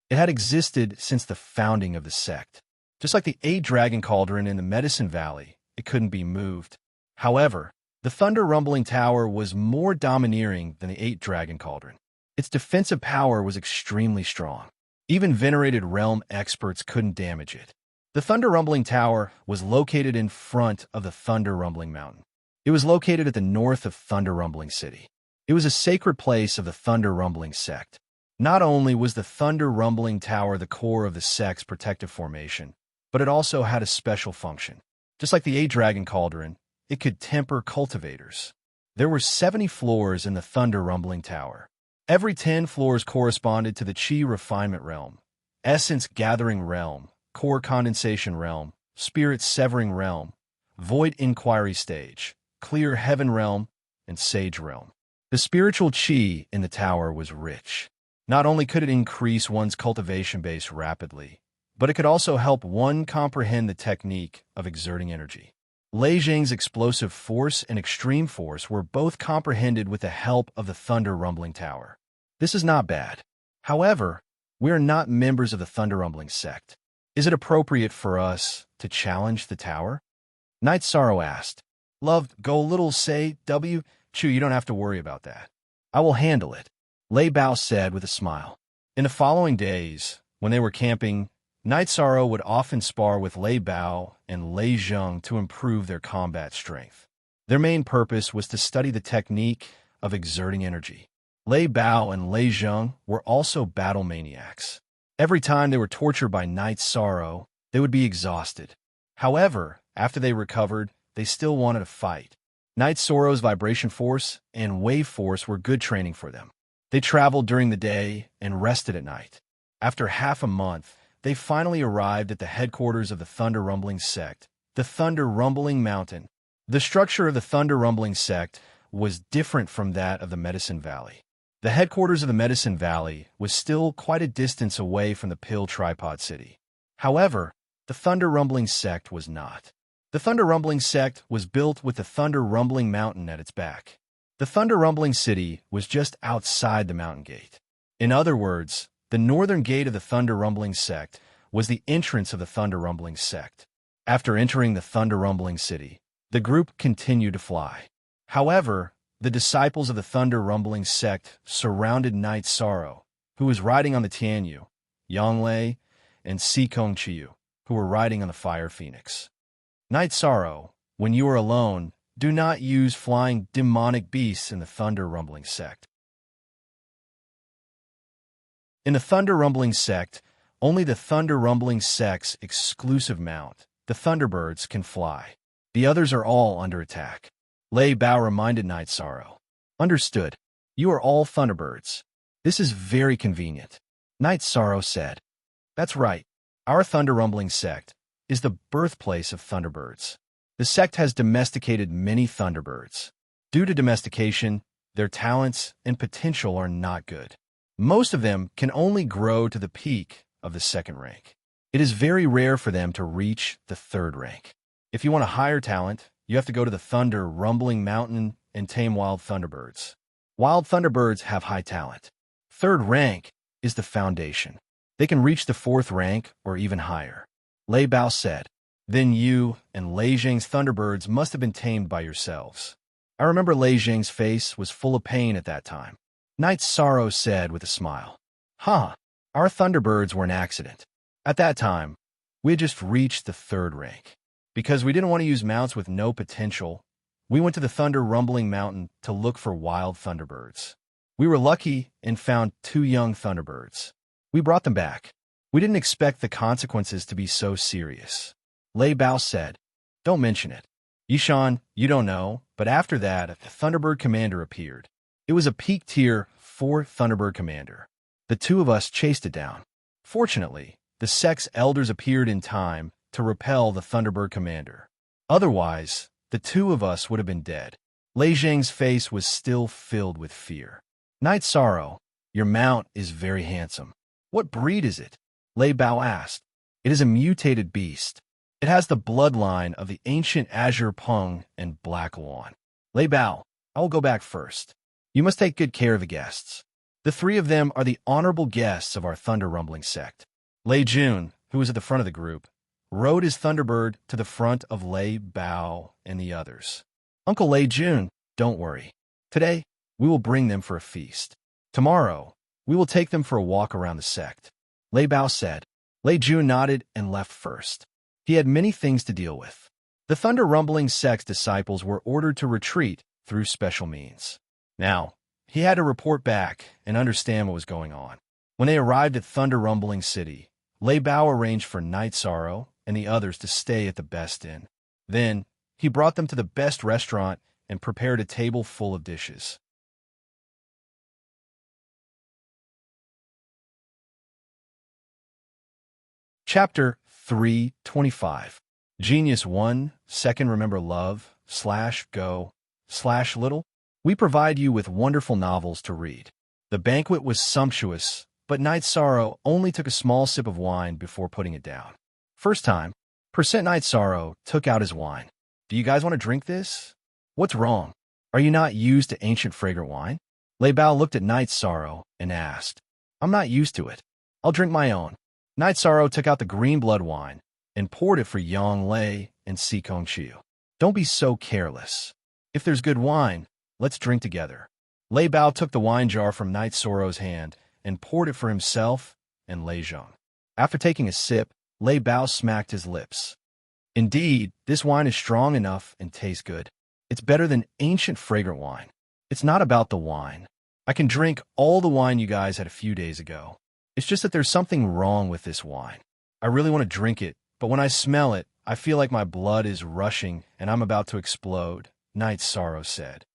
It had existed since the founding of the sect. Just like the 8-dragon cauldron in the Medicine Valley, it couldn't be moved. However, the Thunder Rumbling Tower was more domineering than the 8-dragon cauldron. Its defensive power was extremely strong. Even venerated realm experts couldn't damage it. The Thunder Rumbling Tower was located in front of the Thunder Rumbling Mountain. It was located at the north of Thunder Rumbling City. It was a sacred place of the Thunder Rumbling Sect. Not only was the Thunder Rumbling Tower the core of the sect's protective formation, but it also had a special function. Just like the 8-dragon cauldron, it could temper cultivators. There were 70 floors in the Thunder Rumbling Tower. Every 10 floors corresponded to the Qi Refinement Realm, Essence Gathering Realm, Core Condensation Realm, Spirit Severing Realm, Void Inquiry Stage, Clear Heaven Realm, and Sage Realm. The spiritual Qi in the tower was rich. Not only could it increase one's cultivation base rapidly, but it could also help one comprehend the technique of exerting energy. Lei Zheng's explosive force and extreme force were both comprehended with the help of the Thunder Rumbling Tower. This is not bad. However, we are not members of the Thunder Rumbling Sect. Is it appropriate for us to challenge the tower? Night Sorrow asked. Love, Go Little say, Chu, you don't have to worry about that. I will handle it, Lei Bao said with a smile. In the following days, when they were camping, Night Sorrow would often spar with Lei Bao and Lei Zheng to improve their combat strength. Their main purpose was to study the technique of exerting energy. Lei Bao and Lei Zheng were also battle maniacs. Every time they were tortured by Night Sorrow, they would be exhausted. However, after they recovered, they still wanted to fight. Night Sorrow's vibration force and wave force were good training for them. They traveled during the day and rested at night. After half a month, they finally arrived at the headquarters of the Thunder Rumbling Sect, the Thunder Rumbling Mountain. The structure of the Thunder Rumbling Sect was different from that of the Medicine Valley. The headquarters of the Medicine Valley was still quite a distance away from the Pill Tripod City. However, the Thunder Rumbling Sect was not. The Thunder Rumbling Sect was built with the Thunder Rumbling Mountain at its back. The Thunder Rumbling City was just outside the mountain gate. In other words, the northern gate of the Thunder Rumbling Sect was the entrance of the Thunder Rumbling Sect. After entering the Thunder Rumbling City, the group continued to fly. However, the disciples of the Thunder Rumbling Sect surrounded Night Sorrow, who was riding on the Tianyu, Yang Lei, and Sikong Chiyu, who were riding on the Fire Phoenix. Night Sorrow, when you are alone, do not use flying demonic beasts in the Thunder Rumbling Sect. In the Thunder Rumbling Sect, only the Thunder Rumbling Sect's exclusive mount, the Thunderbirds, can fly. The others are all under attack. Lei Bao reminded Night Sorrow. Understood. You are all Thunderbirds. This is very convenient. Night Sorrow said. That's right. Our Thunder Rumbling sect is the birthplace of Thunderbirds. The sect has domesticated many Thunderbirds. Due to domestication, their talents and potential are not good. Most of them can only grow to the peak of the second rank. It is very rare for them to reach the third rank. If you want a higher talent, you have to go to the Thunder Rumbling Mountain and tame wild Thunderbirds. Wild Thunderbirds have high talent. Third rank is the foundation. They can reach the fourth rank or even higher. Lei Bao said. Then you and Lei Zhang's Thunderbirds must have been tamed by yourselves. I remember Lei Zhang's face was full of pain at that time. Night Sorrow said with a smile. Huh, our Thunderbirds were an accident. At that time, we had just reached the third rank. Because we didn't want to use mounts with no potential, we went to the Thunder Rumbling Mountain to look for wild Thunderbirds. We were lucky and found 2 young Thunderbirds. We brought them back. We didn't expect the consequences to be so serious. Lei Bao said, Don't mention it. Yishan, you don't know, but after that, a Thunderbird commander appeared. It was a peak tier 4 Thunderbird commander. The 2 of us chased it down. Fortunately, the sect's elders appeared in time to repel the Thunderbird commander. Otherwise, the 2 of us would have been dead. Lei Zhang's face was still filled with fear. Night Sorrow, your mount is very handsome. What breed is it? Lei Bao asked. It is a mutated beast. It has the bloodline of the ancient Azure Pung and Black Lawn. Lei Bao, I will go back first. You must take good care of the guests. The 3 of them are the honorable guests of our Thunder Rumbling sect. Lei Jun, who was at the front of the group, rode his Thunderbird to the front of Lei Bao and the others. Uncle Lei Jun, don't worry. Today, we will bring them for a feast. Tomorrow, we will take them for a walk around the sect. Lei Bao said. Lei Jun nodded and left first. He had many things to deal with. The Thunder Rumbling sect's disciples were ordered to retreat through special means. Now, he had to report back and understand what was going on. When they arrived at Thunder Rumbling City, Lei Bao arranged for Night Sorrow and the others to stay at the best inn. Then, he brought them to the best restaurant and prepared a table full of dishes. Chapter 325. Genius 1, Second Remember Love, /go, /little. We provide you with wonderful novels to read. The banquet was sumptuous, but Night Sorrow only took a small sip of wine before putting it down. First time, Night Sorrow took out his wine. Do you guys want to drink this? What's wrong? Are you not used to ancient fragrant wine? Lei Bao looked at Night Sorrow and asked. I'm not used to it. I'll drink my own. Night Sorrow took out the green blood wine and poured it for Yang Lei and Si Kong Chiu. Don't be so careless. If there's good wine, let's drink together. Lei Bao took the wine jar from Night Sorrow's hand and poured it for himself and Lei Zhang. After taking a sip, Lei Bao smacked his lips. Indeed, this wine is strong enough and tastes good. It's better than ancient fragrant wine. It's not about the wine. I can drink all the wine you guys had a few days ago. It's just that there's something wrong with this wine. I really want to drink it, but when I smell it, I feel like my blood is rushing and I'm about to explode, Night Sorrow said.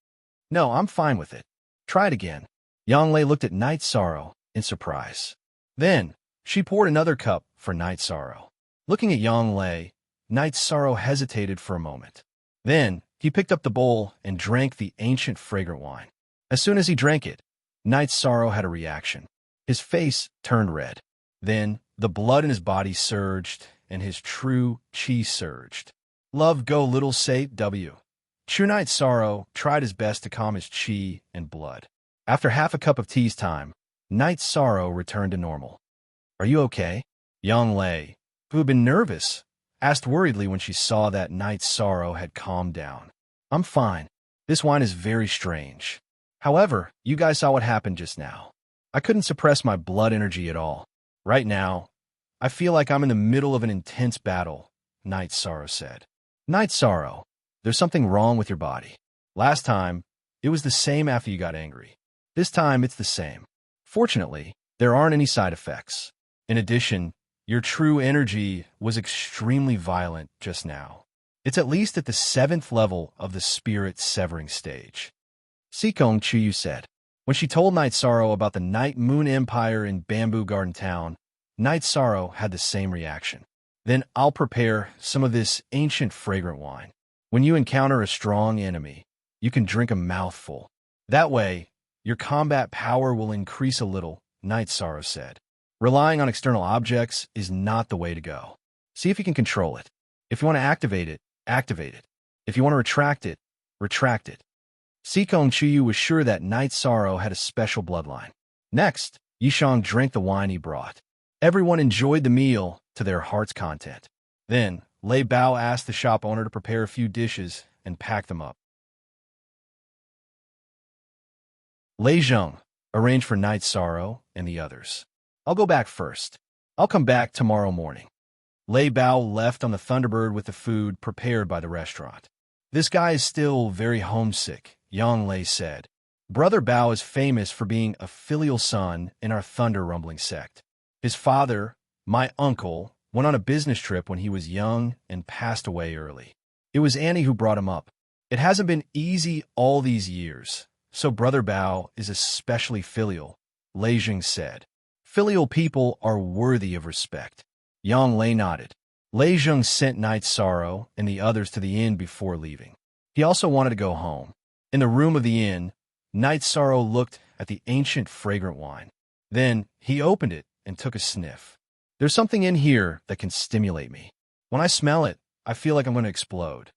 No, I'm fine with it. Try it again. Yang Lei looked at Night Sorrow in surprise. Then, she poured another cup for Night Sorrow. Looking at Yang Lei, Night Sorrow hesitated for a moment. Then, he picked up the bowl and drank the ancient fragrant wine. As soon as he drank it, Night Sorrow had a reaction. His face turned red. Then, the blood in his body surged, and his true chi surged. Love go little say W. True Night Sorrow tried his best to calm his chi and blood. After half a cup of tea's time, Night Sorrow returned to normal. Are you okay? Yang Lei, who had been nervous, asked worriedly when she saw that Night Sorrow had calmed down. I'm fine. This wine is very strange. However, you guys saw what happened just now. I couldn't suppress my blood energy at all. Right now, I feel like I'm in the middle of an intense battle, Night Sorrow said. Night Sorrow, there's something wrong with your body. Last time, it was the same after you got angry. This time, it's the same. Fortunately, there aren't any side effects. In addition, your true energy was extremely violent just now. It's at least at the 7th level of the spirit severing stage. Si Kong Chiu said. When she told Night Sorrow about the Night Moon Empire in Bamboo Garden Town, Night Sorrow had the same reaction. Then I'll prepare some of this ancient fragrant wine. When you encounter a strong enemy, you can drink a mouthful. That way, your combat power will increase a little, Night Sorrow said. Relying on external objects is not the way to go. See if you can control it. If you want to activate it, activate it. If you want to retract it, retract it. Sikong Chuyu was sure that Night Sorrow had a special bloodline. Next, Yishang drank the wine he brought. Everyone enjoyed the meal to their heart's content. Then, Lei Bao asked the shop owner to prepare a few dishes and pack them up. Lei Zheng arranged for Night Sorrow and the others. I'll go back first. I'll come back tomorrow morning. Lei Bao left on the Thunderbird with the food prepared by the restaurant. This guy is still very homesick, Yang Lei said. Brother Bao is famous for being a filial son in our Thunder Rumbling sect. His father, my uncle, went on a business trip when he was young and passed away early. It was Annie who brought him up. It hasn't been easy all these years, so Brother Bao is especially filial, Lei Jing said. Filial people are worthy of respect. Yang Lei nodded. Lei Zheng sent Night Sorrow and the others to the inn before leaving. He also wanted to go home. In the room of the inn, Night Sorrow looked at the ancient fragrant wine. Then he opened it and took a sniff. There's something in here that can stimulate me. When I smell it, I feel like I'm going to explode.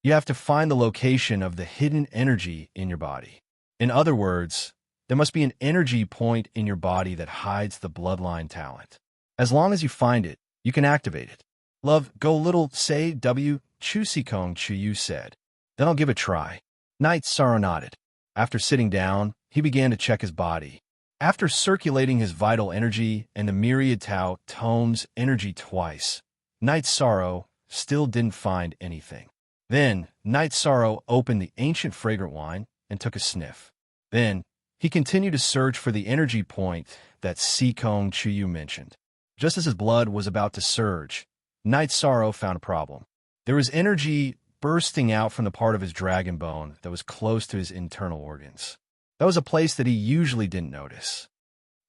You have to find the location of the hidden energy in your body. In other words, there must be an energy point in your body that hides the bloodline talent. As long as you find it, you can activate it. Love, go little, say W, Chu Sikong Chuyu said. Then I'll give it a try. Night Sorrow nodded. After sitting down, he began to check his body. After circulating his vital energy and the Myriad Tao tomes energy twice, Night Sorrow still didn't find anything. Then, Night Sorrow opened the ancient fragrant wine and took a sniff. Then, he continued to search for the energy point that Sikong Chuyu mentioned. Just as his blood was about to surge, Night Sorrow found a problem. There was energy bursting out from the part of his dragon bone that was close to his internal organs. That was a place that he usually didn't notice.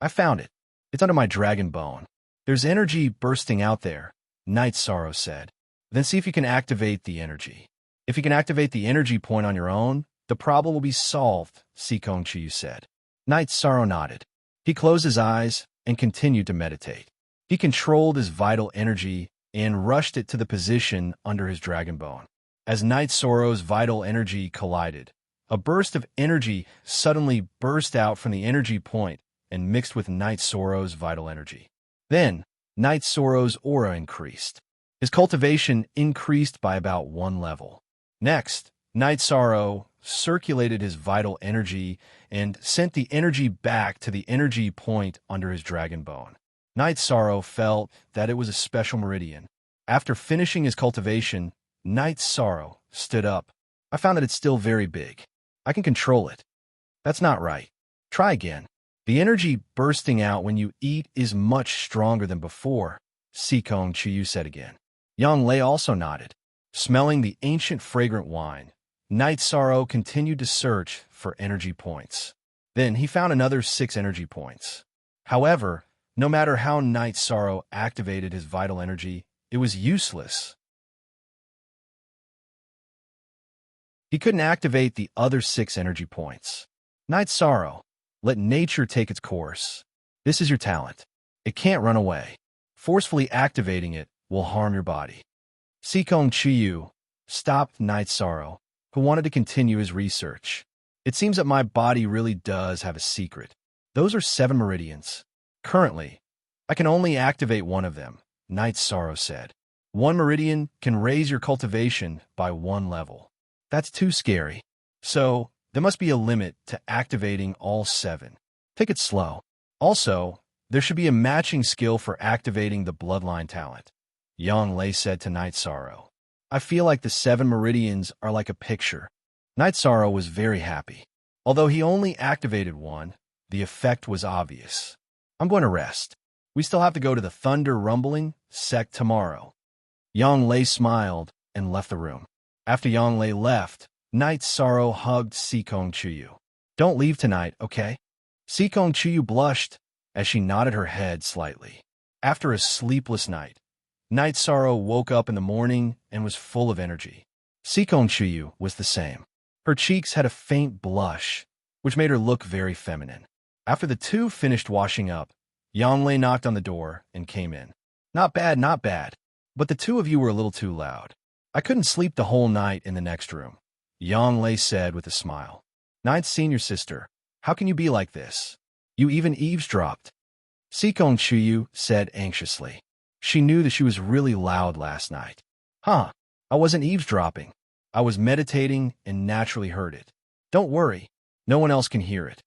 I found it. It's under my dragon bone. There's energy bursting out there, Night Sorrow said. Then see if you can activate the energy. If you can activate the energy point on your own, the problem will be solved, Sikong Chuyu said. Night Sorrow nodded. He closed his eyes and continued to meditate. He controlled his vital energy and rushed it to the position under his dragon bone. As Night Sorrow's vital energy collided, a burst of energy suddenly burst out from the energy point and mixed with Night Sorrow's vital energy. Then, Night Sorrow's aura increased. His cultivation increased by about 1 level. Next, Night Sorrow circulated his vital energy and sent the energy back to the energy point under his dragon bone. Night Sorrow felt that it was a special meridian. After finishing his cultivation, Night Sorrow stood up. I found that it's still very big. I can control it. That's not right. Try again. The energy bursting out when you eat is much stronger than before, Sikong Chuyu said again. Yang Lei also nodded. Smelling the ancient fragrant wine, Night Sorrow continued to search for energy points. Then he found another 6 energy points. However, no matter how Night Sorrow activated his vital energy, it was useless. He couldn't activate the other 6 energy points. Night Sorrow, let nature take its course. This is your talent. It can't run away. Forcefully activating it will harm your body. Sikong Chuyu stopped Night Sorrow, who wanted to continue his research. It seems that my body really does have a secret. Those are 7 meridians. Currently, I can only activate 1 of them, Night Sorrow said. 1 meridian can raise your cultivation by 1 level. That's too scary. So, there must be a limit to activating all 7. Take it slow. Also, there should be a matching skill for activating the bloodline talent, Yang Lei said to Night Sorrow. I feel like the 7 meridians are like a picture. Night Sorrow was very happy. Although he only activated 1, the effect was obvious. I'm going to rest. We still have to go to the Thunder Rumbling sect tomorrow. Yang Lei smiled and left the room. After Yang Lei left, Night Sorrow hugged Sikong Chuyu. Don't leave tonight, okay? Sikong Chuyu blushed as she nodded her head slightly. After a sleepless night, Night Sorrow woke up in the morning and was full of energy. Sikong Chuyu was the same. Her cheeks had a faint blush, which made her look very feminine. After the two finished washing up, Yanglei knocked on the door and came in. Not bad, not bad. But the two of you were a little too loud. I couldn't sleep the whole night in the next room, Yanglei said with a smile. Night's senior sister, how can you be like this? You even eavesdropped. Sikong Chuyu said anxiously. She knew that she was really loud last night. Huh, I wasn't eavesdropping. I was meditating and naturally heard it. Don't worry, no one else can hear it.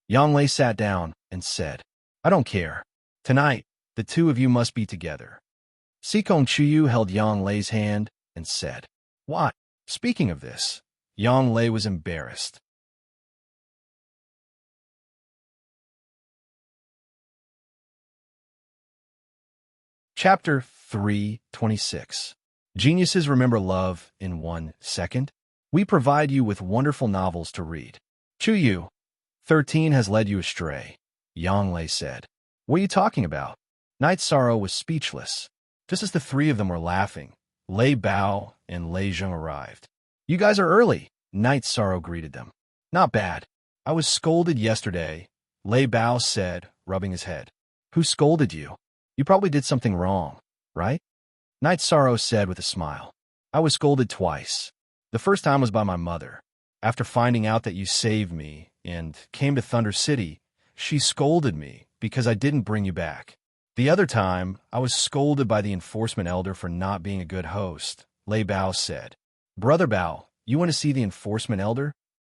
Yanglei sat down and said, I don't care. Tonight, the two of you must be together. Sikong Chuyu held Yanglei's hand and said, What? Speaking of this, Yanglei was embarrassed. Chapter 326. Geniuses remember love in 1 second. We provide you with wonderful novels to read. Chuyu, 13 has led you astray, Yanglei said. What are you talking about? Night Sorrow was speechless. Just as the three of them were laughing, Lei Bao and Lei Zheng arrived. You guys are early, Night Sorrow greeted them. Not bad. I was scolded yesterday, Lei Bao said, rubbing his head. Who scolded you? You probably did something wrong, right? Night Sorrow said with a smile. I was scolded twice. The first time was by my mother. After finding out that you saved me and came to Thunder City, she scolded me because I didn't bring you back. The other time, I was scolded by the enforcement elder for not being a good host, Lei Bao said. Brother Bao, you want to see the enforcement elder?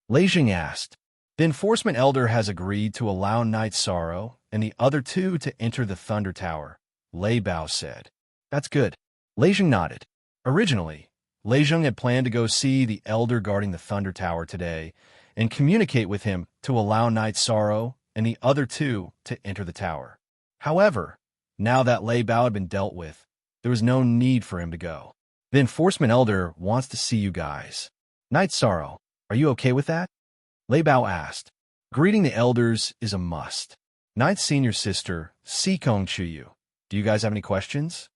Lei Jing asked. The enforcement elder has agreed to allow Night Sorrow and the other two to enter the Thunder Tower, Lei Bao said. That's good. Lei Jing nodded. Originally, Lei Jing had planned to go see the elder guarding the Thunder Tower today and communicate with him to allow Night Sorrow and the other two to enter the tower. However, now that Lei Bao had been dealt with, there was no need for him to go. The enforcement elder wants to see you guys. Night Sorrow, are you okay with that? Lei Bao asked. Greeting the elders is a must. Night's senior sister, Sikong Chuyu. Do you guys have any questions?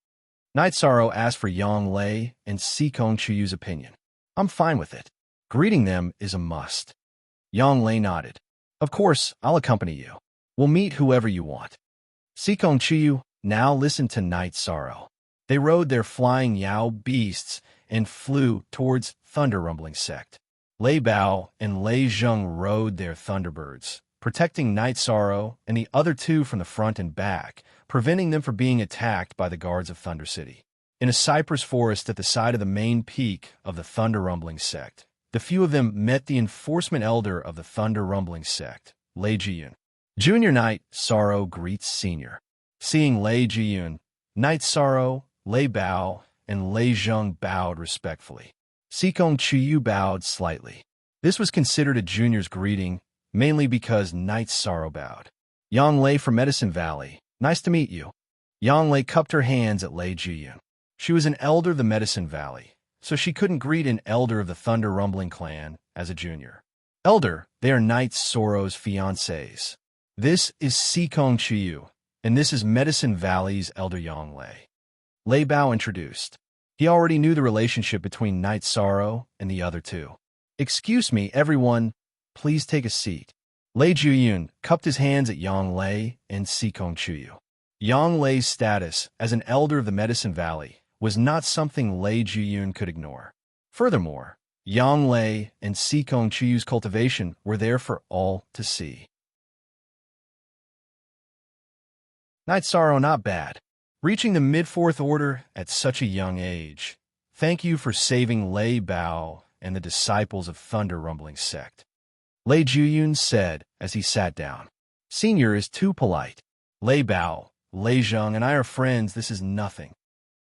Night Sorrow asked for Yanglei and Sikong Chuyu's opinion. I'm fine with it. Greeting them is a must. Yanglei nodded. Of course, I'll accompany you. We'll meet whoever you want. Sikong Chuyu, now listen to Night Sorrow. They rode their flying Yao beasts and flew towards Thunder Rumbling Sect. Lei Bao and Lei Zheng rode their Thunderbirds, protecting Night Sorrow and the other two from the front and back, preventing them from being attacked by the guards of Thunder City. In a cypress forest at the side of the main peak of the Thunder Rumbling Sect, the few of them met the enforcement elder of the Thunder Rumbling Sect, Lei Jiyun. Junior Night Sorrow greets Senior. Seeing Lei Jiyun, Night Sorrow, Lei Bao, and Lei Zheng bowed respectfully. Sikong Chuyu bowed slightly. This was considered a junior's greeting, mainly because Night Sorrow bowed. Yanglei from Medicine Valley, nice to meet you. Yanglei cupped her hands at Lei Jiyun. She was an elder of the Medicine Valley, so she couldn't greet an elder of the Thunder Rumbling clan as a junior. Elder, they are Night Sorrow's fiancés. This is Sikong Chuyu, and this is Medicine Valley's Elder Yanglei. Lei Bao introduced. He already knew the relationship between Night Sorrow and the other two. Excuse me, everyone. Please take a seat. Lei Jiyun cupped his hands at Yanglei and Sikong Chuyu. Yanglei's status as an elder of the Medicine Valley was not something Lei Jiyun could ignore. Furthermore, Yanglei and Sikong Chuyu's cultivation were there for all to see. Night Sorrow not bad. Reaching the mid-4th order at such a young age. Thank you for saving Lei Bao and the disciples of Thunder Rumbling Sect. Lei Jiyun said as he sat down. Senior is too polite. Lei Bao, Lei Zheng, and I are friends. This is nothing.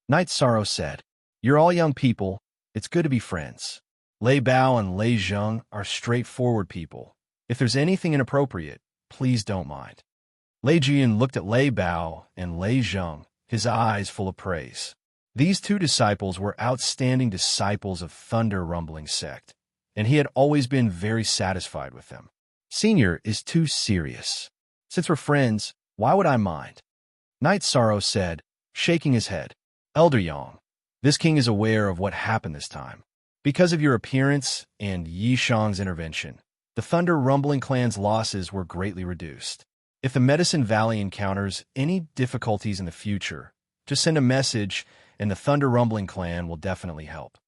Night Sorrow said, You're all young people. It's good to be friends. Lei Bao and Lei Zheng are straightforward people. If there's anything inappropriate, please don't mind. Lei Jiyun looked at Lei Bao and Lei Zheng, his eyes full of praise. These two disciples were outstanding disciples of Thunder Rumbling Sect, and he had always been very satisfied with them. Senior is too serious. Since we're friends, why would I mind? Knight Sorrow said, shaking his head. Elder Yang, this king is aware of what happened this time. Because of your appearance and Yi Shang's intervention, the Thunder Rumbling clan's losses were greatly reduced. If the Medicine Valley encounters any difficulties in the future, just send a message and the Thunder Rumbling clan will definitely help.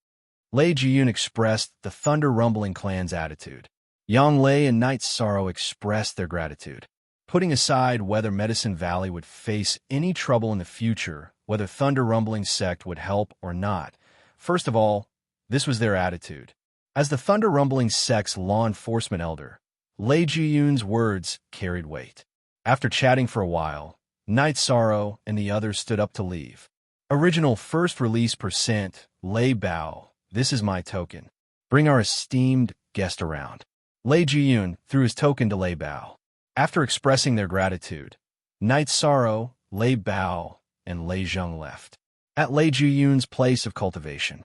Lei Jiyun expressed the Thunder Rumbling clan's attitude. Yang Lei and Knight Sorrow expressed their gratitude. Putting aside whether Medicine Valley would face any trouble in the future, whether Thunder Rumbling sect would help or not, first of all, this was their attitude. As the Thunder Rumbling sect's law enforcement elder, Lei Jiyun's words carried weight. After chatting for a while, Knight Sorrow and the others stood up to leave. Original first release %, Lei Bao, this is my token. Bring our esteemed guest around. Lei Jiyun threw his token to Lei Bao. After expressing their gratitude, Knight Sorrow, Lei Bao, and Lei Zheng left. At Lei Jiyun's place of cultivation.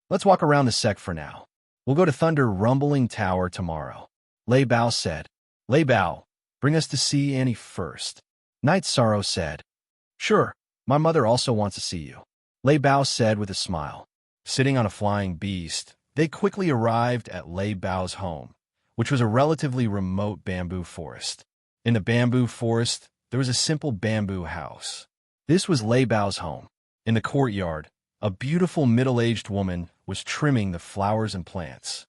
Let's walk around the sect for now. We'll go to Thunder Rumbling Tower tomorrow. Lei Bao said. Lei Bao, bring us to see Annie first. Knight Sorrow said. Sure, my mother also wants to see you. Lei Bao said with a smile. Sitting on a flying beast, they quickly arrived at Lei Bao's home, which was a relatively remote bamboo forest. In the bamboo forest, there was a simple bamboo house. This was Lei Bao's home. In the courtyard, a beautiful middle-aged woman was trimming the flowers and plants.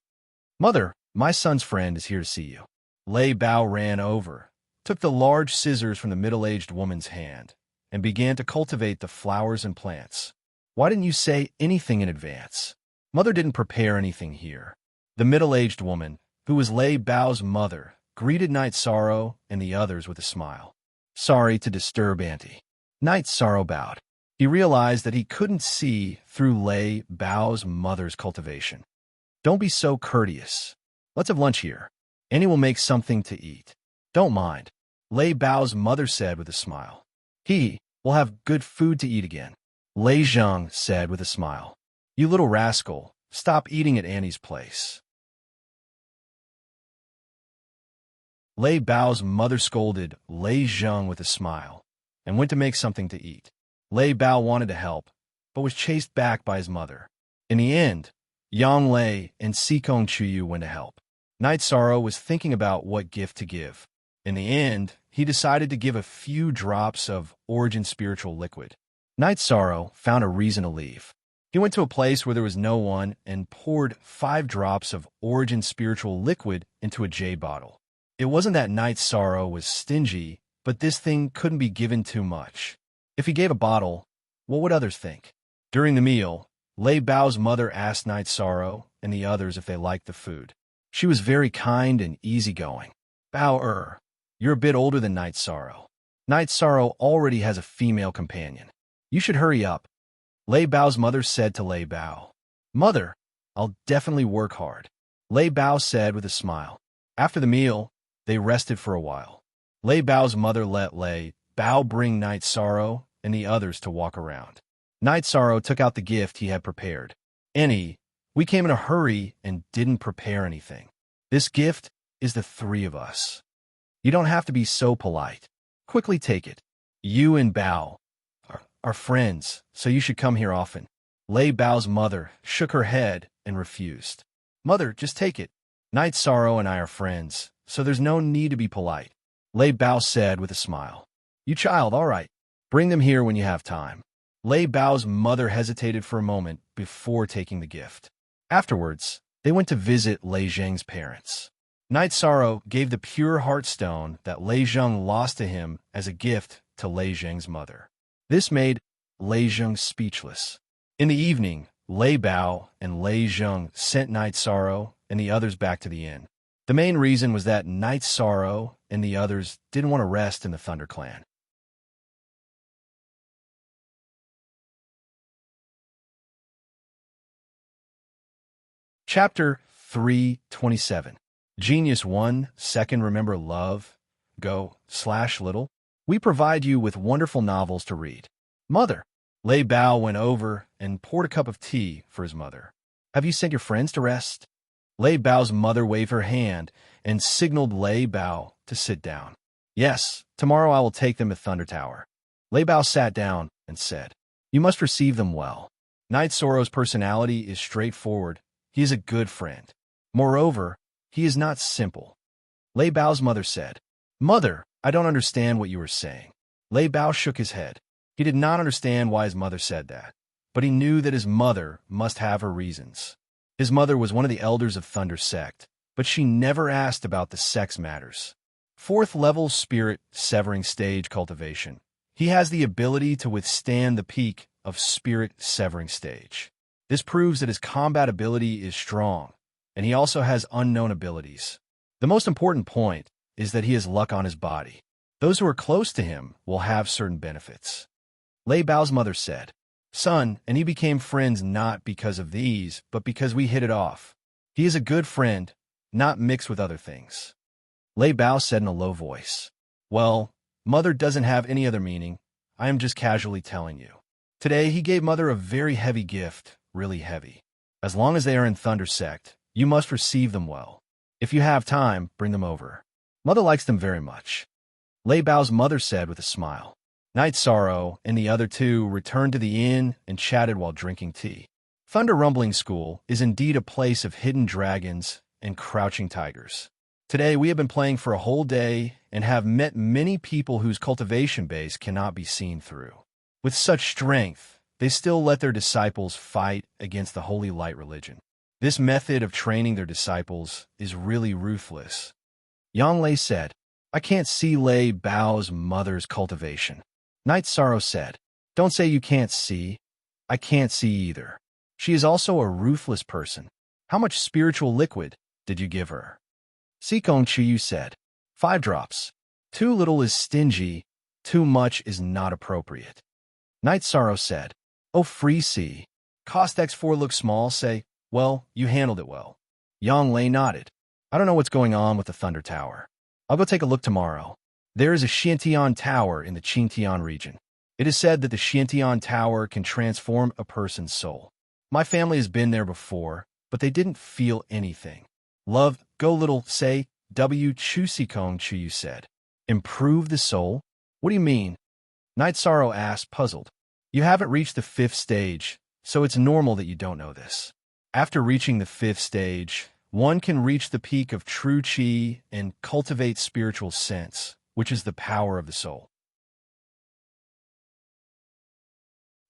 Mother, my son's friend is here to see you. Lei Bao ran over, took the large scissors from the middle-aged woman's hand, and began to cultivate the flowers and plants. Why didn't you say anything in advance? Mother didn't prepare anything here. The middle-aged woman, who was Lei Bao's mother, greeted Knight Sorrow and the others with a smile. Sorry to disturb, Auntie. Knight Sorrow bowed. He realized that he couldn't see through Lei Bao's mother's cultivation. Don't be so courteous. Let's have lunch here. Annie will make something to eat. Don't mind, Lei Bao's mother said with a smile. We'll have good food to eat again. Lei Zheng said with a smile. You little rascal, stop eating at Annie's place. Lei Bao's mother scolded Lei Zheng with a smile and went to make something to eat. Lei Bao wanted to help, but was chased back by his mother. In the end, Yang Lei and Sikong Chuyu went to help. Knight Sorrow was thinking about what gift to give. In the end, he decided to give a few drops of Origin Spiritual Liquid. Knight Sorrow found a reason to leave. He went to a place where there was no one and poured 5 drops of Origin Spiritual Liquid into a jade bottle. It wasn't that Knight Sorrow was stingy, but this thing couldn't be given too much. If he gave a bottle, what would others think? During the meal, Lei Bao's mother asked Knight Sorrow and the others if they liked the food. She was very kind and easygoing. Bao, you're a bit older than Knight Sorrow. Knight Sorrow already has a female companion. You should hurry up. Lei Bao's mother said to Lei Bao. Mother, I'll definitely work hard. Lei Bao said with a smile. After the meal, they rested for a while. Lei Bao's mother let Lei Bao bring Knight Sorrow and the others to walk around. Knight Sorrow took out the gift he had prepared. Annie, we came in a hurry and didn't prepare anything. This gift is the 3 of us. You don't have to be so polite. Quickly take it. You and Bao are friends, so you should come here often. Lei Bao's mother shook her head and refused. Mother, just take it. Knight Sorrow and I are friends, so there's no need to be polite. Lei Bao said with a smile. You child, all right. Bring them here when you have time. Lei Bao's mother hesitated for a moment before taking the gift. Afterwards, they went to visit Lei Zheng's parents. Knight Sorrow gave the pure heart stone that Lei Zheng lost to him as a gift to Lei Zheng's mother. This made Lei Zheng speechless. In the evening, Lei Bao and Lei Zheng sent Knight Sorrow and the others back to the inn. The main reason was that Knight Sorrow and the others didn't want to rest in the Thunder Clan. Chapter 327. Genius 1, Second Remember Love, Go/Little. We provide you with wonderful novels to read. Mother. Lei Bao went over and poured a cup of tea for his mother. Have you sent your friends to rest? Lei Bao's mother waved her hand and signaled Lei Bao to sit down. Yes, tomorrow I will take them to Thunder Tower. Lei Bao sat down and said, "You must receive them well. Knight Sorrow's personality is straightforward. He is a good friend. Moreover, he is not simple." Lei Bao's mother said, "Mother, I don't understand what you are saying." Lei Bao shook his head. He did not understand why his mother said that, but he knew that his mother must have her reasons. His mother was one of the elders of Thunder Sect, but she never asked about the sex matters. Fourth level spirit severing stage cultivation. He has the ability to withstand the peak of spirit severing stage. This proves that his combat ability is strong, and he also has unknown abilities. The most important point is that he has luck on his body. Those who are close to him will have certain benefits. Lei Bao's mother said, "Son, and he became friends not because of these, but because we hit it off. He is a good friend, not mixed with other things." Lei Bao said in a low voice, "Well, mother doesn't have any other meaning. I am just casually telling you. Today he gave mother a very heavy gift, really heavy. As long as they are in Thunder Sect, you must receive them well. If you have time, bring them over. Mother likes them very much." Lei Bao's mother said with a smile. Knight Sorrow and the other two returned to the inn and chatted while drinking tea. Thunder Rumbling School is indeed a place of hidden dragons and crouching tigers. Today we have been playing for a whole day and have met many people whose cultivation base cannot be seen through. With such strength, they still let their disciples fight against the Holy Light religion. This method of training their disciples is really ruthless. Yang Lei said, "I can't see Lei Bao's mother's cultivation." Knight Sorrow said, "Don't say you can't see. I can't see either. She is also a ruthless person. How much spiritual liquid did you give her?" Sikong Chiyu said, 5 drops. Too little is stingy, too much is not appropriate. Knight Sorrow said, "Oh, free C. Cost X4 looks small, say, well, you handled it well." Yang Lei nodded. "I don't know what's going on with the Thunder Tower. I'll go take a look tomorrow. There is a Xiantian Tower in the Qingtian region. It is said that the Xiantian Tower can transform a person's soul. My family has been there before, but they didn't feel anything. Love, go little, say, W. Chusikong Chuyu said. Improve the soul? What do you mean?" Knight Sorrow asked, puzzled. "You haven't reached the 5th stage, so it's normal that you don't know this. After reaching the 5th stage, one can reach the peak of true chi and cultivate spiritual sense, which is the power of the soul.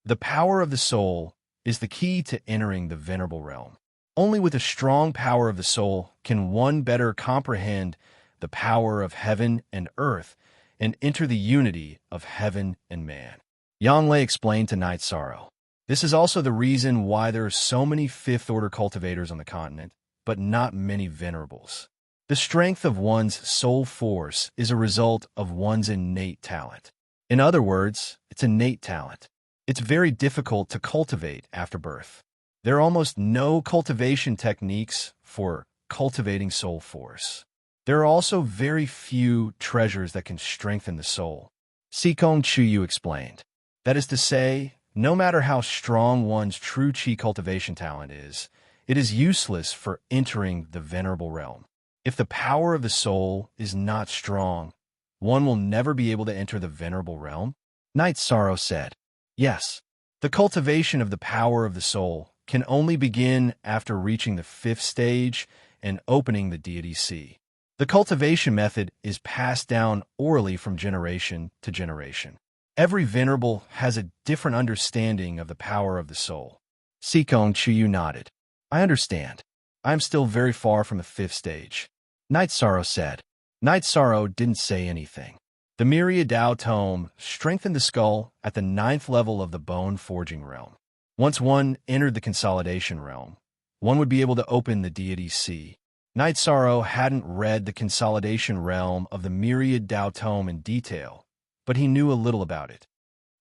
The power of the soul is the key to entering the Venerable Realm. Only with a strong power of the soul can one better comprehend the power of heaven and earth and enter the unity of heaven and man." Yang Lei explained to Knight Sorrow. This is also the reason why there are so many 5th order cultivators on the continent, but not many venerables. The strength of one's soul force is a result of one's innate talent. In other words, it's innate talent. It's very difficult to cultivate after birth. There are almost no cultivation techniques for cultivating soul force. There are also very few treasures that can strengthen the soul. Sikong Chuyu explained. That is to say, no matter how strong one's true chi cultivation talent is, it is useless for entering the Venerable Realm. If the power of the soul is not strong, one will never be able to enter the Venerable Realm. Knight Sorrow said, "Yes, the cultivation of the power of the soul can only begin after reaching the 5th stage and opening the deity sea. The cultivation method is passed down orally from generation to generation. Every venerable has a different understanding of the power of the soul." Sikong Chuyu nodded. "I understand. I am still very far from the 5th stage." Knight Sorrow said. Knight Sorrow didn't say anything. The Myriad Dao Tome strengthened the skull at the 9th level of the Bone Forging Realm. Once one entered the Consolidation Realm, one would be able to open the deity sea. Knight Sorrow hadn't read the Consolidation Realm of the Myriad Dao Tome in detail, but he knew a little about it.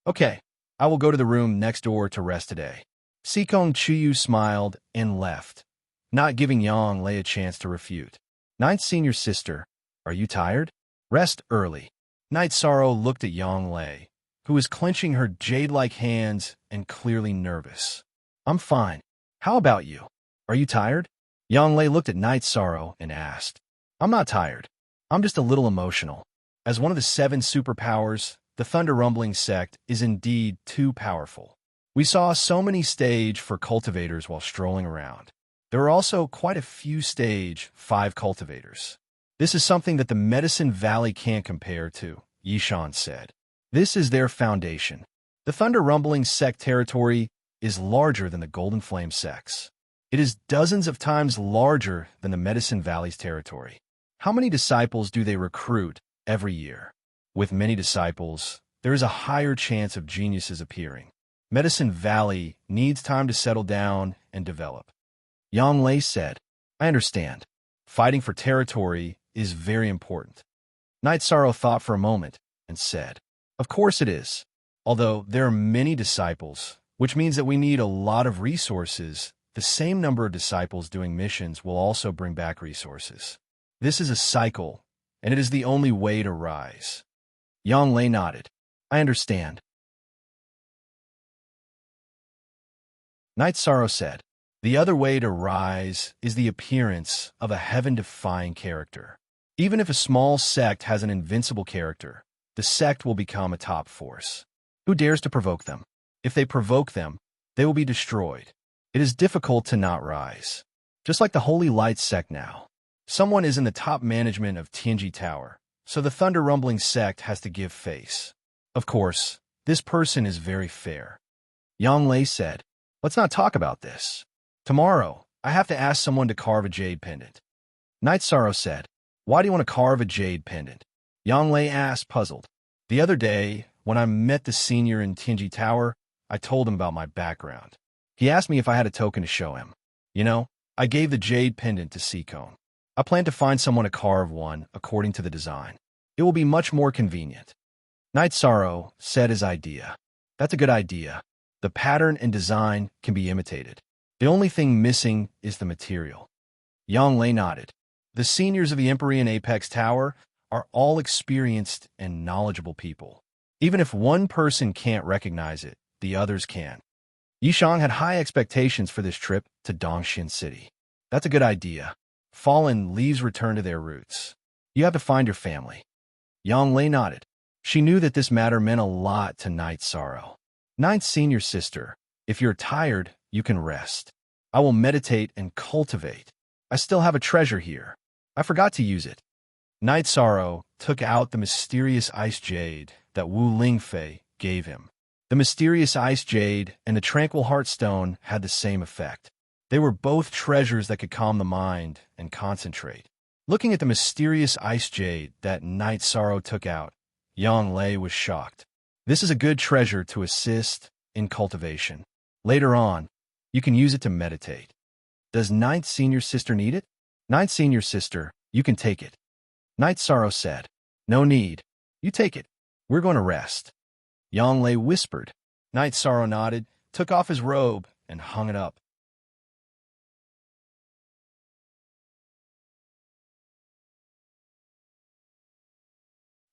"Okay, I will go to the room next door to rest today." Sikong Chuyu smiled and left, not giving Yang Lei a chance to refute. "Ninth senior sister, are you tired? Rest early." Knight Sorrow looked at Yang Lei, who was clenching her jade-like hands and clearly nervous. "I'm fine. How about you? Are you tired?" Yang Lei looked at Knight Sorrow and asked. "I'm not tired. I'm just a little emotional. As one of the 7 superpowers, the thunder rumbling sect is indeed too powerful. We saw so many stage 4 cultivators while strolling around. There are also quite a few stage 5 cultivators. This is something that the Medicine Valley can't compare to, Yishan said. This is their foundation. The Thunder Rumbling sect territory is larger than the Golden Flame sects. It is dozens of times larger than the Medicine Valley's territory. How many disciples do they recruit every year? With many disciples, there is a higher chance of geniuses appearing. Medicine Valley needs time to settle down and develop. Yang Lei said, I understand. Fighting for territory is very important. Night Sorrow thought for a moment and said, Of course it is. Although there are many disciples, which means that we need a lot of resources, the same number of disciples doing missions will also bring back resources. This is a cycle, and it is the only way to rise. Yang Lei nodded. I understand. Night Sorrow said, The other way to rise is the appearance of a heaven-defying character. Even if a small sect has an invincible character, the sect will become a top force. Who dares to provoke them? If they provoke them, they will be destroyed. It is difficult to not rise. Just like the Holy Light sect now. Someone is in the top management of Tianji Tower, so the Thunder Rumbling sect has to give face. Of course, this person is very fair. Yang Lei said, Let's not talk about this. Tomorrow, I have to ask someone to carve a jade pendant. Night Sorrow said, Why do you want to carve a jade pendant? Yang Lei asked, puzzled. The other day, when I met the senior in Tianji Tower, I told him about my background. He asked me if I had a token to show him. You know, I gave the jade pendant to Seacone. I plan to find someone to carve one according to the design. It will be much more convenient. Night Sorrow said his idea. That's a good idea. The pattern and design can be imitated. The only thing missing is the material. Yang Lei nodded. The seniors of the Empyrean Apex Tower are all experienced and knowledgeable people. Even if one person can't recognize it, the others can. Yishang had high expectations for this trip to Dongxian City. That's a good idea. Fallen leaves return to their roots. You have to find your family. Yang Lei nodded. She knew that this matter meant a lot to Night Sorrow. Ninth senior sister, if you're tired, you can rest. I will meditate and cultivate. I still have a treasure here. I forgot to use it. Night Sorrow took out the mysterious ice jade that Wu Lingfei gave him. The mysterious ice jade and the tranquil heart stone had the same effect. They were both treasures that could calm the mind and concentrate. Looking at the mysterious ice jade that Night Sorrow took out, Yang Lei was shocked. This is a good treasure to assist in cultivation. Later on, you can use it to meditate. Does Ninth Senior Sister need it? Ninth Senior Sister, you can take it. Night Sorrow said, No need. You take it. We're going to rest. Yang Lei whispered. Night Sorrow nodded, took off his robe, and hung it up.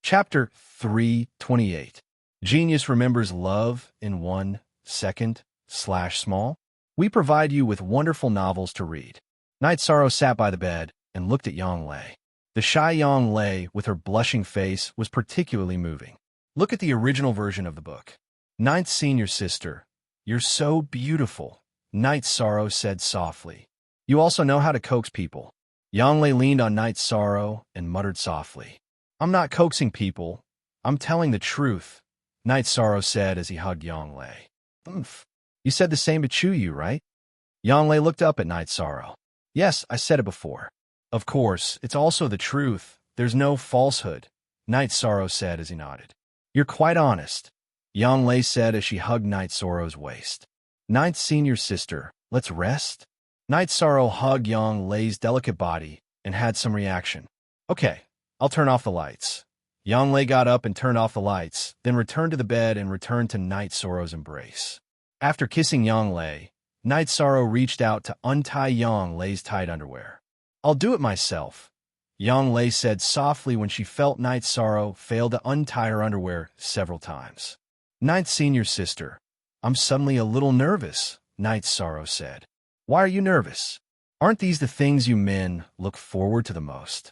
Chapter 328. Genius remembers love in 1 second / small. We provide you with wonderful novels to read. Night Sorrow sat by the bed and looked at Yang Lei. The shy Yang Lei, with her blushing face, was particularly moving. Look at the original version of the book. Ninth Senior Sister, you're so beautiful, Night Sorrow said softly. You also know how to coax people. Yang Lei leaned on Night Sorrow and muttered softly. I'm not coaxing people. I'm telling the truth, Night Sorrow said as he hugged Yang Lei. Oomph. You said the same to Chuyu, right? Yang Lei looked up at Night Sorrow. Yes, I said it before. Of course, it's also the truth. There's no falsehood, Night Sorrow said as he nodded. You're quite honest, Yang Lei said as she hugged Night Sorrow's waist. Ninth Senior Sister, let's rest? Night Sorrow hugged Yang Lei's delicate body and had some reaction. Okay, I'll turn off the lights. Yang Lei got up and turned off the lights, then returned to the bed and returned to Night Sorrow's embrace. After kissing Yang Lei, Night Sorrow reached out to untie Yang Lei's tight underwear. I'll do it myself, Yang Lei said softly when she felt Night Sorrow fail to untie her underwear several times. Ninth Senior Sister, I'm suddenly a little nervous, Night Sorrow said. Why are you nervous? Aren't these the things you men look forward to the most?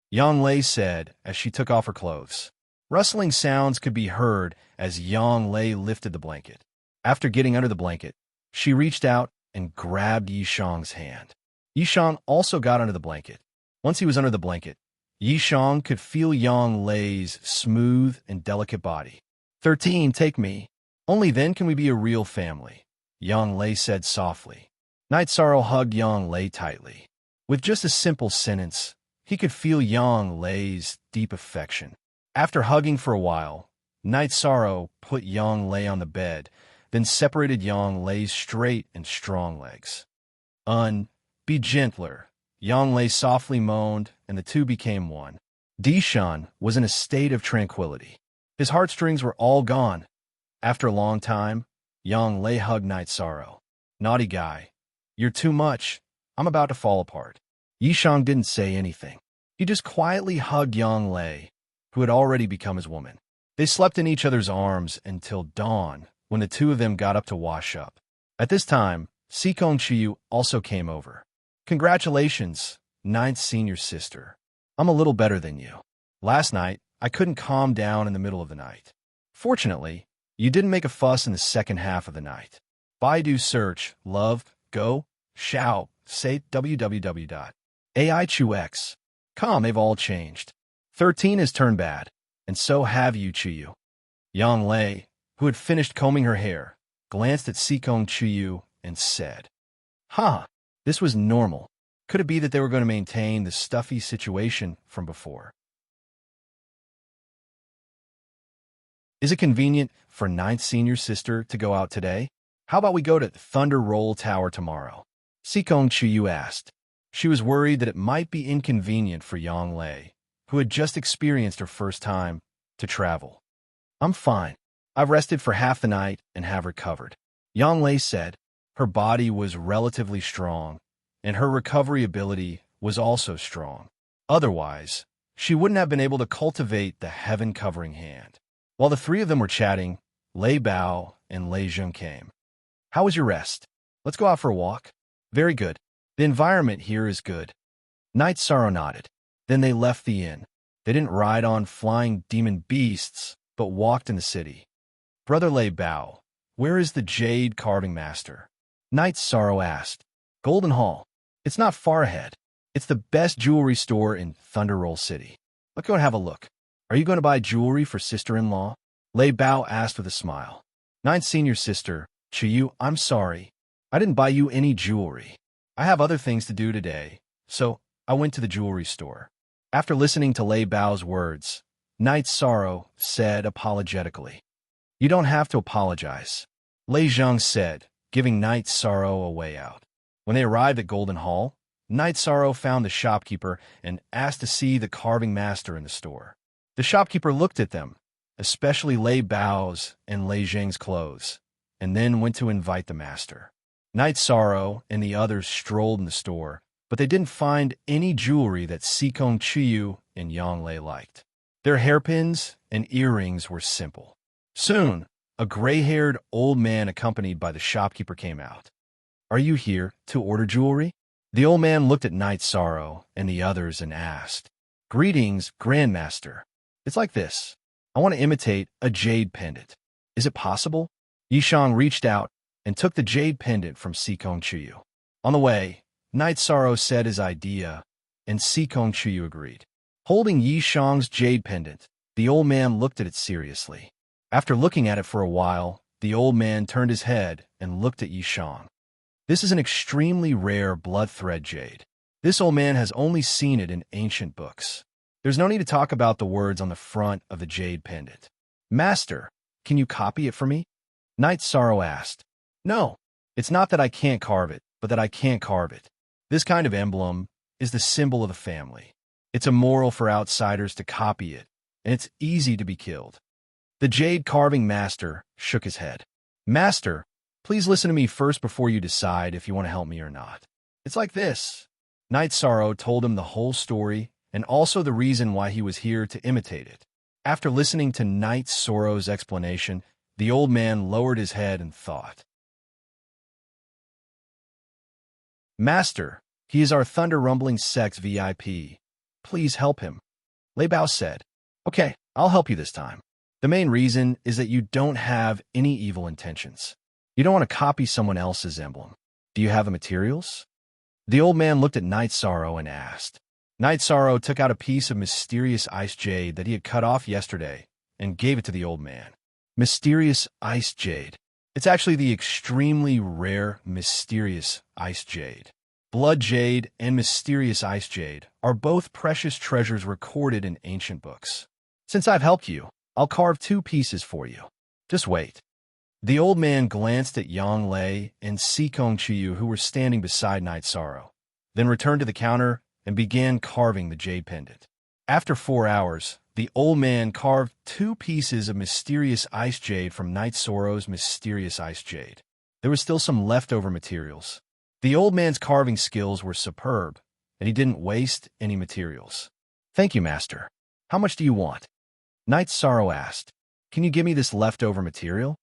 Yang Lei said as she took off her clothes. Rustling sounds could be heard as Yang Lei lifted the blanket. After getting under the blanket, she reached out and grabbed Yishang's hand. Yishang also got under the blanket. Once he was under the blanket, Yishang could feel Yang Lei's smooth and delicate body. 13, take me. Only then can we be a real family, Yang Lei said softly. Night Sorrow hugged Yang Lei tightly. With just a simple sentence, he could feel Yang Lei's deep affection. After hugging for a while, Night Sorrow put Yang Lei on the bed, then separated Yang Lei's straight and strong legs. Be gentler, Yang Lei softly moaned, and the two became one. Dishan was in a state of tranquility. His heartstrings were all gone. After a long time, Yang Lei hugged Night Sorrow. Naughty guy, you're too much. I'm about to fall apart. Yishang didn't say anything. He just quietly hugged Yang Lei, who had already become his woman. They slept in each other's arms until dawn, when the two of them got up to wash up. At this time, Sikong Chiyu also came over. Congratulations, ninth senior sister. I'm a little better than you. Last night, I couldn't calm down in the middle of the night. Fortunately, you didn't make a fuss in the second half of the night. Baidu search, love, go, shout, say www.aichux.com. They've all changed. 13 has turned bad, and so have you, Chiyu. Yang Lei, who had finished combing her hair, glanced at Sikong Chiyu and said, this was normal. Could it be that they were going to maintain the stuffy situation from before? Is it convenient for ninth senior sister to go out today? How about we go to Thunder Roll Tower tomorrow? Sikong Chiyu asked. She was worried that it might be inconvenient for Yang Lei, who had just experienced her first time to travel. I'm fine. I've rested for half the night and have recovered. Yang Lei said. Her body was relatively strong, and her recovery ability was also strong. Otherwise, she wouldn't have been able to cultivate the heaven-covering hand. While the three of them were chatting, Lei Bao and Lei Zheng came. How was your rest? Let's go out for a walk. Very good. The environment here is good. Night Sorrow nodded. Then they left the inn. They didn't ride on flying demon beasts, but walked in the city. Brother Lei Bao, where is the jade carving master? Night Sorrow asked. Golden Hall. It's not far ahead. It's the best jewelry store in Thunder Roll City. Let's go and have a look. Are you going to buy jewelry for sister-in-law? Lei Bao asked with a smile. Ninth senior sister, Chiyu, I'm sorry. I didn't buy you any jewelry. I have other things to do today, so I went to the jewelry store. After listening to Lei Bao's words, Night Sorrow said apologetically. You don't have to apologize. Lei Zheng said, giving Night Sorrow a way out. When they arrived at Golden Hall, Night Sorrow found the shopkeeper and asked to see the carving master in the store. The shopkeeper looked at them, especially Lei Bao's and Lei Zheng's clothes, and then went to invite the master. Night Sorrow and the others strolled in the store, but they didn't find any jewelry that Sikong Chiyu and Yang Lei liked. Their hairpins and earrings were simple. Soon, a gray-haired old man accompanied by the shopkeeper came out. Are you here to order jewelry? The old man looked at Night Sorrow and the others and asked, Greetings, Grandmaster. It's like this. I want to imitate a jade pendant. Is it possible? Yishang reached out and took the jade pendant from Sikong Chiyu. On the way, Night Sorrow said his idea, and Sikong Chiyu agreed. Holding Yishang's jade pendant, the old man looked at it seriously. After looking at it for a while, the old man turned his head and looked at Yishang. This is an extremely rare blood thread jade. This old man has only seen it in ancient books. There's no need to talk about the words on the front of the jade pendant. Master, can you copy it for me? Night Sorrow asked. No, it's not that I can't carve it, but that I can't carve it. This kind of emblem is the symbol of the family. It's immoral for outsiders to copy it, and it's easy to be killed. The jade carving master shook his head. Master, please listen to me first before you decide if you want to help me or not. It's like this. Night Sorrow told him the whole story and also the reason why he was here to imitate it. After listening to Night Sorrow's explanation, the old man lowered his head and thought. Master, he is our Thunder Rumbling Sect's VIP. Please help him. Lei Bao said. Okay, I'll help you this time. The main reason is that you don't have any evil intentions. You don't want to copy someone else's emblem. Do you have the materials? The old man looked at Night Sorrow and asked. Night Sorrow took out a piece of mysterious ice jade that he had cut off yesterday and gave it to the old man. Mysterious ice jade. It's actually the extremely rare mysterious ice jade. Blood jade and mysterious ice jade are both precious treasures recorded in ancient books. Since I've helped you, I'll carve 2 pieces for you. Just wait. The old man glanced at Yang Lei and Sikong Chiyu, who were standing beside Night Sorrow, then returned to the counter and began carving the jade pendant. After 4 hours, the old man carved 2 pieces of mysterious ice jade from Night Sorrow's mysterious ice jade. There was still some leftover materials. The old man's carving skills were superb, and he didn't waste any materials. Thank you, master. How much do you want? Night Sorrow asked. Can you give me this leftover material?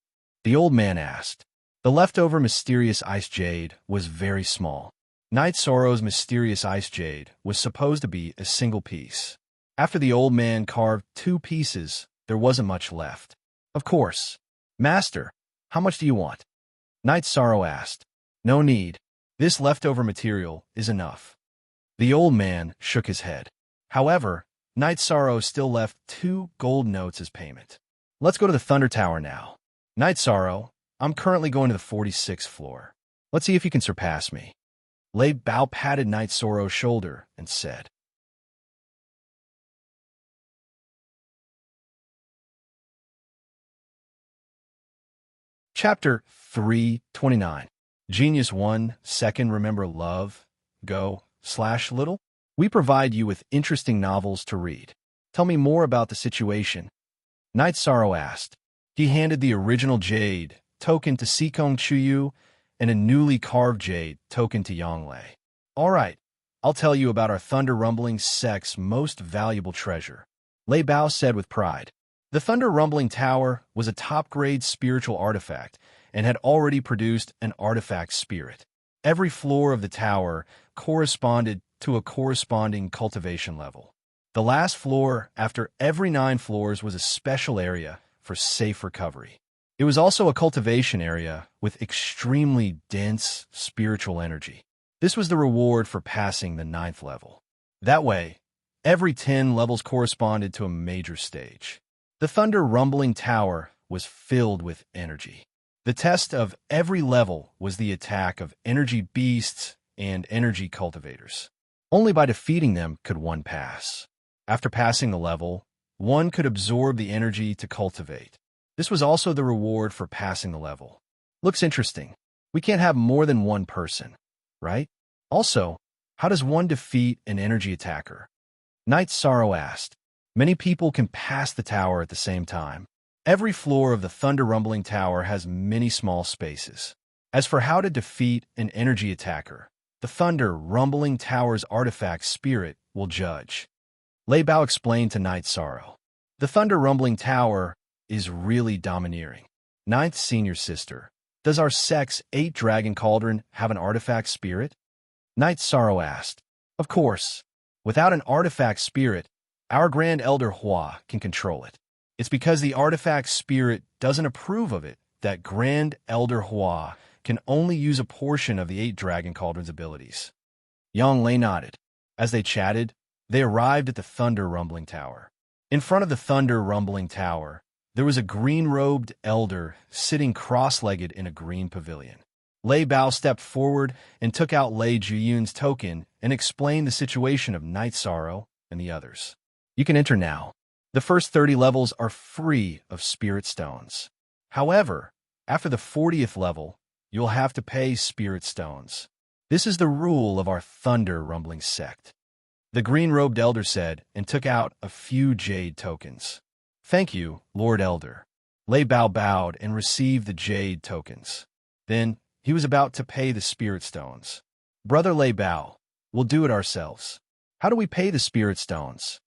The old man asked. The leftover mysterious ice jade was very small. Night Sorrow's mysterious ice jade was supposed to be a single piece. After the old man carved 2 pieces, there wasn't much left. Of course. Master, how much do you want? Night Sorrow asked. No need. This leftover material is enough. The old man shook his head. However, Night Sorrow still left 2 gold notes as payment. Let's go to the Thunder Tower now. Night Sorrow, I'm currently going to the 46th floor. Let's see if you can surpass me. Lei Bao patted Night Sorrow's shoulder and said. Chapter 329. Genius 1, Second Remember Love, Go/Little? We provide you with interesting novels to read. Tell me more about the situation. Night Sorrow asked. He handed the original jade token to Sikong Chiyu and a newly carved jade token to Yang Lei. All right, I'll tell you about our Thunder Rumbling Sect's most valuable treasure, Lei Bao said with pride. The Thunder Rumbling Tower was a top-grade spiritual artifact and had already produced an artifact spirit. Every floor of the tower corresponded to a corresponding cultivation level. The last floor after every 9 floors was a special area for safe recovery. It was also a cultivation area with extremely dense spiritual energy. This was the reward for passing the 9th level. That way, every 10 levels corresponded to a major stage. The Thunder Rumbling Tower was filled with energy. The test of every level was the attack of energy beasts and energy cultivators. Only by defeating them could one pass. After passing the level, one could absorb the energy to cultivate. This was also the reward for passing the level. Looks interesting. We can't have more than one person, right? Also, how does one defeat an energy attacker? Night Sorrow asked. Many people can pass the tower at the same time. Every floor of the Thunder Rumbling Tower has many small spaces. As for how to defeat an energy attacker, the Thunder Rumbling Tower's artifact spirit will judge. Lei Bao explained to Night Sorrow. The Thunder Rumbling Tower is really domineering. 9th Senior Sister, does our sect's 8 Dragon Cauldron have an artifact spirit? Night Sorrow asked. Of course. Without an artifact spirit, our Grand Elder Hua can control it. It's because the artifact spirit doesn't approve of it that Grand Elder Hua can only use a portion of the 8 Dragon Cauldron's abilities. Yang Lei nodded. As they chatted, they arrived at the Thunder Rumbling Tower. In front of the Thunder Rumbling Tower, there was a green-robed elder sitting cross-legged in a green pavilion. Lei Bao stepped forward and took out Lei Jiyun's token and explained the situation of Night Sorrow and the others. You can enter now. The first 30 levels are free of spirit stones. However, after the 40th level, you'll have to pay spirit stones. This is the rule of our Thunder Rumbling sect. The green-robed elder said and took out a few jade tokens. Thank you, Lord Elder. Lei Bao bowed and received the jade tokens. Then, he was about to pay the spirit stones. Brother Lei Bao, we'll do it ourselves. How do we pay the spirit stones?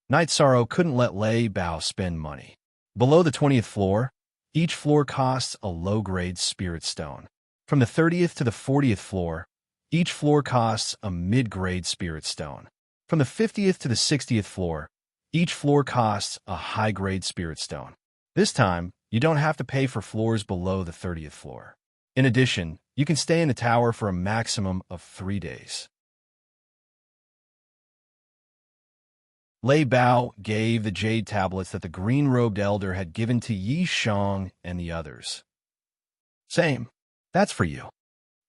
Night Sorrow couldn't let Lei Bao spend money. Below the 20th floor, each floor costs a low-grade spirit stone. From the 30th to the 40th floor, each floor costs a mid-grade spirit stone. From the 50th to the 60th floor, Each floor costs a high-grade spirit stone. This time, you don't have to pay for floors below the 30th floor. In addition, you can stay in the tower for a maximum of 3 days. Lei Bao gave the jade tablets that the green-robed elder had given to Yi Shang and the others. Same. That's for you.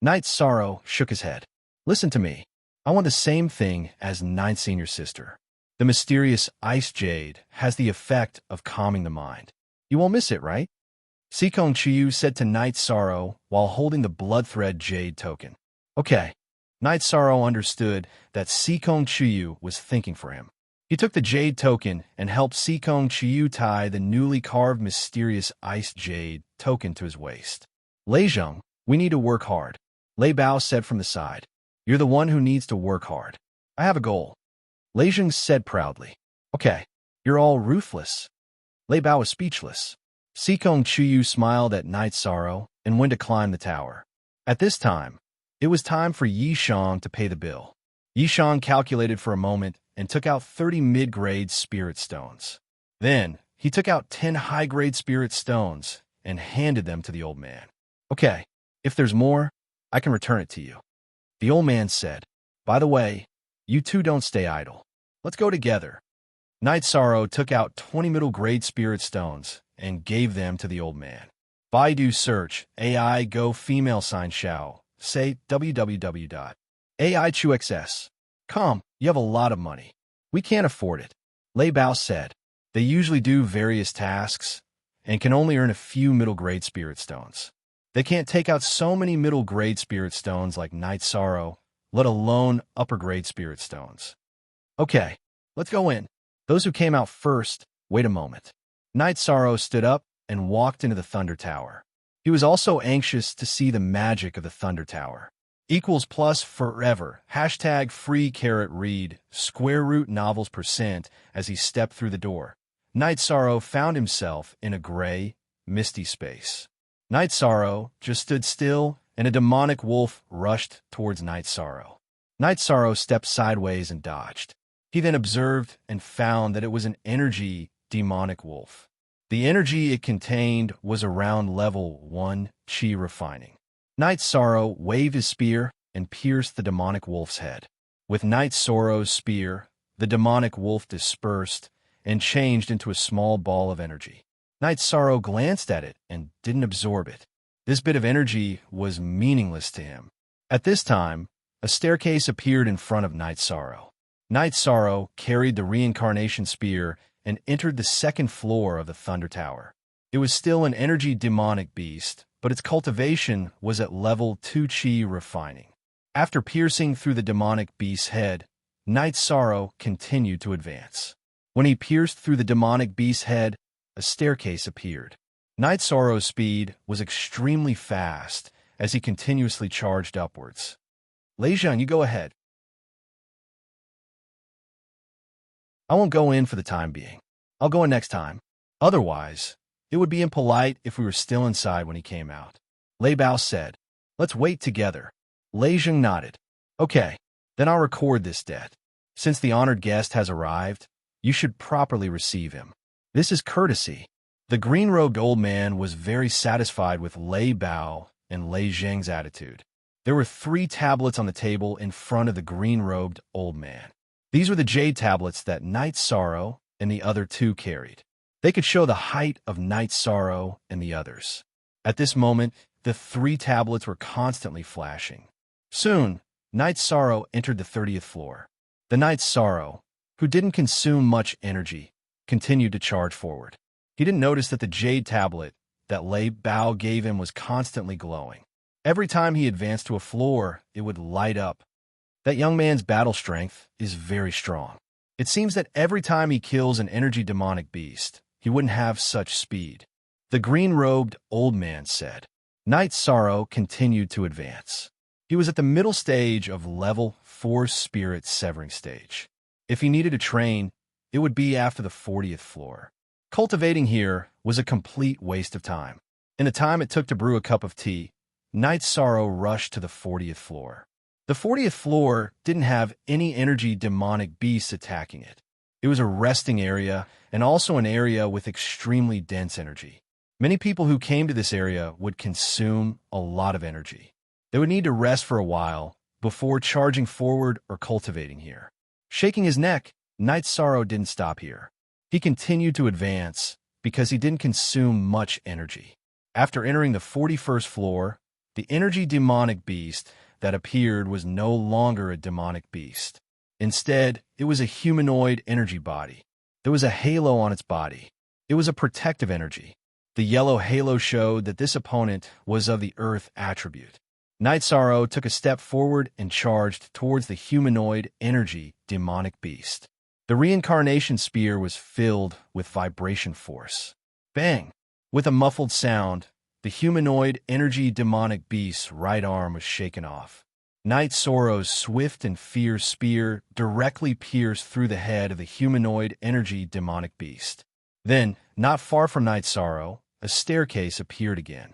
Knight Sorrow shook his head. Listen to me. I want the same thing as Ninth Senior Sister. The mysterious ice jade has the effect of calming the mind. You won't miss it, right? Sikong Chiyu said to Knight Sorrow while holding the blood thread jade token. Okay. Knight Sorrow understood that Sikong Chiyu was thinking for him. He took the jade token and helped Sikong Chiyu tie the newly carved mysterious ice jade token to his waist. Lei Zheng, we need to work hard. Lei Bao said from the side. You're the one who needs to work hard. I have a goal. Lei Zheng said proudly. Okay, you're all ruthless. Lei Bao was speechless. Sikong Chiyu smiled at Knight Sorrow and went to climb the tower. At this time, it was time for Yi Shang to pay the bill. Yi Shang calculated for a moment and took out 30 mid-grade spirit stones. Then, he took out 10 high-grade spirit stones and handed them to the old man. Okay, if there's more, I can return it to you. The old man said, by the way, you two don't stay idle. Let's go together. Knight Sorrow took out 20 middle-grade spirit stones and gave them to the old man. Baidu search, AI go female sign Xiao, say www.aichuxs. Come, you have a lot of money. We can't afford it. Lei Bao said. They usually do various tasks and can only earn a few middle-grade spirit stones. They can't take out so many middle-grade spirit stones like Knight Sorrow, let alone upper-grade spirit stones. Okay, let's go in. Those who came out first, wait a moment. Knight Sorrow stood up and walked into the Thunder Tower. He was also anxious to see the magic of the Thunder Tower. Equals plus forever. Hashtag free carrot read square root novels % as he stepped through the door. Knight Sorrow found himself in a gray, misty space. Knight Sorrow just stood still, and a demonic wolf rushed towards Knight Sorrow. Knight Sorrow stepped sideways and dodged. He then observed and found that it was an energy demonic wolf. The energy it contained was around level 1 Qi refining. Knight Sorrow waved his spear and pierced the demonic wolf's head. With Knight Sorrow's spear, the demonic wolf dispersed and changed into a small ball of energy. Knight Sorrow glanced at it and didn't absorb it. This bit of energy was meaningless to him. At this time, a staircase appeared in front of Knight Sorrow. Knight Sorrow carried the reincarnation spear and entered the second floor of the Thunder Tower. It was still an energy demonic beast, but its cultivation was at level 2 Qi refining. After piercing through the demonic beast's head, Knight Sorrow continued to advance. When he pierced through the demonic beast's head, a staircase appeared. Knight Sorrow's speed was extremely fast as he continuously charged upwards. Lei Zheng, you go ahead. I won't go in for the time being. I'll go in next time. Otherwise, it would be impolite if we were still inside when he came out. Lei Bao said, let's wait together. Lei Zheng nodded. Okay, then I'll record this debt. Since the honored guest has arrived, you should properly receive him. This is courtesy. The green-robed old man was very satisfied with Lei Bao and Lei Zheng's attitude. There were 3 tablets on the table in front of the green-robed old man. These were the jade tablets that Knight Sorrow and the other 2 carried. They could show the height of Knight Sorrow and the others. At this moment, the 3 tablets were constantly flashing. Soon, Knight Sorrow entered the 30th floor. The Knight Sorrow, who didn't consume much energy, continued to charge forward. He didn't notice that the jade tablet that Lei Bao gave him was constantly glowing. Every time he advanced to a floor, it would light up. That young man's battle strength is very strong. It seems that every time he kills an energy demonic beast, he wouldn't have such speed. The green-robed old man said. Knight Sorrow continued to advance. He was at the middle stage of level 4 spirit severing stage. If he needed to train, it would be after the 40th floor. Cultivating here was a complete waste of time. In the time it took to brew a cup of tea, Knight Sorrow rushed to the 40th floor. The 40th floor didn't have any energy demonic beasts attacking it. It was a resting area and also an area with extremely dense energy. Many people who came to this area would consume a lot of energy. They would need to rest for a while before charging forward or cultivating here. Shaking his neck, Knight's Sorrow didn't stop here. He continued to advance because he didn't consume much energy. After entering the 41st floor, the energy demonic beast that appeared was no longer a demonic beast. Instead, it was a humanoid energy body. There was a halo on its body. It was a protective energy. The yellow halo showed that this opponent was of the earth attribute. Knight's Sorrow took a step forward and charged towards the humanoid energy demonic beast. The reincarnation spear was filled with vibration force. Bang! With a muffled sound, the humanoid energy demonic beast's right arm was shaken off. Knight's Sorrow's swift and fierce spear directly pierced through the head of the humanoid energy demonic beast. Then, not far from Knight's Sorrow, a staircase appeared again.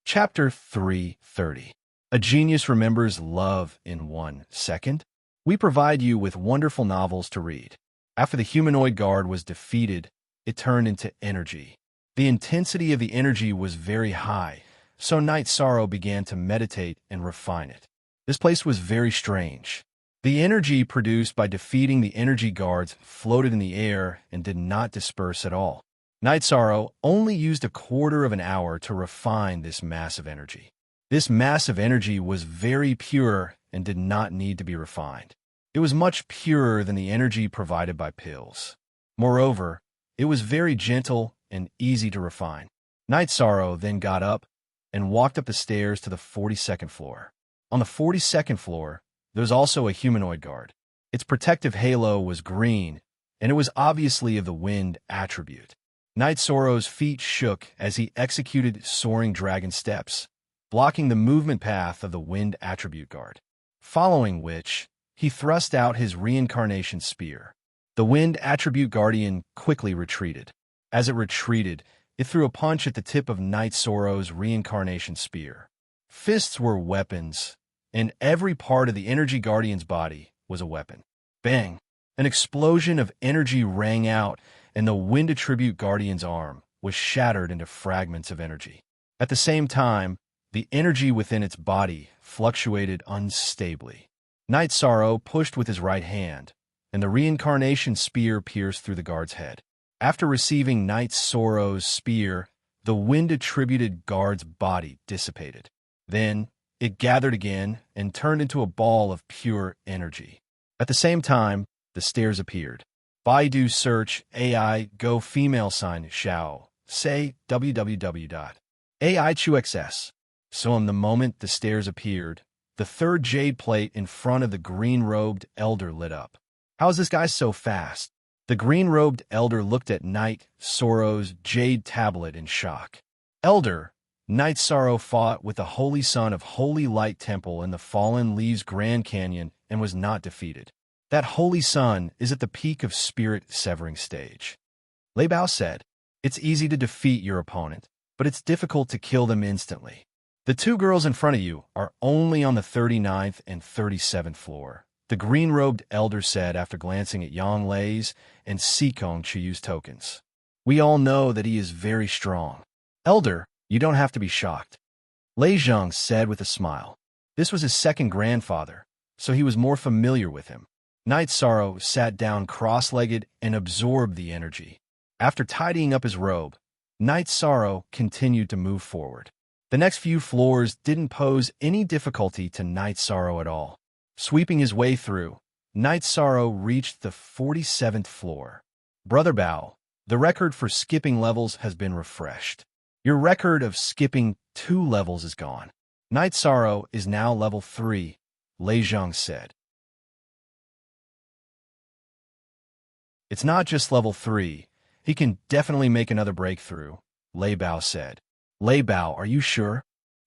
Chapter 330. A Genius Remembers Love in 1 Second. We provide you with wonderful novels to read. After the humanoid guard was defeated, it turned into energy. The intensity of the energy was very high, so Knight's Sorrow began to meditate and refine it. This place was very strange. The energy produced by defeating the energy guards floated in the air and did not disperse at all. Knight's Sorrow only used a quarter of an hour to refine this massive energy. This massive energy was very pure and did not need to be refined. It was much purer than the energy provided by pills. Moreover, it was very gentle and easy to refine. Knight's Sorrow then got up and walked up the stairs to the 42nd floor. On the 42nd floor, there was also a humanoid guard. Its protective halo was green, and it was obviously of the wind attribute. Knight's Sorrow's feet shook as he executed soaring dragon steps, blocking the movement path of the wind attribute guard. Following which, he thrust out his reincarnation spear. The wind attribute guardian quickly retreated. As it retreated, it threw a punch at the tip of Knight's Sorrow's reincarnation spear. Fists were weapons, and every part of the energy guardian's body was a weapon. Bang! An explosion of energy rang out, and the wind attribute guardian's arm was shattered into fragments of energy. At the same time, the energy within its body fluctuated unstably. Knight's Sorrow pushed with his right hand, and the reincarnation spear pierced through the guard's head. After receiving Knight's Sorrow's spear, the wind-attributed guard's body dissipated. Then, it gathered again and turned into a ball of pure energy. At the same time, the stairs appeared. Baidu search AI go female sign Xiao. Say www.aichuxs. So in the moment the stairs appeared, the third jade plate in front of the green-robed elder lit up. How is this guy so fast? The green-robed elder looked at Knight's Sorrow's jade tablet in shock. Elder, Knight's Sorrow fought with the Holy Son of Holy Light Temple in the Fallen Leaves Grand Canyon and was not defeated. That Holy Sun is at the peak of spirit-severing stage. Lei Bao said, "It's easy to defeat your opponent, but it's difficult to kill them instantly. The two girls in front of you are only on the 39th and 37th floor," the green-robed elder said after glancing at Yang Lei's and Sikong Chiyu's tokens. "We all know that he is very strong. Elder, you don't have to be shocked," Lei Zheng said with a smile. This was his second grandfather, so he was more familiar with him. Knight's Sorrow sat down cross-legged and absorbed the energy. After tidying up his robe, Knight's Sorrow continued to move forward. The next few floors didn't pose any difficulty to Knight's Sorrow at all. Sweeping his way through, Knight's Sorrow reached the 47th floor. Brother Bao, the record for skipping levels has been refreshed. Your record of skipping 2 levels is gone. Knight's Sorrow is now level 3, Lei Zheng said. It's not just level 3. He can definitely make another breakthrough, Lei Bao said. Lei Bao, are you sure?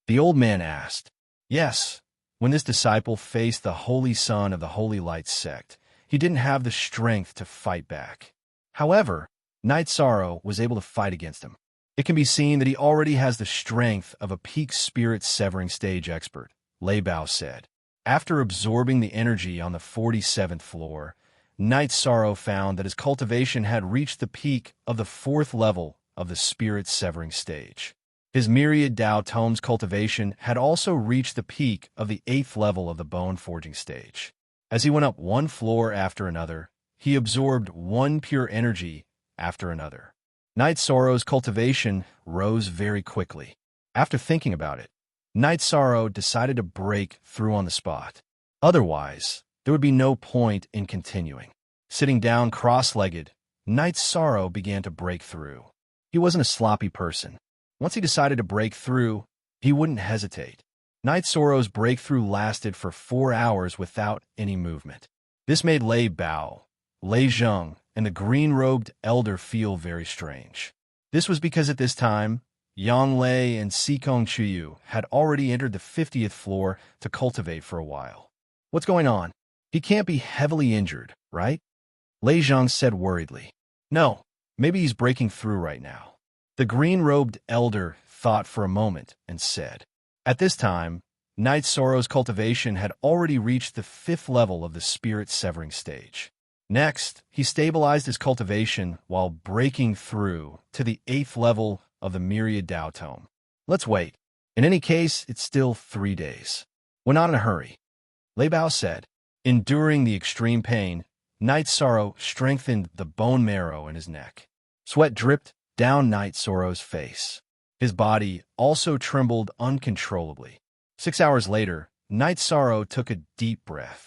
The old man asked. Yes. When this disciple faced the Holy Son of the Holy Light sect, he didn't have the strength to fight back. However, Knight's Sorrow was able to fight against him. It can be seen that he already has the strength of a peak spirit severing stage expert, Lei Bao said. After absorbing the energy on the 47th floor, Night Sorrow found that his cultivation had reached the peak of the 4th level of the spirit severing stage. His Myriad Dao Tomes cultivation had also reached the peak of the 8th level of the bone forging stage. As he went up one floor after another, he absorbed one pure energy after another. Night Sorrow's cultivation rose very quickly. After thinking about it, Night Sorrow decided to break through on the spot. Otherwise, there would be no point in continuing. Sitting down cross-legged, Night Sorrow began to break through. He wasn't a sloppy person. Once he decided to break through, he wouldn't hesitate. Night Sorrow's breakthrough lasted for 4 hours without any movement. This made Lei Bao, Lei Zheng, and the green-robed elder feel very strange. This was because at this time, Yang Lei and Sikong Chuyu had already entered the 50th floor to cultivate for a while. What's going on? He can't be heavily injured, right? Lei Zheng said worriedly. No, maybe he's breaking through right now. The green-robed elder thought for a moment and said. At this time, Night Sorrow's cultivation had already reached the 5th level of the spirit severing stage. Next, he stabilized his cultivation while breaking through to the 8th level of the Myriad Dao Tome. Let's wait. In any case, it's still 3 days. We're not in a hurry. Lei Bao said. Enduring the extreme pain, Night Sorrow strengthened the bone marrow in his neck. Sweat dripped down Night Sorrow's face. His body also trembled uncontrollably. 6 hours later, Night Sorrow took a deep breath.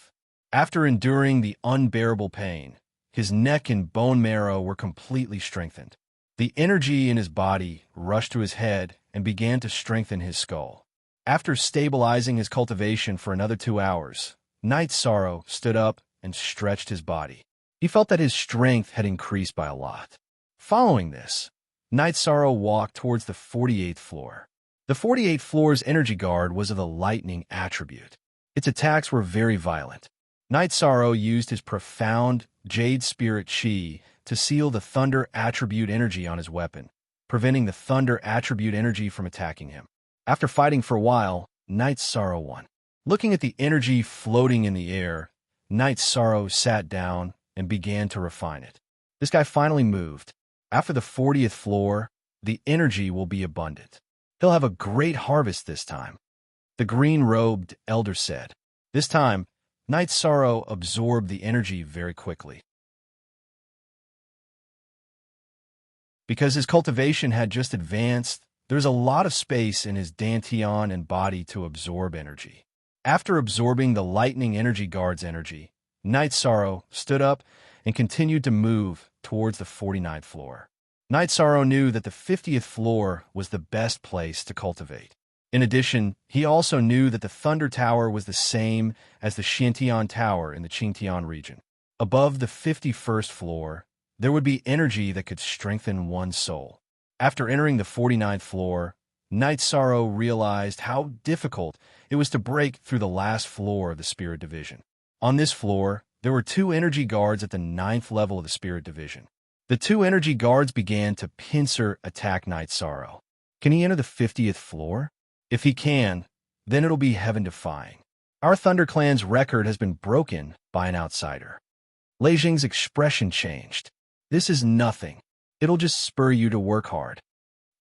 After enduring the unbearable pain, his neck and bone marrow were completely strengthened. The energy in his body rushed to his head and began to strengthen his skull. After stabilizing his cultivation for another 2 hours, Night Sorrow stood up and stretched his body. He felt that his strength had increased by a lot. Following this, Night Sorrow walked towards the 48th floor. The 48th floor's energy guard was of the lightning attribute. Its attacks were very violent. Night Sorrow used his profound Jade Spirit Chi to seal the Thunder attribute energy on his weapon, preventing the Thunder attribute energy from attacking him. After fighting for a while, Night Sorrow won. Looking at the energy floating in the air, Night Sorrow sat down and began to refine it. This guy finally moved. After the 40th floor, the energy will be abundant. He'll have a great harvest this time. The green-robed elder said. This time, Night Sorrow absorbed the energy very quickly. Because his cultivation had just advanced, there was a lot of space in his dantian and body to absorb energy. After absorbing the lightning energy guard's energy, Night Sorrow stood up and continued to move towards the 49th floor. Night Sorrow knew that the 50th floor was the best place to cultivate. In addition, he also knew that the Thunder Tower was the same as the Xiantian Tower in the Qingtian region. Above the 51st floor, there would be energy that could strengthen one's soul. After entering the 49th floor, Night Sorrow realized how difficult it was to break through the last floor of the Spirit Division. On this floor, there were 2 energy guards at the 9th level of the Spirit Division. The 2 energy guards began to pincer attack Night Sorrow. Can he enter the 50th floor? If he can, then it'll be heaven-defying. Our Thunder Clan's record has been broken by an outsider. Lei Jing's expression changed. This is nothing. It'll just spur you to work hard.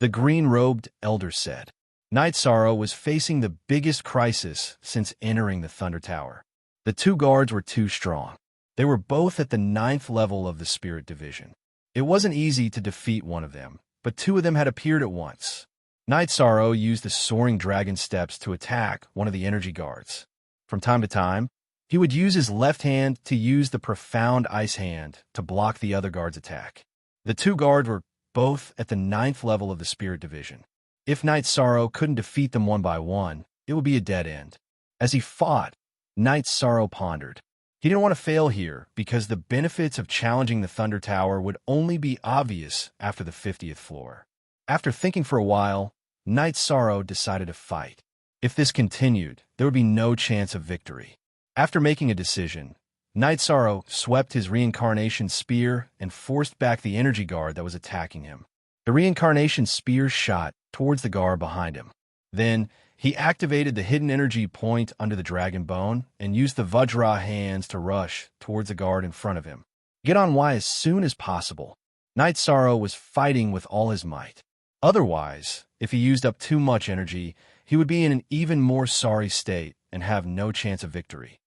The green-robed elder said. Night Sorrow was facing the biggest crisis since entering the Thunder Tower. The 2 guards were too strong. They were both at the 9th level of the Spirit Division. It wasn't easy to defeat one of them, but 2 of them had appeared at once. Night Sorrow used the Soaring Dragon Steps to attack one of the energy guards. From time to time, he would use his left hand to use the Profound Ice Hand to block the other guard's attack. The 2 guards were both at the 9th level of the Spirit Division. If Night Sorrow couldn't defeat them one by one, it would be a dead end. As he fought, Night Sorrow pondered. He didn't want to fail here because the benefits of challenging the Thunder Tower would only be obvious after the 50th floor. After thinking for a while, Night Sorrow decided to fight. If this continued, there would be no chance of victory. After making a decision, Night Sorrow swept his reincarnation spear and forced back the energy guard that was attacking him. The The reincarnation spear shot towards the guard behind him. Then, he activated the hidden energy point under the dragon bone and used the Vajra hands to rush towards the guard in front of him. Get on Y as soon as possible. Night Sorrow was fighting with all his might. Otherwise, if he used up too much energy, he would be in an even more sorry state and have no chance of victory.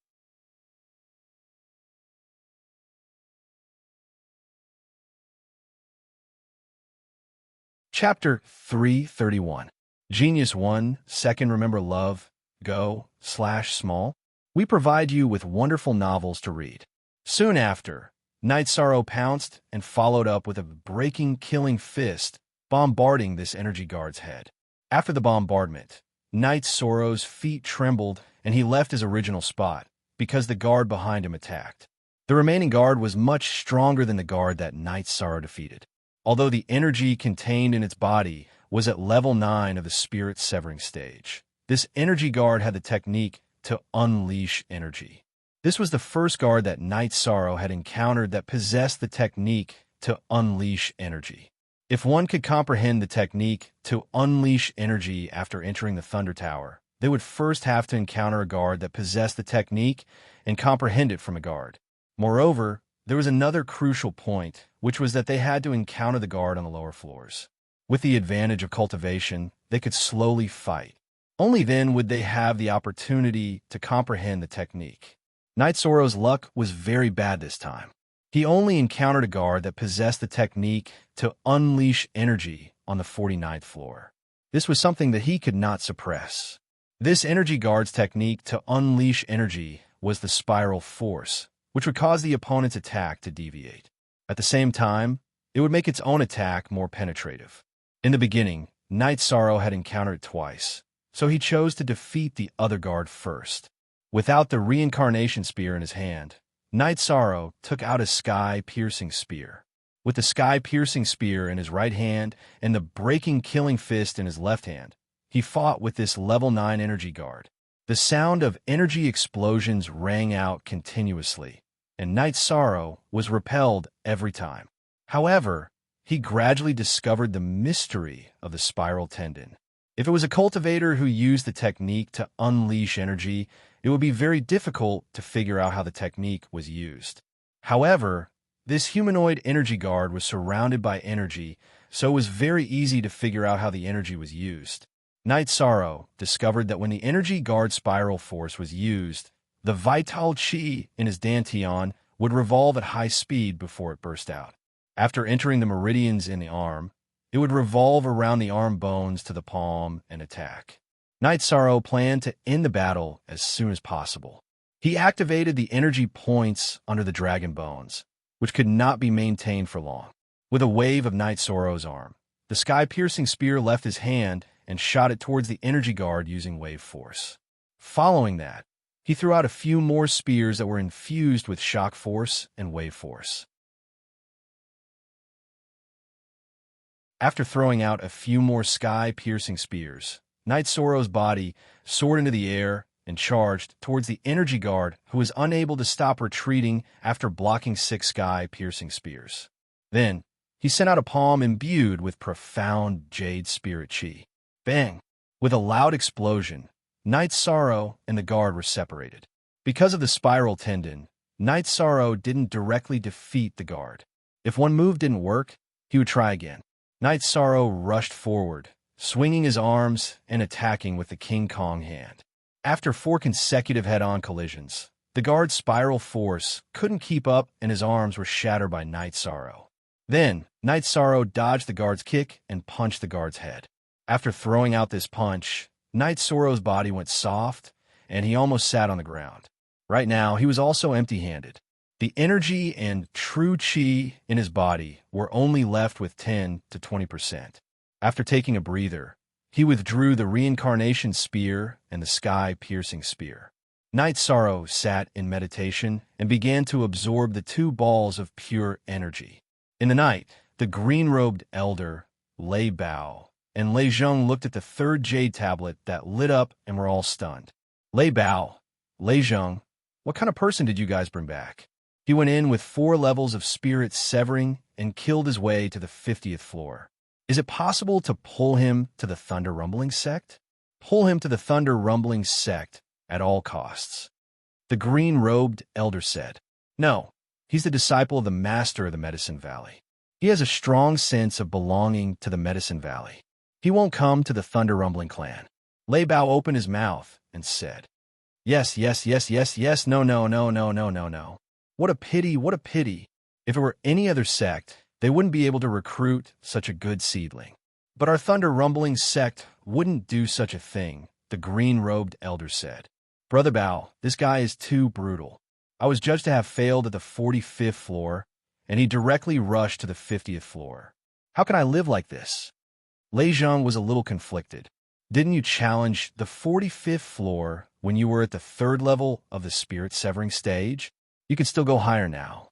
Chapter 331. Genius 1, Second Remember Love, Go/Small. We provide you with wonderful novels to read. Soon after, Night Sorrow pounced and followed up with a breaking, killing fist, bombarding this energy guard's head. After the bombardment, Night Sorrow's feet trembled and he left his original spot because the guard behind him attacked. The remaining guard was much stronger than the guard that Night Sorrow defeated. Although the energy contained in its body was at level 9 of the spirit severing stage, this energy guard had the technique to unleash energy. This was the first guard that Night Sorrow had encountered that possessed the technique to unleash energy. If one could comprehend the technique to unleash energy after entering the Thunder Tower, they would first have to encounter a guard that possessed the technique and comprehend it from a guard. Moreover, there was another crucial point, which was that they had to encounter the guard on the lower floors. With the advantage of cultivation, they could slowly fight. Only then would they have the opportunity to comprehend the technique. Night Sorrow's luck was very bad this time. He only encountered a guard that possessed the technique to unleash energy on the 49th floor. This was something that he could not suppress. This energy guard's technique to unleash energy was the spiral force, which would cause the opponent's attack to deviate. At the same time, it would make its own attack more penetrative. In the beginning, Night Sorrow had encountered it twice, so he chose to defeat the other guard first. Without the reincarnation spear in his hand, Night Sorrow took out a sky-piercing spear. With the sky-piercing spear in his right hand and the breaking killing fist in his left hand, he fought with this level 9 energy guard. The sound of energy explosions rang out continuously, and Night Sorrow was repelled every time. However, he gradually discovered the mystery of the spiral tendon. If it was a cultivator who used the technique to unleash energy, it would be very difficult to figure out how the technique was used. However, this humanoid energy guard was surrounded by energy, so it was very easy to figure out how the energy was used. Night Sorrow discovered that when the energy guard spiral force was used, the vital chi in his dantian would revolve at high speed before it burst out. After entering the meridians in the arm, it would revolve around the arm bones to the palm and attack. Night Sorrow planned to end the battle as soon as possible. He activated the energy points under the dragon bones, which could not be maintained for long. With a wave of Night Sorrow's arm, the sky-piercing spear left his hand and shot it towards the energy guard using wave force. Following that, he threw out a few more spears that were infused with shock force and wave force. After throwing out a few more sky-piercing spears, Night Sorrow's body soared into the air and charged towards the energy guard, who was unable to stop retreating after blocking 6 sky-piercing spears. Then, he sent out a palm imbued with profound jade spirit chi. Bang! With a loud explosion, Night Sorrow and the guard were separated. Because of the spiral tendon, Night Sorrow didn't directly defeat the guard. If one move didn't work, he would try again. Night Sorrow rushed forward, swinging his arms and attacking with the King Kong hand. After 4 consecutive head-on collisions, the guard's spiral force couldn't keep up and his arms were shattered by Night Sorrow. Then, Night Sorrow dodged the guard's kick and punched the guard's head. After throwing out this punch, Night Sorrow's body went soft and he almost sat on the ground. Right now, he was also empty-handed. The energy and true chi in his body were only left with 10 to 20%. After taking a breather, he withdrew the reincarnation spear and the sky-piercing spear. Night Sorrow sat in meditation and began to absorb the 2 balls of pure energy. In the night, the green-robed elder, Lei Bao, and Lei Zheng looked at the 3rd jade tablet that lit up and were all stunned. Lei Bao, Lei Zheng, what kind of person did you guys bring back? He went in with 4 levels of spirit severing and killed his way to the 50th floor. Is it possible to pull him to the Thunder Rumbling sect? Pull him to the Thunder Rumbling sect at all costs. The green-robed elder said, No, he's the disciple of the master of the Medicine Valley. He has a strong sense of belonging to the Medicine Valley. He won't come to the Thunder Rumbling clan. Lei Bao opened his mouth and said, Yes, yes, yes, yes, yes, no, no, no, no, no, no, no. What a pity, what a pity. If it were any other sect, they wouldn't be able to recruit such a good seedling. But our Thunder Rumbling sect wouldn't do such a thing, the green-robed elder said. Brother Bao, this guy is too brutal. I was judged to have failed at the 45th floor, and he directly rushed to the 50th floor. How can I live like this? Lei Zhang was a little conflicted. Didn't you challenge the 45th floor when you were at the 3rd level of the spirit-severing stage? You can still go higher now.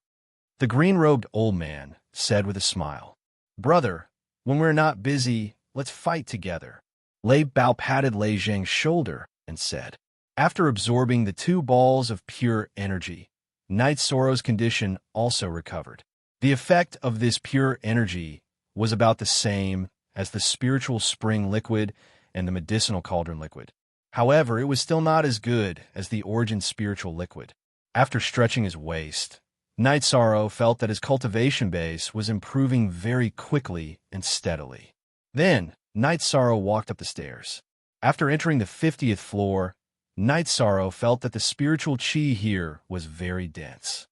The green-robed old man said with a smile, Brother, when we're not busy, let's fight together. Lei Bao patted Lei Zhang's shoulder and said, After absorbing the 2 balls of pure energy, Night Sorrow's condition also recovered. The effect of this pure energy was about the same as the spiritual spring liquid and the medicinal cauldron liquid. However, it was still not as good as the origin spiritual liquid. After stretching his waist, Night Sorrow felt that his cultivation base was improving very quickly and steadily. Then, Night Sorrow walked up the stairs. After entering the 50th floor, Night Sorrow felt that the spiritual chi here was very dense.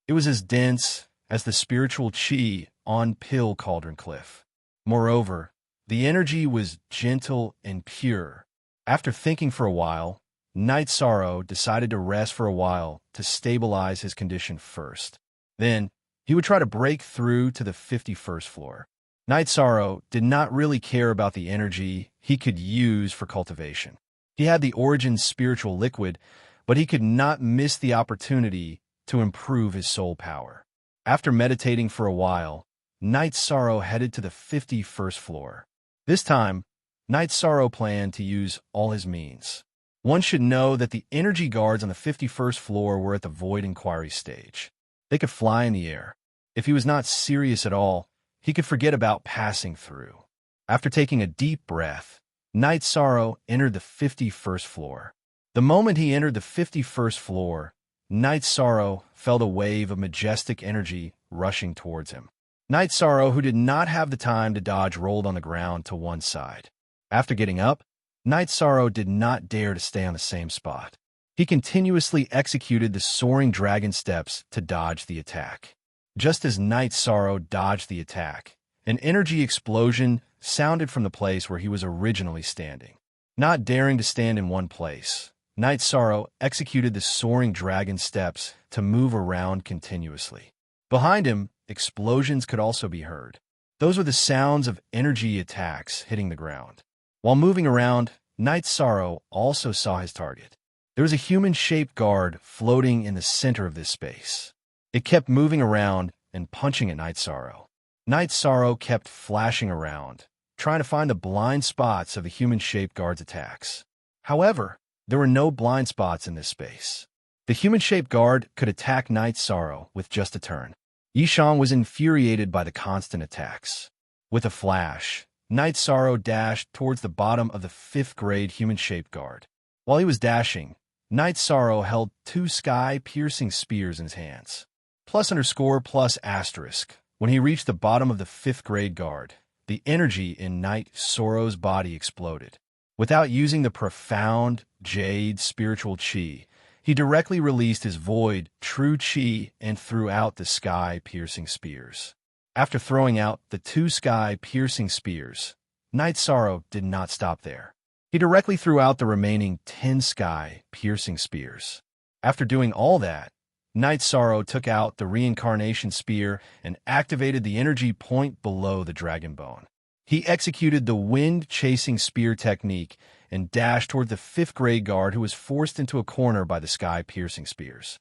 It was as dense as the spiritual chi on Pill Cauldron Cliff. Moreover, the energy was gentle and pure. After thinking for a while, Night Sorrow decided to rest for a while to stabilize his condition first. Then, he would try to break through to the 51st floor. Night Sorrow did not really care about the energy he could use for cultivation. He had the origin spiritual liquid, but he could not miss the opportunity to improve his soul power. After meditating for a while, Night Sorrow headed to the 51st floor. This time, Night Sorrow planned to use all his means. One should know that the energy guards on the 51st floor were at the Void Inquiry stage. They could fly in the air. If he was not serious at all, he could forget about passing through. After taking a deep breath, Night Sorrow entered the 51st floor. The moment he entered the 51st floor, Night Sorrow felt a wave of majestic energy rushing towards him. Night Sorrow, who did not have the time to dodge, rolled on the ground to one side. After getting up, Night Sorrow did not dare to stay on the same spot. He continuously executed the soaring dragon steps to dodge the attack. Just as Night Sorrow dodged the attack, an energy explosion sounded from the place where he was originally standing. Not daring to stand in one place, Night Sorrow executed the soaring dragon steps to move around continuously. Behind him, explosions could also be heard. Those were the sounds of energy attacks hitting the ground. While moving around, Night Sorrow also saw his target. There was a human-shaped guard floating in the center of this space. It kept moving around and punching at Night Sorrow. Night Sorrow kept flashing around, trying to find the blind spots of the human-shaped guard's attacks. However, there were no blind spots in this space. The human-shaped guard could attack Night Sorrow with just a turn. Yishan was infuriated by the constant attacks. With a flash, Night Sorrow dashed towards the bottom of the 5th grade human-shaped guard. While he was dashing, Night Sorrow held 2 sky-piercing spears in his hands. +_+*. When he reached the bottom of the 5th grade guard, the energy in Night Sorrow's body exploded. Without using the profound jade spiritual chi, he directly released his void true chi and threw out the sky-piercing spears. After throwing out the 2 sky-piercing spears, Night Sorrow did not stop there. He directly threw out the remaining 10 sky-piercing spears. After doing all that, Night Sorrow took out the reincarnation spear and activated the energy point below the dragon bone. He executed the wind-chasing spear technique and dashed toward the 5th grade guard who was forced into a corner by the sky-piercing spears.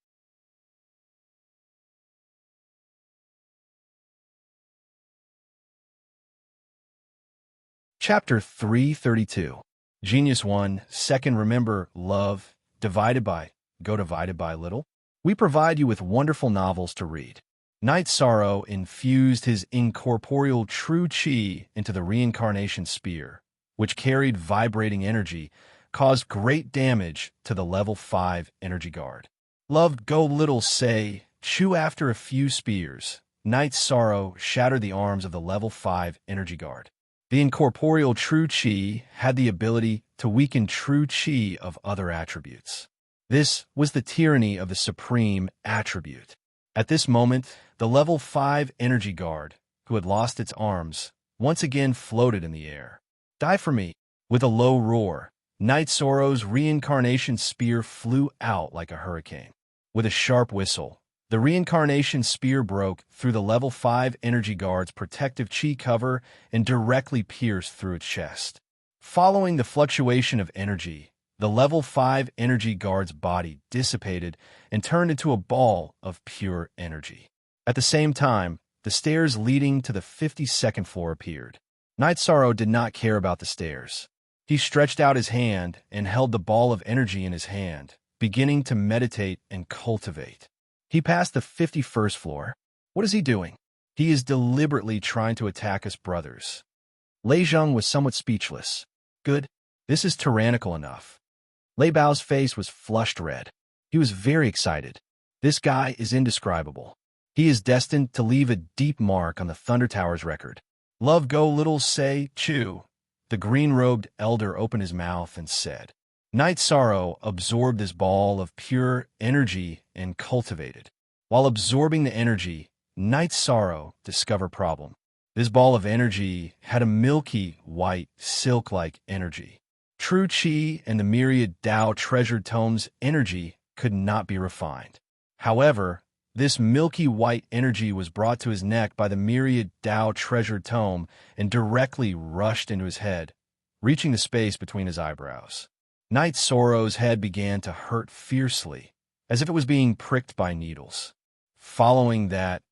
Chapter 332. Genius 1, Second Remember Love, Divided by, Go Divided by Little. We provide you with wonderful novels to read. Night Sorrow infused his incorporeal true chi into the reincarnation spear, which carried vibrating energy, caused great damage to the level 5 energy guard. Loved Go Little Say, chew after a few spears. Night Sorrow shattered the arms of the level 5 energy guard. The incorporeal true chi had the ability to weaken true chi of other attributes. This was the tyranny of the supreme attribute. At this moment, the level 5 energy guard, who had lost its arms, once again floated in the air. Die for me! With a low roar, Night Sorrow's reincarnation spear flew out like a hurricane. With a sharp whistle, the reincarnation spear broke through the level 5 energy guard's protective chi cover and directly pierced through its chest. Following the fluctuation of energy, the level 5 energy guard's body dissipated and turned into a ball of pure energy. At the same time, the stairs leading to the 52nd floor appeared. Night Sorrow did not care about the stairs. He stretched out his hand and held the ball of energy in his hand, beginning to meditate and cultivate. He passed the 51st floor. What is he doing? He is deliberately trying to attack us brothers. Lei Zheng was somewhat speechless. Good. This is tyrannical enough. Lei Bao's face was flushed red. He was very excited. This guy is indescribable. He is destined to leave a deep mark on the Thunder Tower's record. Love Go Little Say, chew. The green-robed elder opened his mouth and said. Night Sorrow absorbed this ball of pure energy and cultivated. While absorbing the energy, Night Sorrow discovered problem. This ball of energy had a milky, white, silk-like energy. True Chi and the Myriad Tao treasured tome's energy could not be refined. However, this milky white energy was brought to his neck by the Myriad Tao treasured tome and directly rushed into his head, reaching the space between his eyebrows. Night Sorrow's head began to hurt fiercely, as if it was being pricked by needles. Following that,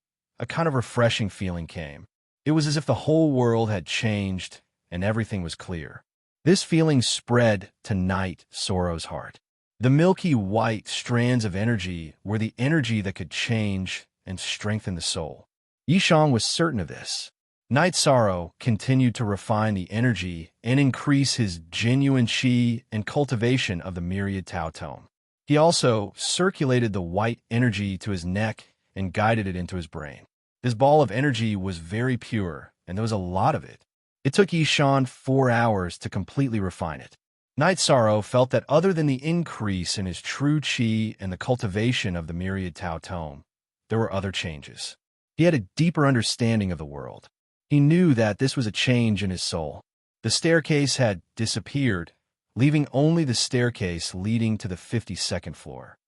a kind of refreshing feeling came. It was as if the whole world had changed and everything was clear. This feeling spread to Night Sorrow's heart. The milky white strands of energy were the energy that could change and strengthen the soul. Yishang was certain of this. Night Sorrow continued to refine the energy and increase his genuine chi and cultivation of the Myriad Tao Tome. He also circulated the white energy to his neck and guided it into his brain. This ball of energy was very pure, and there was a lot of it. It took Yishan 4 hours to completely refine it. Night Sorrow felt that other than the increase in his true chi and the cultivation of the Myriad Tao Tome, there were other changes. He had a deeper understanding of the world. He knew that this was a change in his soul. The staircase had disappeared, leaving only the staircase leading to the 52nd floor.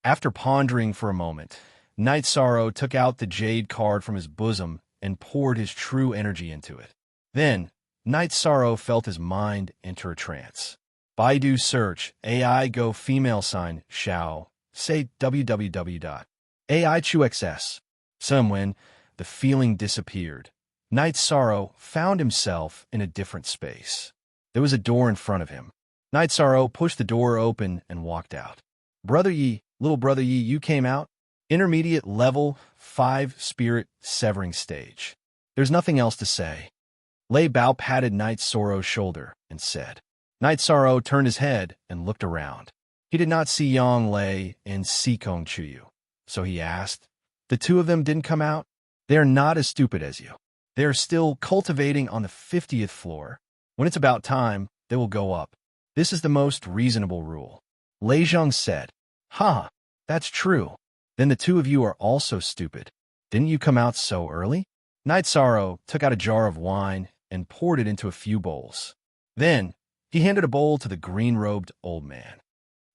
After pondering for a moment, Night Sorrow took out the jade card from his bosom and poured his true energy into it. Then, Night Sorrow felt his mind enter a trance. Baidu search, AI go female sign, Xiao, say www.aichuxs. When the feeling disappeared, Night Sorrow found himself in a different space. There was a door in front of him. Night Sorrow pushed the door open and walked out. Brother Yi, little brother Yi, you came out? Intermediate level 5 spirit severing stage. There's nothing else to say. Lei Bao patted Night Sorrow's shoulder and said. Night Sorrow turned his head and looked around. He did not see Yang Lei and Sikong Chuyu, so he asked, the two of them didn't come out? They are not as stupid as you. They are still cultivating on the 50th floor. When it's about time, they will go up. This is the most reasonable rule. Lei Zheng said, Ha, that's true. Then the two of you are also stupid. Didn't you come out so early? Night Sorrow took out a jar of wine and poured it into a few bowls. Then, he handed a bowl to the green-robed old man.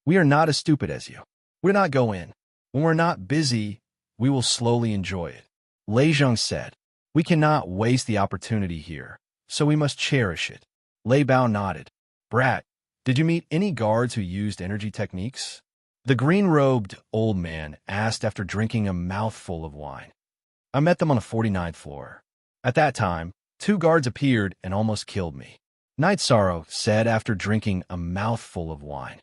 We are not as stupid as you. We do not go in. When we're not busy, we will slowly enjoy it. Lei Zheng said, we cannot waste the opportunity here, so we must cherish it. Lei Bao nodded. Brat, did you meet any guards who used energy techniques? The green-robed old man asked after drinking a mouthful of wine. I met them on the 49th floor. At that time, 2 guards appeared and almost killed me. Night Sorrow said after drinking a mouthful of wine.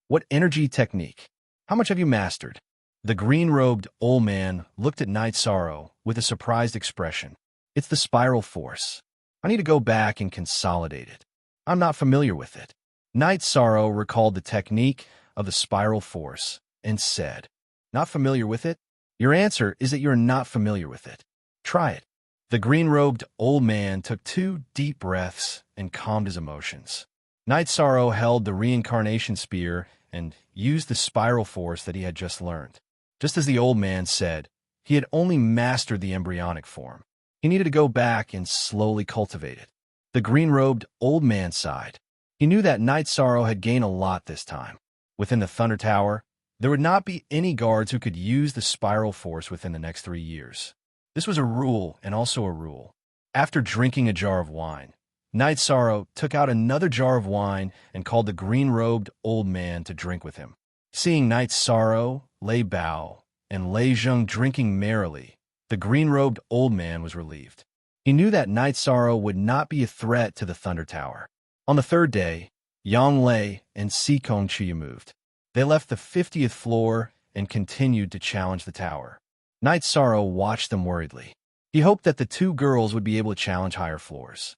What energy technique? How much have you mastered? The green-robed old man looked at Night Sorrow with a surprised expression. It's the spiral force. I need to go back and consolidate it. I'm not familiar with it. Night Sorrow recalled the technique of the spiral force and said, Not familiar with it? Your answer is that you're not familiar with it. Try it. The green-robed old man took 2 deep breaths and calmed his emotions. Night Sorrow held the reincarnation spear and used the spiral force that he had just learned. Just as the old man said, he had only mastered the embryonic form. He needed to go back and slowly cultivate it. The green-robed old man sighed. He knew that Night Sorrow had gained a lot this time. Within the Thunder Tower, there would not be any guards who could use the spiral force within the next 3 years. This was a rule and also a rule. After drinking a jar of wine, Night Sorrow took out another jar of wine and called the green-robed old man to drink with him. Seeing Night Sorrow, Lei Bao, and Lei Zheng drinking merrily, the green-robed old man was relieved. He knew that Night Sorrow would not be a threat to the Thunder Tower. On the 3rd day, Yang Lei and Sikong Chiyu moved. They left the 50th floor and continued to challenge the tower. Night Sorrow watched them worriedly. He hoped that the 2 girls would be able to challenge higher floors.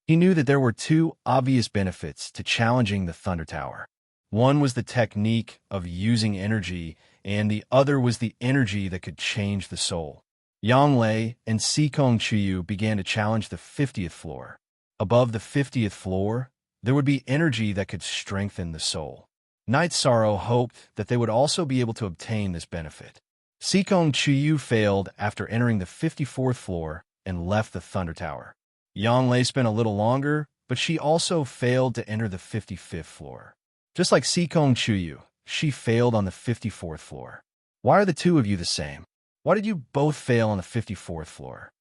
He knew that there were 2 obvious benefits to challenging the Thunder Tower. One was the technique of using energy, and the other was the energy that could change the soul. Yang Lei and Sikong Chiyu began to challenge the 50th floor. Above the 50th floor, there would be energy that could strengthen the soul. Night Sorrow hoped that they would also be able to obtain this benefit. Sikong Chiyu failed after entering the 54th floor and left the Thunder Tower. Yang Lei spent a little longer, but she also failed to enter the 55th floor. Just like Sikong Chiyu, she failed on the 54th floor. Why are the 2 of you the same? Why did you both fail on the 54th floor?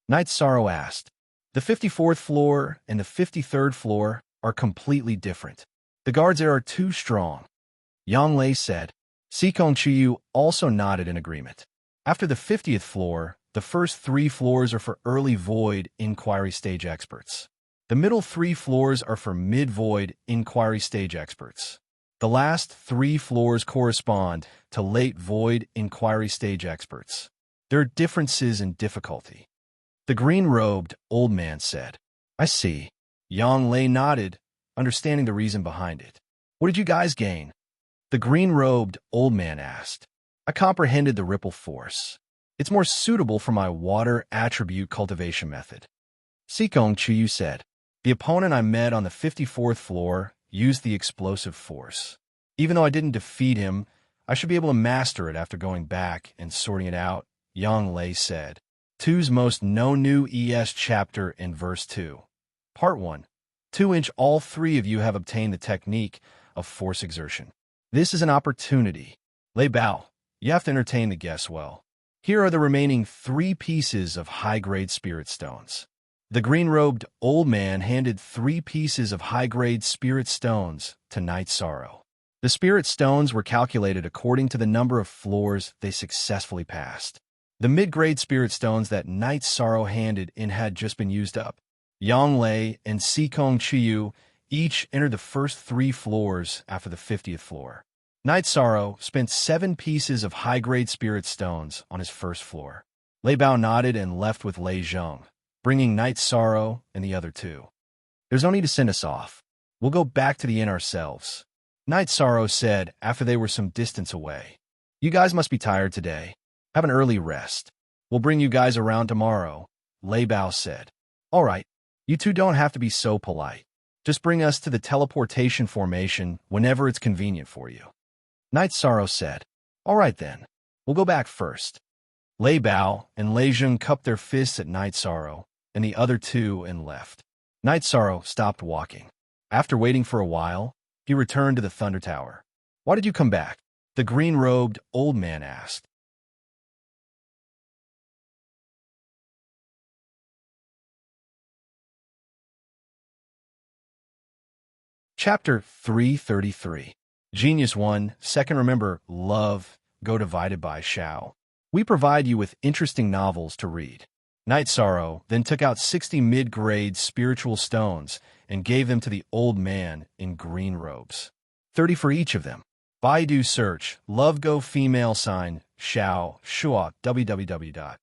Night Sorrow asked. The 54th floor and the 53rd floor are completely different. The guards there are too strong. Yang Lei said. Sikong Chiyu also nodded in agreement. After the 50th floor, the first 3 floors are for early void inquiry stage experts. The middle 3 floors are for mid-void inquiry stage experts. The last 3 floors correspond to late void inquiry stage experts. There are differences in difficulty. The green-robed old man said, I see. Yang Lei nodded, understanding the reason behind it. What did you guys gain? The green-robed old man asked. I comprehended the ripple force. It's more suitable for my water attribute cultivation method. Sikong Chiyu said, the opponent I met on the 54th floor used the explosive force. Even though I didn't defeat him, I should be able to master it after going back and sorting it out, Yang Lei said. 2's most no new ES chapter in verse 2. Part 1. 2-inch all 3 of you have obtained the technique of force exertion. This is an opportunity. Lei Bao, you have to entertain the guests well. Here are the remaining 3 pieces of high-grade spirit stones. The green-robed old man handed 3 pieces of high-grade spirit stones to Night Sorrow. The spirit stones were calculated according to the number of floors they successfully passed. The mid-grade spirit stones that Night Sorrow handed in had just been used up. Yang Lei and Sikong Chiyu each entered the first 3 floors after the 50th floor. Night Sorrow spent 7 pieces of high-grade spirit stones on his first floor. Lei Bao nodded and left with Lei Zheng, bringing Night Sorrow and the other 2. There's no need to send us off. We'll go back to the inn ourselves. Night Sorrow said after they were some distance away. You guys must be tired today. Have an early rest. We'll bring you guys around tomorrow, Lei Bao said. All right, you 2 don't have to be so polite. Just bring us to the teleportation formation whenever it's convenient for you. Night Sorrow said. All right then, we'll go back first. Lei Bao and Lei Zheng cupped their fists at Night Sorrow and the other 2 and left. Night Sorrow stopped walking. After waiting for a while, he returned to the Thunder Tower. Why did you come back? The green-robed old man asked. Chapter 333. Genius 1, second remember, love, go divided by shall. We provide you with interesting novels to read. Night Sorrow then took out 60 mid-grade spiritual stones and gave them to the old man in green robes. 30 for each of them. Baidu search, love go female sign, Xiao, Shua, www.aichux.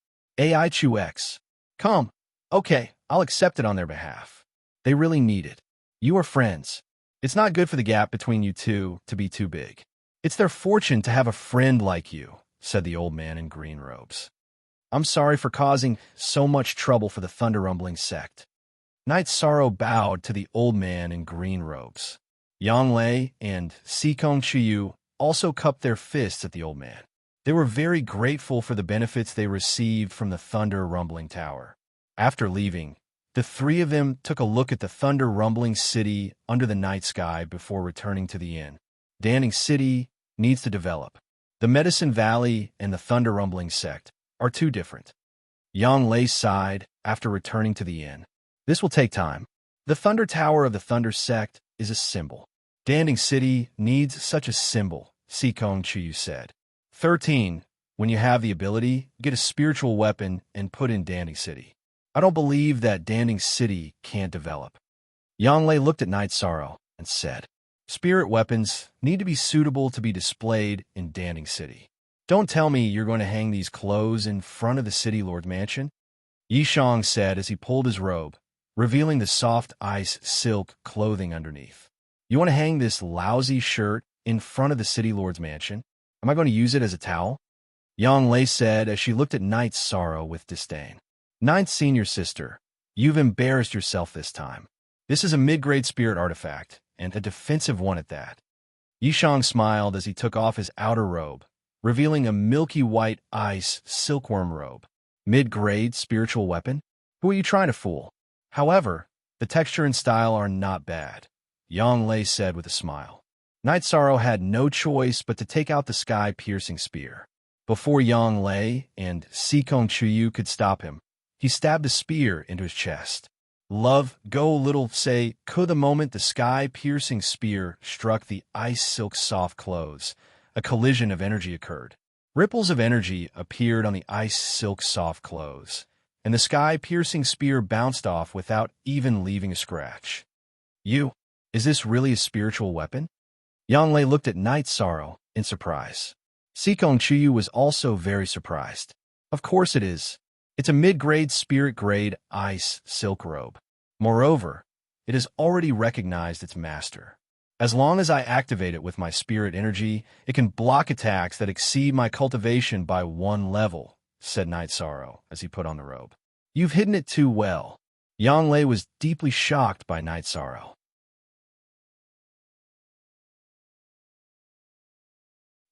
Come. Okay, I'll accept it on their behalf. They really need it. You are friends. It's not good for the gap between you two to be too big. It's their fortune to have a friend like you, said the old man in green robes. I'm sorry for causing so much trouble for the Thunder Rumbling sect. Night Sorrow bowed to the old man in green robes. Yang Lei and Sikong Chiyu also cupped their fists at the old man. They were very grateful for the benefits they received from the Thunder Rumbling Tower. After leaving, the three of them took a look at the Thunder Rumbling City under the night sky before returning to the inn. Danding City needs to develop. The Medicine Valley and the Thunder Rumbling sect are too different. Yang Lei sighed after returning to the inn. This will take time. The Thunder Tower of the Thunder sect is a symbol. Danding City needs such a symbol, Sikong Chiyu said. 13. When you have the ability, get a spiritual weapon and put in Danding City. I don't believe that Danding City can't develop. Yang Lei looked at Night Sorrow and said, Spirit weapons need to be suitable to be displayed in Danding City. Don't tell me you're going to hang these clothes in front of the City Lord Mansion? Yishang said as he pulled his robe, revealing the soft ice silk clothing underneath. You want to hang this lousy shirt in front of the City Lord's mansion? Am I going to use it as a towel? Yang Lei said as she looked at Night Sorrow with disdain. Ninth senior sister, you've embarrassed yourself this time. This is a mid-grade spirit artifact, and a defensive one at that. Yishang smiled as he took off his outer robe, revealing a milky white ice silkworm robe. Mid-grade spiritual weapon? Who are you trying to fool? However, the texture and style are not bad, Yang Lei said with a smile. Night Sorrow had no choice but to take out the sky-piercing spear. Before Yang Lei and Sikong Chiyu could stop him, he stabbed a spear into his chest. Love, go little say, could the moment the sky-piercing spear struck the ice-silk soft clothes, a collision of energy occurred. Ripples of energy appeared on the ice-silk soft clothes, and the sky-piercing spear bounced off without even leaving a scratch. Is this really a spiritual weapon? Yang Lei looked at Night Sorrow in surprise. Sikong Chiyu was also very surprised. Of course it is. It's a mid-grade spirit-grade ice silk robe. Moreover, it has already recognized its master. As long as I activate it with my spirit energy, it can block attacks that exceed my cultivation by 1 level, said Night Sorrow as he put on the robe. You've hidden it too well. Yang Lei was deeply shocked by Night Sorrow.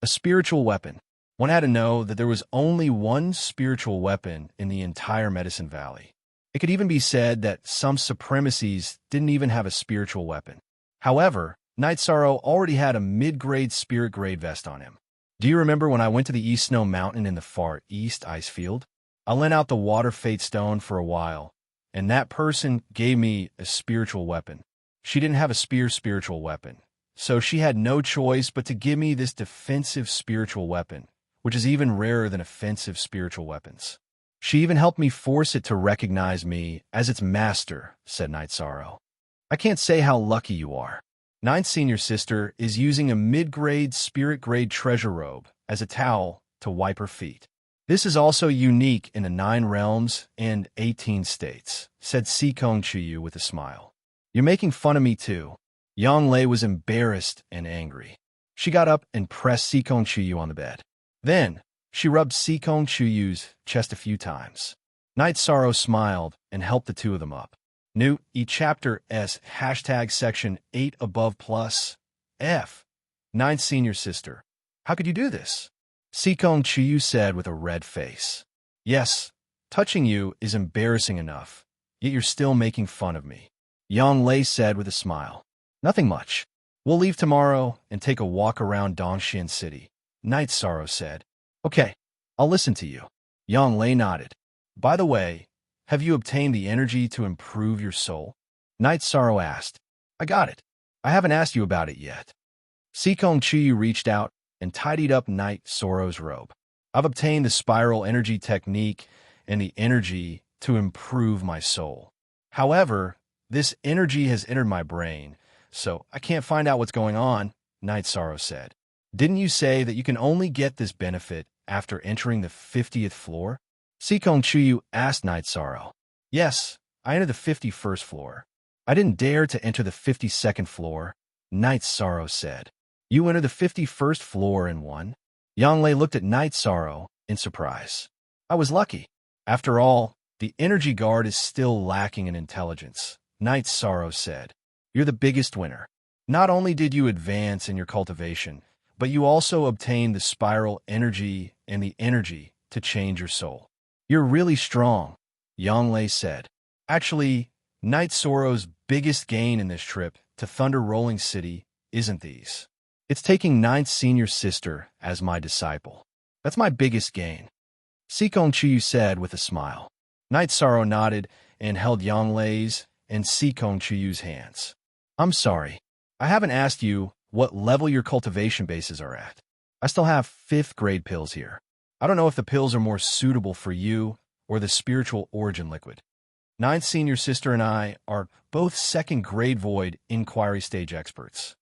A spiritual weapon. One had to know that there was only one spiritual weapon in the entire Medicine Valley. It could even be said that some supremacies didn't even have a spiritual weapon. However, Night Sorrow already had a mid-grade spirit-grade vest on him. Do you remember when I went to the East Snow Mountain in the far east ice field? I lent out the Water Fate Stone for a while, and that person gave me a spiritual weapon. She didn't have a spiritual weapon, so she had no choice but to give me this defensive spiritual weapon, which is even rarer than offensive spiritual weapons. She even helped me force it to recognize me as its master, said Night Sorrow. I can't say how lucky you are. Ninth senior sister is using a mid-grade spirit-grade treasure robe as a towel to wipe her feet. This is also unique in the 9 realms and 18 states, said Sikong Chiyu with a smile. You're making fun of me too. Yang Lei was embarrassed and angry. She got up and pressed Sikong Chiyu on the bed. Then, she rubbed Sikong Chuyu's chest a few times. Night Sorrow smiled and helped the two of them up. New Chapter S #section 8 above plus F. Ninth senior sister. How could you do this? Sikong Chiyu said with a red face. Yes, touching you is embarrassing enough, yet you're still making fun of me. Yang Lei said with a smile. Nothing much. We'll leave tomorrow and take a walk around Dongxian City. Night Sorrow said. Okay, I'll listen to you. Yang Lei nodded. By the way, have you obtained the energy to improve your soul? Night Sorrow asked. I got it. I haven't asked you about it yet. Sikong Chiyu reached out and tidied up Night Sorrow's robe. I've obtained the spiral energy technique and the energy to improve my soul. However, this energy has entered my brain, so I can't find out what's going on, Night Sorrow said. Didn't you say that you can only get this benefit after entering the 50th floor? Sikong Chuyu asked Night Sorrow. Yes, I entered the 51st floor. I didn't dare to enter the 52nd floor, Night Sorrow said. You entered the 51st floor and won? Yanglei looked at Night Sorrow in surprise. I was lucky. After all, the energy guard is still lacking in intelligence, Night Sorrow said. You're the biggest winner. Not only did you advance in your cultivation, but you also obtained the spiral energy and the energy to change your soul. You're really strong, Yanglei said. Actually, Night Sorrow's biggest gain in this trip to Thunder Rolling City isn't these. It's taking Ninth Senior Sister as my disciple. That's my biggest gain, Sikong Chuyu said with a smile. Night Sorrow nodded and held Yanglei's and Sikong Chuyu's hands. I'm sorry. I haven't asked you what level your cultivation bases are at. I still have 5th grade pills here. I don't know if the pills are more suitable for you or the spiritual origin liquid. Ninth Senior Sister and I are both 2nd grade void inquiry stage experts.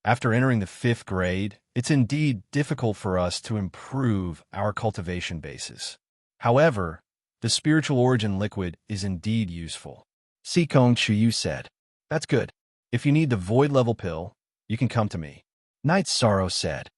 After entering the 5th grade, it's indeed difficult for us to improve our cultivation bases. However, the spiritual origin liquid is indeed useful, Sikong Chuyu said. That's good. If you need the void level pill, you can come to me, Night Sorrow said.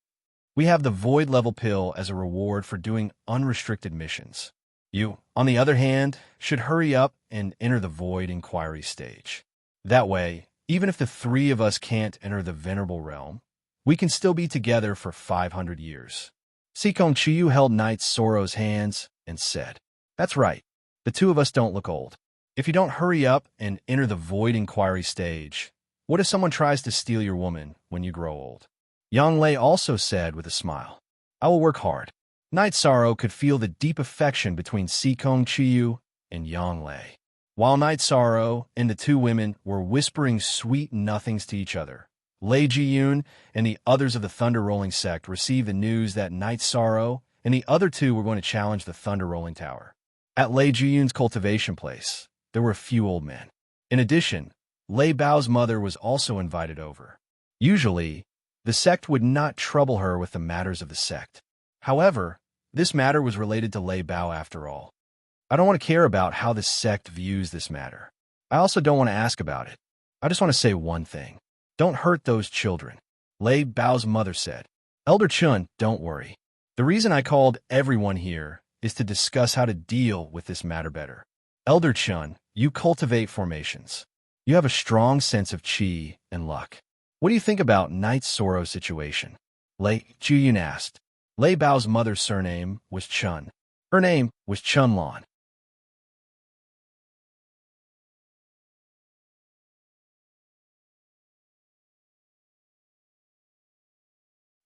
We have the void level pill as a reward for doing unrestricted missions. You, on the other hand, should hurry up and enter the void inquiry stage. That way, even if the 3 of us can't enter the venerable realm, we can still be together for 500 years. Sikong Chuyu held Night Sorrow's hands and said, That's right. The 2 of us don't look old. If you don't hurry up and enter the void inquiry stage, what if someone tries to steal your woman when you grow old? Yanglei also said with a smile, I will work hard. Night Sorrow could feel the deep affection between Sikong Chuyu and Yanglei. While Night Sorrow and the 2 women were whispering sweet nothings to each other, Lei Jiyun and the others of the Thunder Rolling sect received the news that Night Sorrow and the other 2 were going to challenge the Thunder Rolling Tower. At Lei Jiyun's cultivation place, there were a few old men. In addition, Lei Bao's mother was also invited over. Usually, the sect would not trouble her with the matters of the sect. However, this matter was related to Lei Bao after all. I don't want to care about how the sect views this matter. I also don't want to ask about it. I just want to say one thing. Don't hurt those children, Lei Bao's mother said. Elder Chun, don't worry. The reason I called everyone here is to discuss how to deal with this matter better. Elder Chun, you cultivate formations. You have a strong sense of qi and luck. What do you think about Night Sorrow's situation? Lei Jiyun asked. Lei Bao's mother's surname was Chun. Her name was Chunlan.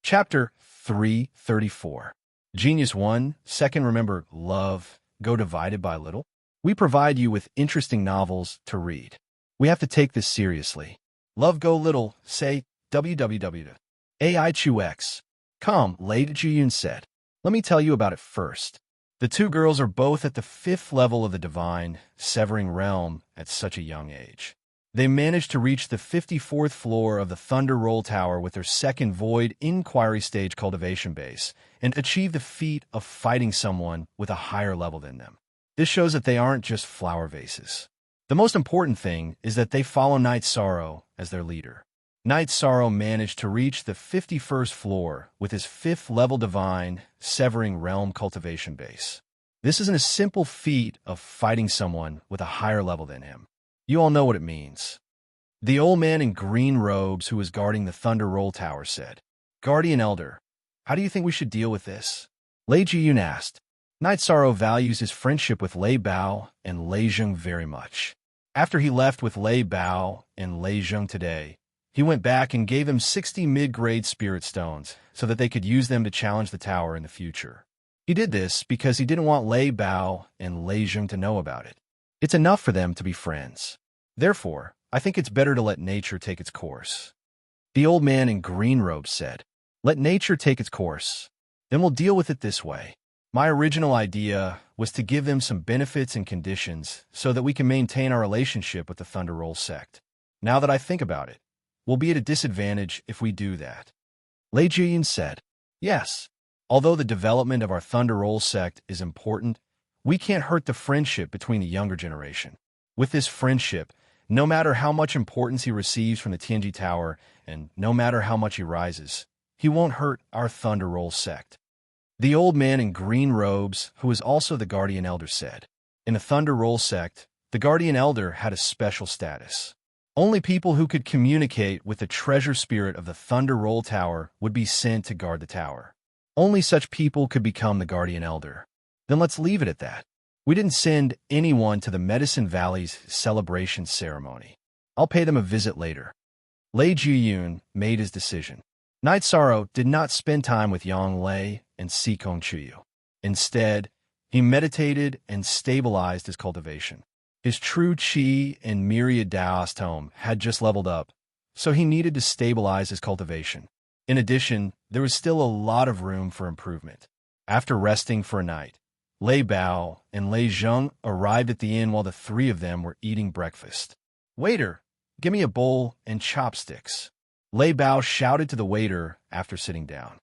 Chapter 334. Genius 1, Second Remember Love, Go Divided by Little. We provide you with interesting novels to read. We have to take this seriously. Love Go Little, say www.aichux.com, Lei Jiyun said. Let me tell you about it first. The 2 girls are both at the 5th level of the divine, severing realm at such a young age. They managed to reach the 54th floor of the Thunder Roll Tower with their 2nd Void Inquiry Stage cultivation base and achieve the feat of fighting someone with a higher level than them. This shows that they aren't just flower vases. The most important thing is that they follow Night Sorrow as their leader. Night Sorrow managed to reach the 51st floor with his 5th level divine, severing realm cultivation base. This isn't a simple feat of fighting someone with a higher level than him. You all know what it means. The old man in green robes who was guarding the Thunder Roll Tower said, Guardian Elder, how do you think we should deal with this? Lei Jiyun asked. Night Sorrow values his friendship with Lei Bao and Lei Zheng very much. After he left with Lei Bao and Lei Zheng today, he went back and gave them 60 mid-grade spirit stones so that they could use them to challenge the tower in the future. He did this because he didn't want Lei Bao and Lei Zheng to know about it. It's enough for them to be friends. Therefore, I think it's better to let nature take its course. The old man in green robes said, Let nature take its course. Then we'll deal with it this way. My original idea was to give them some benefits and conditions so that we can maintain our relationship with the Thunder Roll sect. Now that I think about it, we'll be at a disadvantage if we do that. Lei Jiyun said, yes. Although the development of our Thunder Roll sect is important, we can't hurt the friendship between the younger generation. With this friendship, no matter how much importance he receives from the Tianji Tower, and no matter how much he rises, he won't hurt our Thunder Roll sect. The old man in green robes, who was also the Guardian Elder, said, in the Thunder Roll sect, the Guardian Elder had a special status. Only people who could communicate with the treasure spirit of the Thunder Roll Tower would be sent to guard the tower. Only such people could become the Guardian Elder. Then let's leave it at that. We didn't send anyone to the Medicine Valley's celebration ceremony. I'll pay them a visit later. Lei Jiyun made his decision. Night Sorrow did not spend time with Yang Lei and Sikong Chuyu. Instead, he meditated and stabilized his cultivation. His true Qi and Myriad Daoist tome had just leveled up, so he needed to stabilize his cultivation. In addition, there was still a lot of room for improvement. After resting for a night, Lei Bao and Lei Zheng arrived at the inn while the three of them were eating breakfast. Waiter, give me a bowl and chopsticks. Lei Bao shouted to the waiter after sitting down.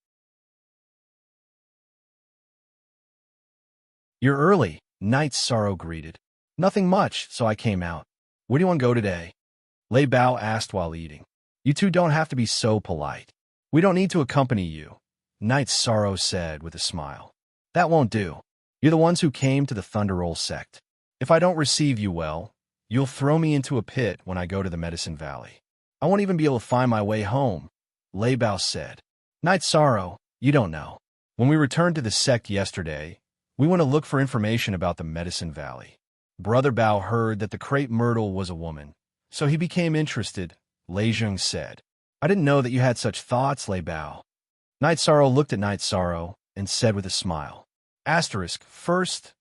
You're early, Night Sorrow greeted. Nothing much, so I came out. Where do you want to go today? Lei Bao asked while eating. You two don't have to be so polite. We don't need to accompany you, Night Sorrow said with a smile. That won't do. You're the ones who came to the Thunder Roll sect. If I don't receive you well, you'll throw me into a pit when I go to the Medicine Valley. I won't even be able to find my way home, Lei Bao said. Night Sorrow, you don't know. When we returned to the sect yesterday, we went to look for information about the Medicine Valley. Brother Bao heard that the crepe myrtle was a woman, so he became interested, Lei Zheng said. I didn't know that you had such thoughts, Lei Bao. Night Sorrow looked at Night Sorrow and said with a smile. First,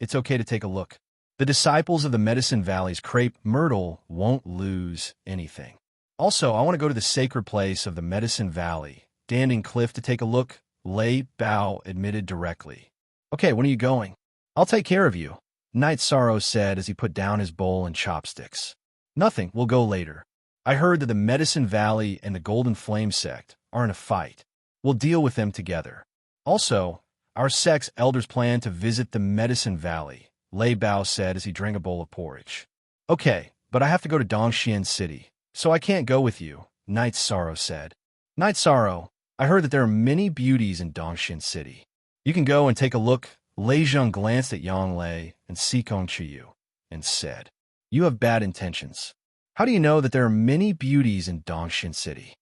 it's okay to take a look. The disciples of the Medicine Valley's crepe myrtle won't lose anything. Also, I want to go to the sacred place of the Medicine Valley, Danding Cliff, to take a look, Lei Bao admitted directly. Okay, when are you going? I'll take care of you, Night Sorrow said as he put down his bowl and chopsticks. Nothing, we'll go later. I heard that the Medicine Valley and the Golden Flame sect are in a fight. We'll deal with them together. Also, our sect's elders plan to visit the Medicine Valley, Lei Bao said as he drank a bowl of porridge. Okay, but I have to go to Dongxian City, so I can't go with you, Night Sorrow said. Night Sorrow, I heard that there are many beauties in Dongxian City. You can go and take a look. Lei Zheng glanced at Yang Lei and Sikong Chuyu and said, You have bad intentions. How do you know that there are many beauties in Dongxian City?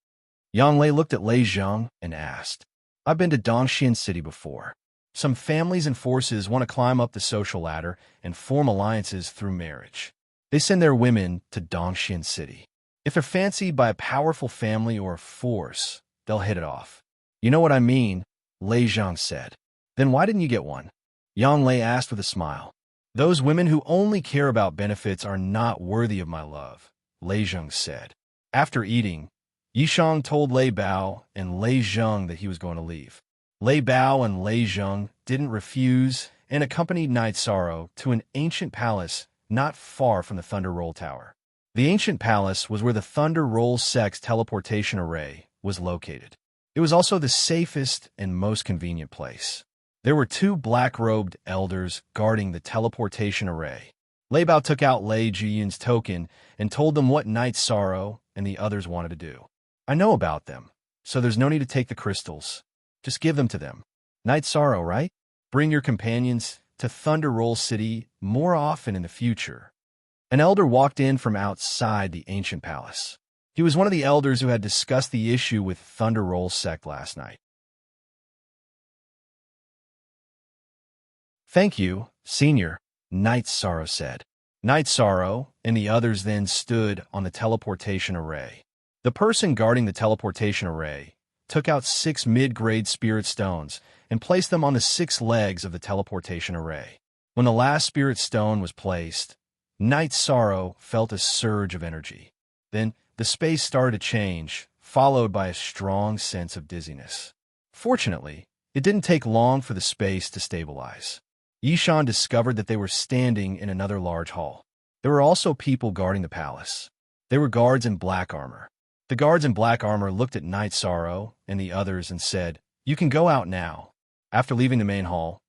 Yang Lei looked at Lei Zheng and asked, I've been to Dongxian City before. Some families and forces want to climb up the social ladder and form alliances through marriage. They send their women to Dongxian City. If they're fancied by a powerful family or a force, they'll hit it off. You know what I mean, Lei Zheng said. Then why didn't you get one? Yang Lei asked with a smile. Those women who only care about benefits are not worthy of my love, Lei Zheng said. After eating, Yishang told Lei Bao and Lei Zheng that he was going to leave. Lei Bao and Lei Zheng didn't refuse and accompanied Night Sorrow to an ancient palace not far from the Thunder Roll Tower. The ancient palace was where the Thunder Roll sect's teleportation array was located. It was also the safest and most convenient place. There were two black-robed elders guarding the teleportation array. Lei Bao took out Lei Jiyun's token and told them what Night Sorrow and the others wanted to do. I know about them, so there's no need to take the crystals. Just give them to them. Night Sorrow, right? Bring your companions to Thunder Roll City more often in the future. An elder walked in from outside the ancient palace. He was one of the elders who had discussed the issue with Thunder Roll sect last night. Thank you, Senior, Night Sorrow said. Night Sorrow and the others then stood on the teleportation array. The person guarding the teleportation array took out 6 mid-grade spirit stones and placed them on the 6 legs of the teleportation array. When the last spirit stone was placed, Night Sorrow felt a surge of energy. Then the space started to change, followed by a strong sense of dizziness. Fortunately, It didn't take long for the space to stabilize. Yishan discovered that they were standing in another large hall. There were also people guarding the palace. They were guards in black armor. The guards in black armor looked at Night Sorrow and the others and said, "You can go out now." After leaving the main hall,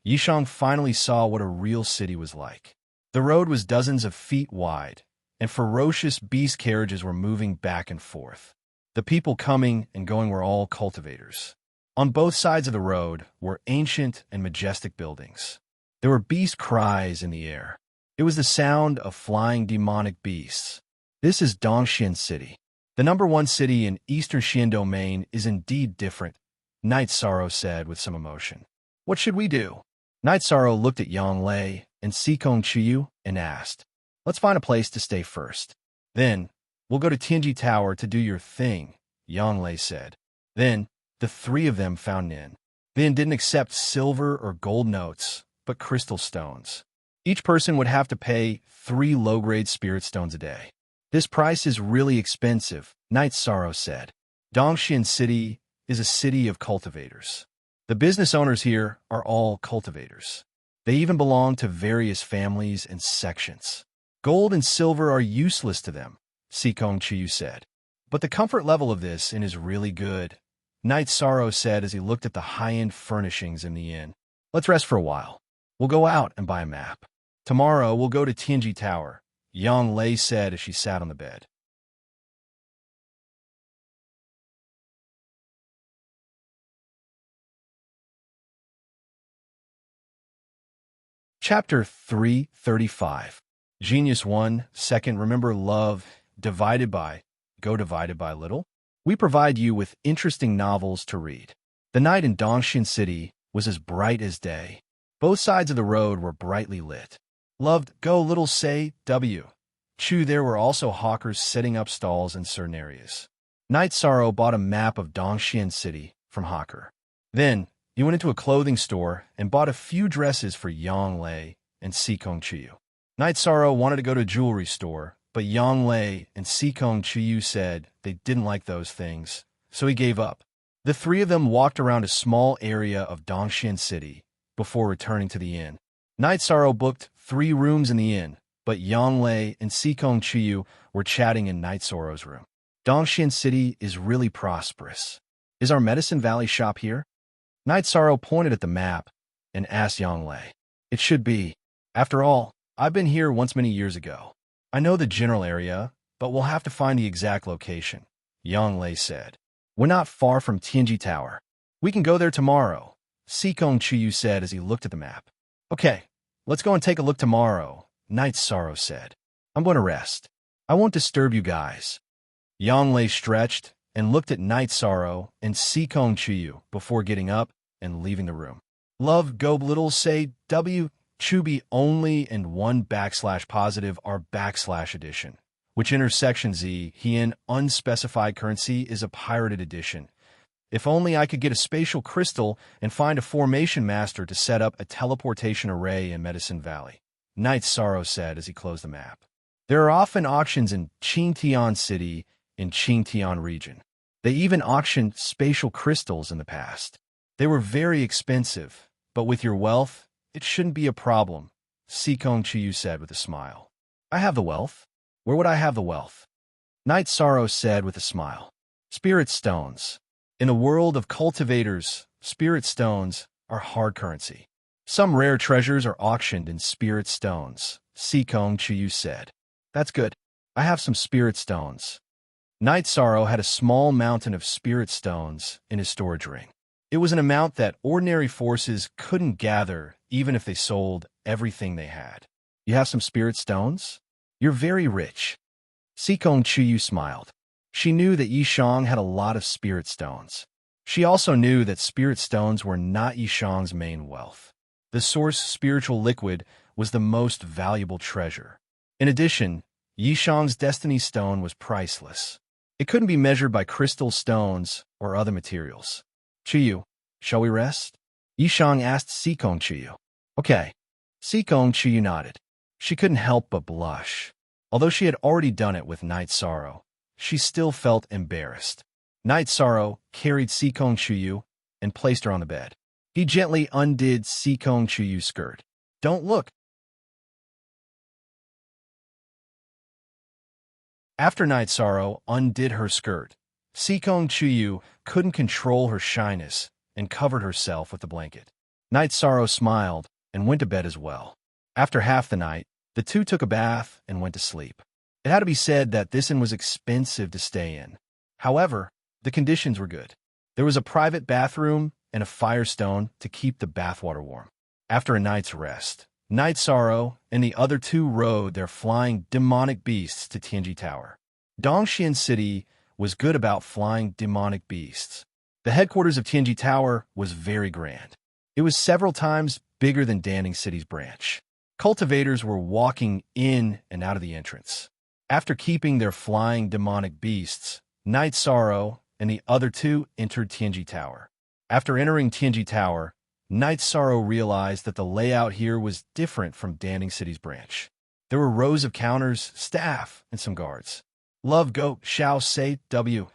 Yishang finally saw what a real city was like. The road was dozens of feet wide, and ferocious beast carriages were moving back and forth. The people coming and going were all cultivators. On both sides of the road were ancient and majestic buildings. There were beast cries in the air. It was the sound of flying demonic beasts. This is Dongxian City. The #1 city in Eastern Xian Domain is indeed different, Night Sorrow said with some emotion. What should we do? Night Sorrow looked at Yang Lei and Sikong Chiyu and asked, "Let's find a place to stay first. Then, we'll go to Tianji Tower to do your thing," Yang Lei said. Then, the three of them found an inn. The inn didn't accept silver or gold notes, but crystal stones. Each person would have to pay 3 low-grade spirit stones a day. "This price is really expensive," Night Sorrow said. Dongxian City is a city of cultivators. The business owners here are all cultivators. They even belong to various families and sections. "Gold and silver are useless to them," Sikong Chiyu said. "But the comfort level of this inn is really good," Night Sorrow said as he looked at the high-end furnishings in the inn. "Let's rest for a while. We'll go out and buy a map. Tomorrow we'll go to Tianji Tower," Yang Lei said as she sat on the bed. Chapter 335. Genius 1, Second, remember love, divided by, go divided by little? We provide you with interesting novels to read. The night in Dongxian City was as bright as day. Both sides of the road were brightly lit. Loved, go little say, W. Chu, there were also hawkers setting up stalls in certain areas. Night Sorrow bought a map of Dongxian City from Hawker. Then, he went into a clothing store and bought a few dresses for Yang Lei and Sikong Chiyu. Night Sorrow wanted to go to a jewelry store, but Yang Lei and Sikong Chiyu said they didn't like those things, so he gave up. The three of them walked around a small area of Dongxian City before returning to the inn. Night Sorrow booked 3 rooms in the inn, but Yang Lei and Sikong Chiyu were chatting in Night Sorrow's room. Dongxian City is really prosperous. Is our Medicine Valley shop here? Night Sorrow pointed at the map and asked Yang Lei. It should be. After all, I've been here once many years ago. I know the general area, but we'll have to find the exact location, Yang Lei said. We're not far from Tianji Tower. We can go there tomorrow, Sikong Chiyu said as he looked at the map. Okay, let's go and take a look tomorrow, Night Sorrow said. I'm going to rest. I won't disturb you guys. Yang Lei stretched and looked at Night Sorrow and Sikong Chiyu before getting up and leaving the room. Love, go little say, W. Chubi only and 1/positive are / edition, which intersection Z, he in unspecified currency is a pirated edition. If only I could get a spatial crystal and find a formation master to set up a teleportation array in Medicine Valley, Night Sorrow said as he closed the map. There are often auctions in Qingtian City in Qingtian region. They even auctioned spatial crystals in the past. They were very expensive, but with your wealth, it shouldn't be a problem, Sikong Chiyu said with a smile. I have the wealth. Where would I have the wealth? Night Sorrow said with a smile. Spirit stones. In a world of cultivators, spirit stones are hard currency. Some rare treasures are auctioned in spirit stones, Sikong Chiyu said. That's good. I have some spirit stones. Night Sorrow had a small mountain of spirit stones in his storage ring. It was an amount that ordinary forces couldn't gather even if they sold everything they had. You have some spirit stones? You're very rich. Sikong Chiyu smiled. She knew that Yishang had a lot of spirit stones. She also knew that spirit stones were not Yishang's main wealth. The source spiritual liquid was the most valuable treasure. In addition, Yishang's destiny stone was priceless. It couldn't be measured by crystal stones or other materials. Chiyu, shall we rest? Yishang asked Sikong Chiyu. Okay. Sikong Chiyu nodded. She couldn't help but blush. Although she had already done it with Night Sorrow, she still felt embarrassed. Night Sorrow carried Sikong Chiyu and placed her on the bed. He gently undid Sikong Chuyu's skirt. Don't look. After Night Sorrow undid her skirt, Sikong Chuyu couldn't control her shyness and covered herself with the blanket. Night Sorrow smiled and went to bed as well. After half the night, the two took a bath and went to sleep. It had to be said that this inn was expensive to stay in. However, the conditions were good. There was a private bathroom and a firestone to keep the bathwater warm. After a night's rest, Night Sorrow and the other two rode their flying demonic beasts to Tianji Tower. Dongxian City was good about flying demonic beasts. The headquarters of Tianji Tower was very grand. It was several times bigger than Danning City's branch. Cultivators were walking in and out of the entrance. After keeping their flying demonic beasts, Night Sorrow and the other two entered Tianji Tower. After entering Tianji Tower, Night Sorrow realized that the layout here was different from Danning City's branch. There were rows of counters, staff, and some guards. Love Goat, Xiao Sei, W.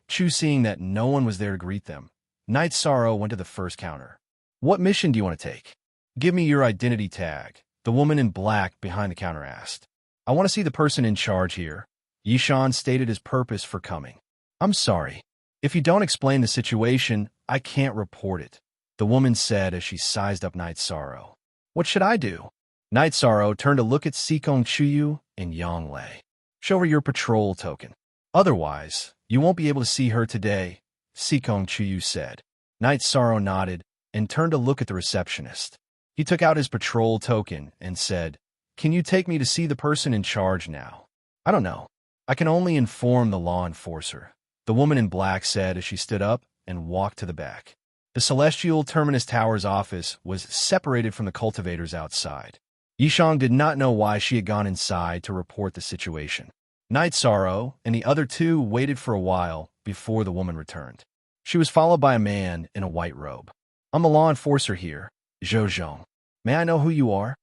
Chu seeing that no one was there to greet them. Night Sorrow went to the first counter. What mission do you want to take? Give me your identity tag, the woman in black behind the counter asked. I want to see the person in charge here. Yishan stated his purpose for coming. I'm sorry. If you don't explain the situation, I can't report it, the woman said as she sized up Night Sorrow. What should I do? Night Sorrow turned to look at Sikong Chuyu and Yang Lei. Show her your patrol token. Otherwise, you won't be able to see her today, Sikong Chuyu said. Night Sorrow nodded and turned to look at the receptionist. He took out his patrol token and said, Can you take me to see the person in charge now? I don't know. I can only inform the law enforcer, the woman in black said as she stood up and walked to the back. The Celestial Terminus Tower's office was separated from the cultivators outside. Yishang did not know why she had gone inside to report the situation. Night Sorrow and the other two waited for a while before the woman returned. She was followed by a man in a white robe. I'm a law enforcer here, Zhou Zhong. May I know who you are?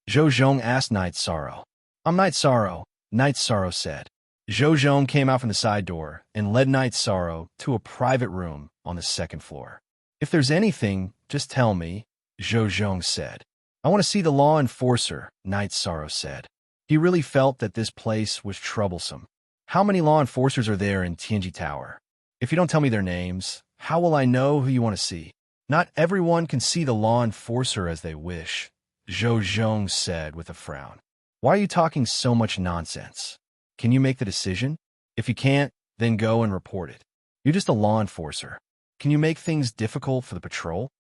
Zhou Zhong asked Night Sorrow. I'm Night Sorrow, Night Sorrow said. Zhou Zhong came out from the side door and led Night Sorrow to a private room on the second floor. If there's anything, just tell me, Zhou Zhong said. I want to see the law enforcer, Night Sorrow said. He really felt that this place was troublesome. How many law enforcers are there in Tianji Tower? If you don't tell me their names, how will I know who you want to see? Not everyone can see the law enforcer as they wish, Zhou Zhong said with a frown. Why are you talking so much nonsense? Can you make the decision? If you can't, then go and report it. You're just a law enforcer. Can you make things difficult for the patrol?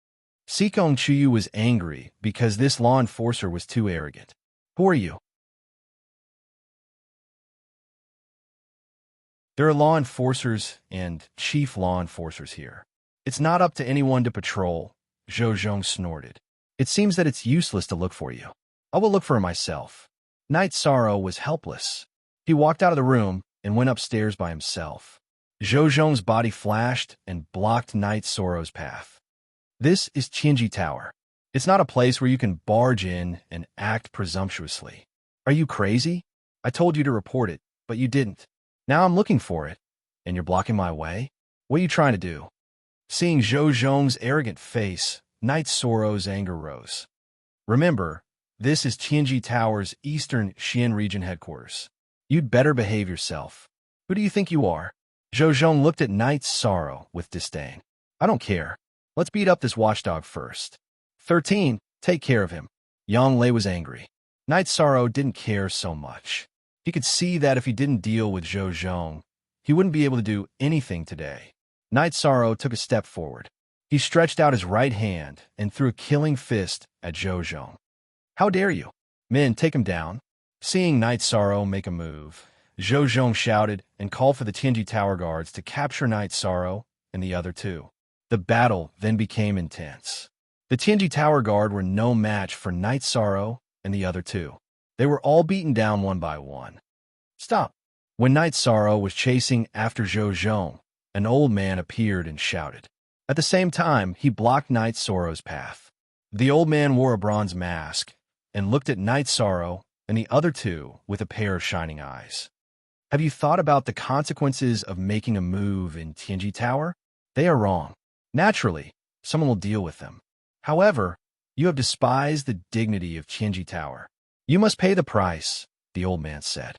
Sikong Chuyu was angry because this law enforcer was too arrogant. Who are you? There are law enforcers and chief law enforcers here. It's not up to anyone to patrol, Zhou Zhong snorted. It seems that it's useless to look for you. I will look for her myself. Night Sorrow was helpless. He walked out of the room and went upstairs by himself. Zhou Zhong's body flashed and blocked Night Sorrow's path. This is Tianji Tower. It's not a place where you can barge in and act presumptuously. Are you crazy? I told you to report it, but you didn't. Now I'm looking for it, and you're blocking my way? What are you trying to do? Seeing Zhou Zhong's arrogant face, Night Sorrow's anger rose. Remember, this is Tianji Tower's Eastern Xian region headquarters. You'd better behave yourself. Who do you think you are? Zhou Zhong looked at Night Sorrow with disdain. I don't care. Let's beat up this watchdog first. 13. Take care of him. Yang Lei was angry. Night Sorrow didn't care so much. He could see that if he didn't deal with Zhou Zhong, he wouldn't be able to do anything today. Night Sorrow took a step forward. He stretched out his right hand and threw a killing fist at Zhou Zhong. How dare you? Men, take him down. Seeing Night Sorrow make a move, Zhou Zhong shouted and called for the Tianji Tower guards to capture Night Sorrow and the other two. The battle then became intense. The Tianji Tower guard were no match for Night Sorrow and the other two. They were all beaten down one by one. Stop! When Night Sorrow was chasing after Zhou Zhong, an old man appeared and shouted. At the same time, he blocked Night Sorrow's path. The old man wore a bronze mask and looked at Night Sorrow and the other two with a pair of shining eyes. Have you thought about the consequences of making a move in Tianji Tower? They are wrong. Naturally, someone will deal with them. However, you have despised the dignity of Tianji Tower. You must pay the price, the old man said.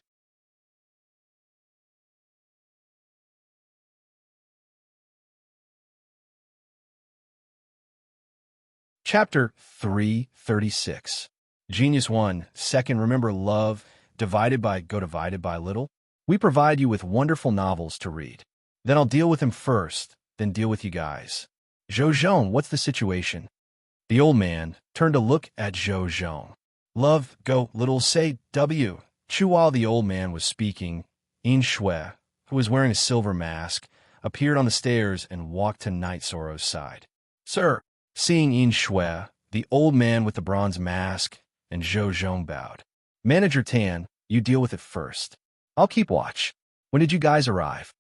Chapter 336. Genius 1. Second, remember love, divided by little. We provide you with wonderful novels to read. Then I'll deal with him first, then deal with you guys. Zhou, what's the situation? The old man turned to look at Zhou. Love, go, little, say, W. Chu. While the old man was speaking, Yin Shui, who was wearing a silver mask, appeared on the stairs and walked to Night Sorrow's side. Sir, seeing Yin Shui, the old man with the bronze mask, and Zhou bowed. Manager Tan, you deal with it first. I'll keep watch. When did you guys arrive?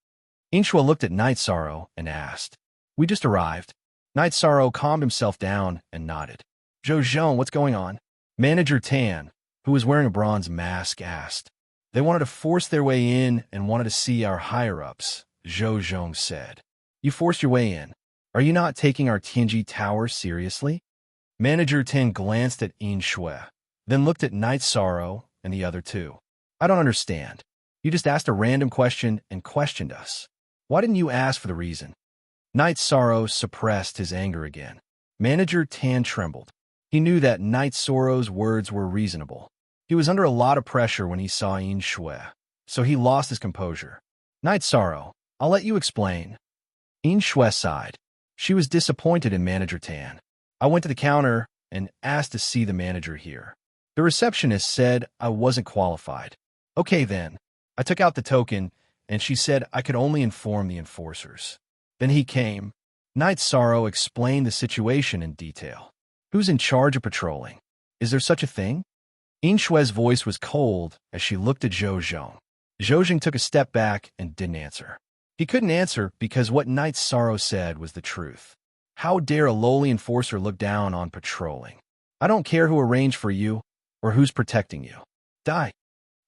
Yin Shui looked at Night Sorrow and asked. We just arrived. Night Sorrow calmed himself down and nodded. Zhou, what's going on? Manager Tan, who was wearing a bronze mask, asked. They wanted to force their way in and wanted to see our higher-ups, Zhou said. You forced your way in. Are you not taking our Tianji Tower seriously? Manager Tan glanced at Yin Shui, then looked at Night Sorrow and the other two. I don't understand. You just asked a random question and questioned us. Why didn't you ask for the reason? Night Sorrow suppressed his anger again. Manager Tan trembled. He knew that Night Sorrow's words were reasonable. He was under a lot of pressure when he saw Yin Shui, so he lost his composure. Night Sorrow, I'll let you explain. Yin Shui sighed. She was disappointed in Manager Tan. I went to the counter and asked to see the manager here. The receptionist said I wasn't qualified. Okay then. I took out the token, and she said I could only inform the enforcers. Then he came. Night Sorrow explained the situation in detail. Who's in charge of patrolling? Is there such a thing? Yin Shui's voice was cold as she looked at Zhou. Zhou took a step back and didn't answer. He couldn't answer because what Night Sorrow said was the truth. How dare a lowly enforcer look down on patrolling? I don't care who arranged for you or who's protecting you. Die.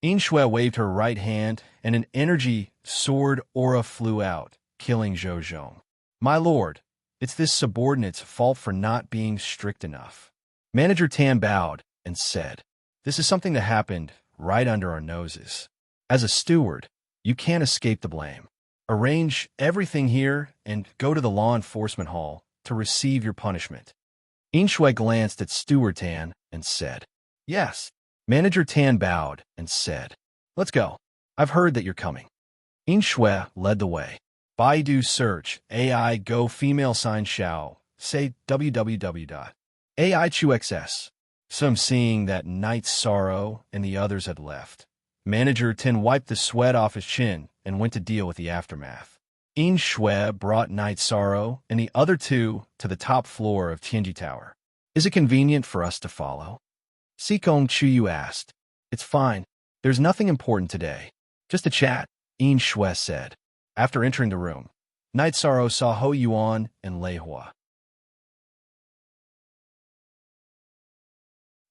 Yin Shui waved her right hand and an energy sword aura flew out, killing Zhou. My lord, it's this subordinate's fault for not being strict enough. Manager Tan bowed and said, this is something that happened right under our noses. As a steward, you can't escape the blame. Arrange everything here and go to the law enforcement hall to receive your punishment. Yin Shui glanced at Steward Tan and said, yes. Manager Tan bowed and said, let's go. I've heard that you're coming. Yin Shui led the way. Baidu search, AI go female sign Xiao, say www.AI XS. Some seeing that Night Sorrow and the others had left. Manager Tan wiped the sweat off his chin and went to deal with the aftermath. Yin Shui brought Night Sorrow and the other two to the top floor of Tianji Tower. Is it convenient for us to follow? Sikong Chuyu asked. It's fine. There's nothing important today. Just a chat, Yin Shui said. After entering the room, Night Sorrow saw Ho Yuan and Lei Hua.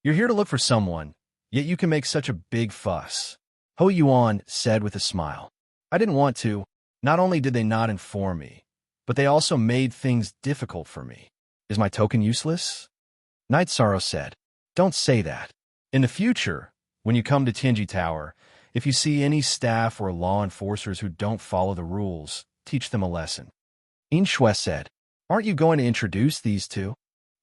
You're here to look for someone, yet you can make such a big fuss, Ho Yuan said with a smile. I didn't want to. Not only did they not inform me, but they also made things difficult for me. Is my token useless? Night Sorrow said. Don't say that. In the future, when you come to Tianji Tower, if you see any staff or law enforcers who don't follow the rules, teach them a lesson. Yin Shui said, aren't you going to introduce these two?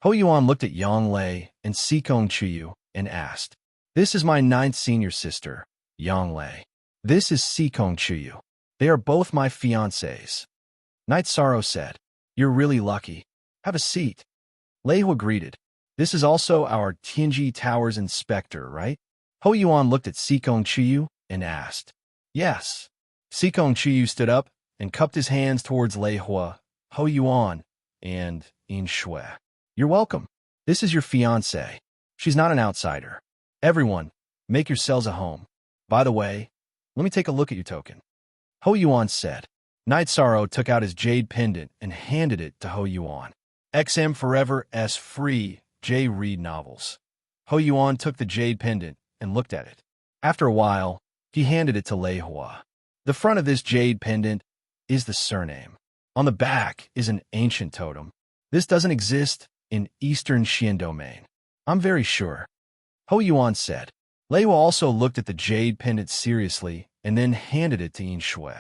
Ho Yuan looked at Yang Lei and Sikong Chuyu and asked, this is my 9th senior sister, Yang Lei. This is Sikong Chuyu. They are both my fiancés. Night Sorrow said, you're really lucky. Have a seat. Lei Hua greeted. This is also our Tianji Tower's inspector, right? Ho Yuan looked at Sikong Chuyu and asked. Yes. Sikong Chuyu stood up and cupped his hands towards Lei Hua, Ho Yuan, and Yin Shui. You're welcome. This is your fiancée. She's not an outsider. Everyone, make yourselves a home. By the way, let me take a look at your token. Ho Yuan said. Night Sorrow took out his jade pendant and handed it to Ho Yuan. XM Forever S Free J Read Novels. Ho Yuan took the jade pendant and looked at it. After a while, he handed it to Lei Hua. The front of this jade pendant is the surname. On the back is an ancient totem. This doesn't exist in Eastern Xian domain. I'm very sure. Ho Yuan said. Lei Hua also looked at the jade pendant seriously and then handed it to Yin Shui.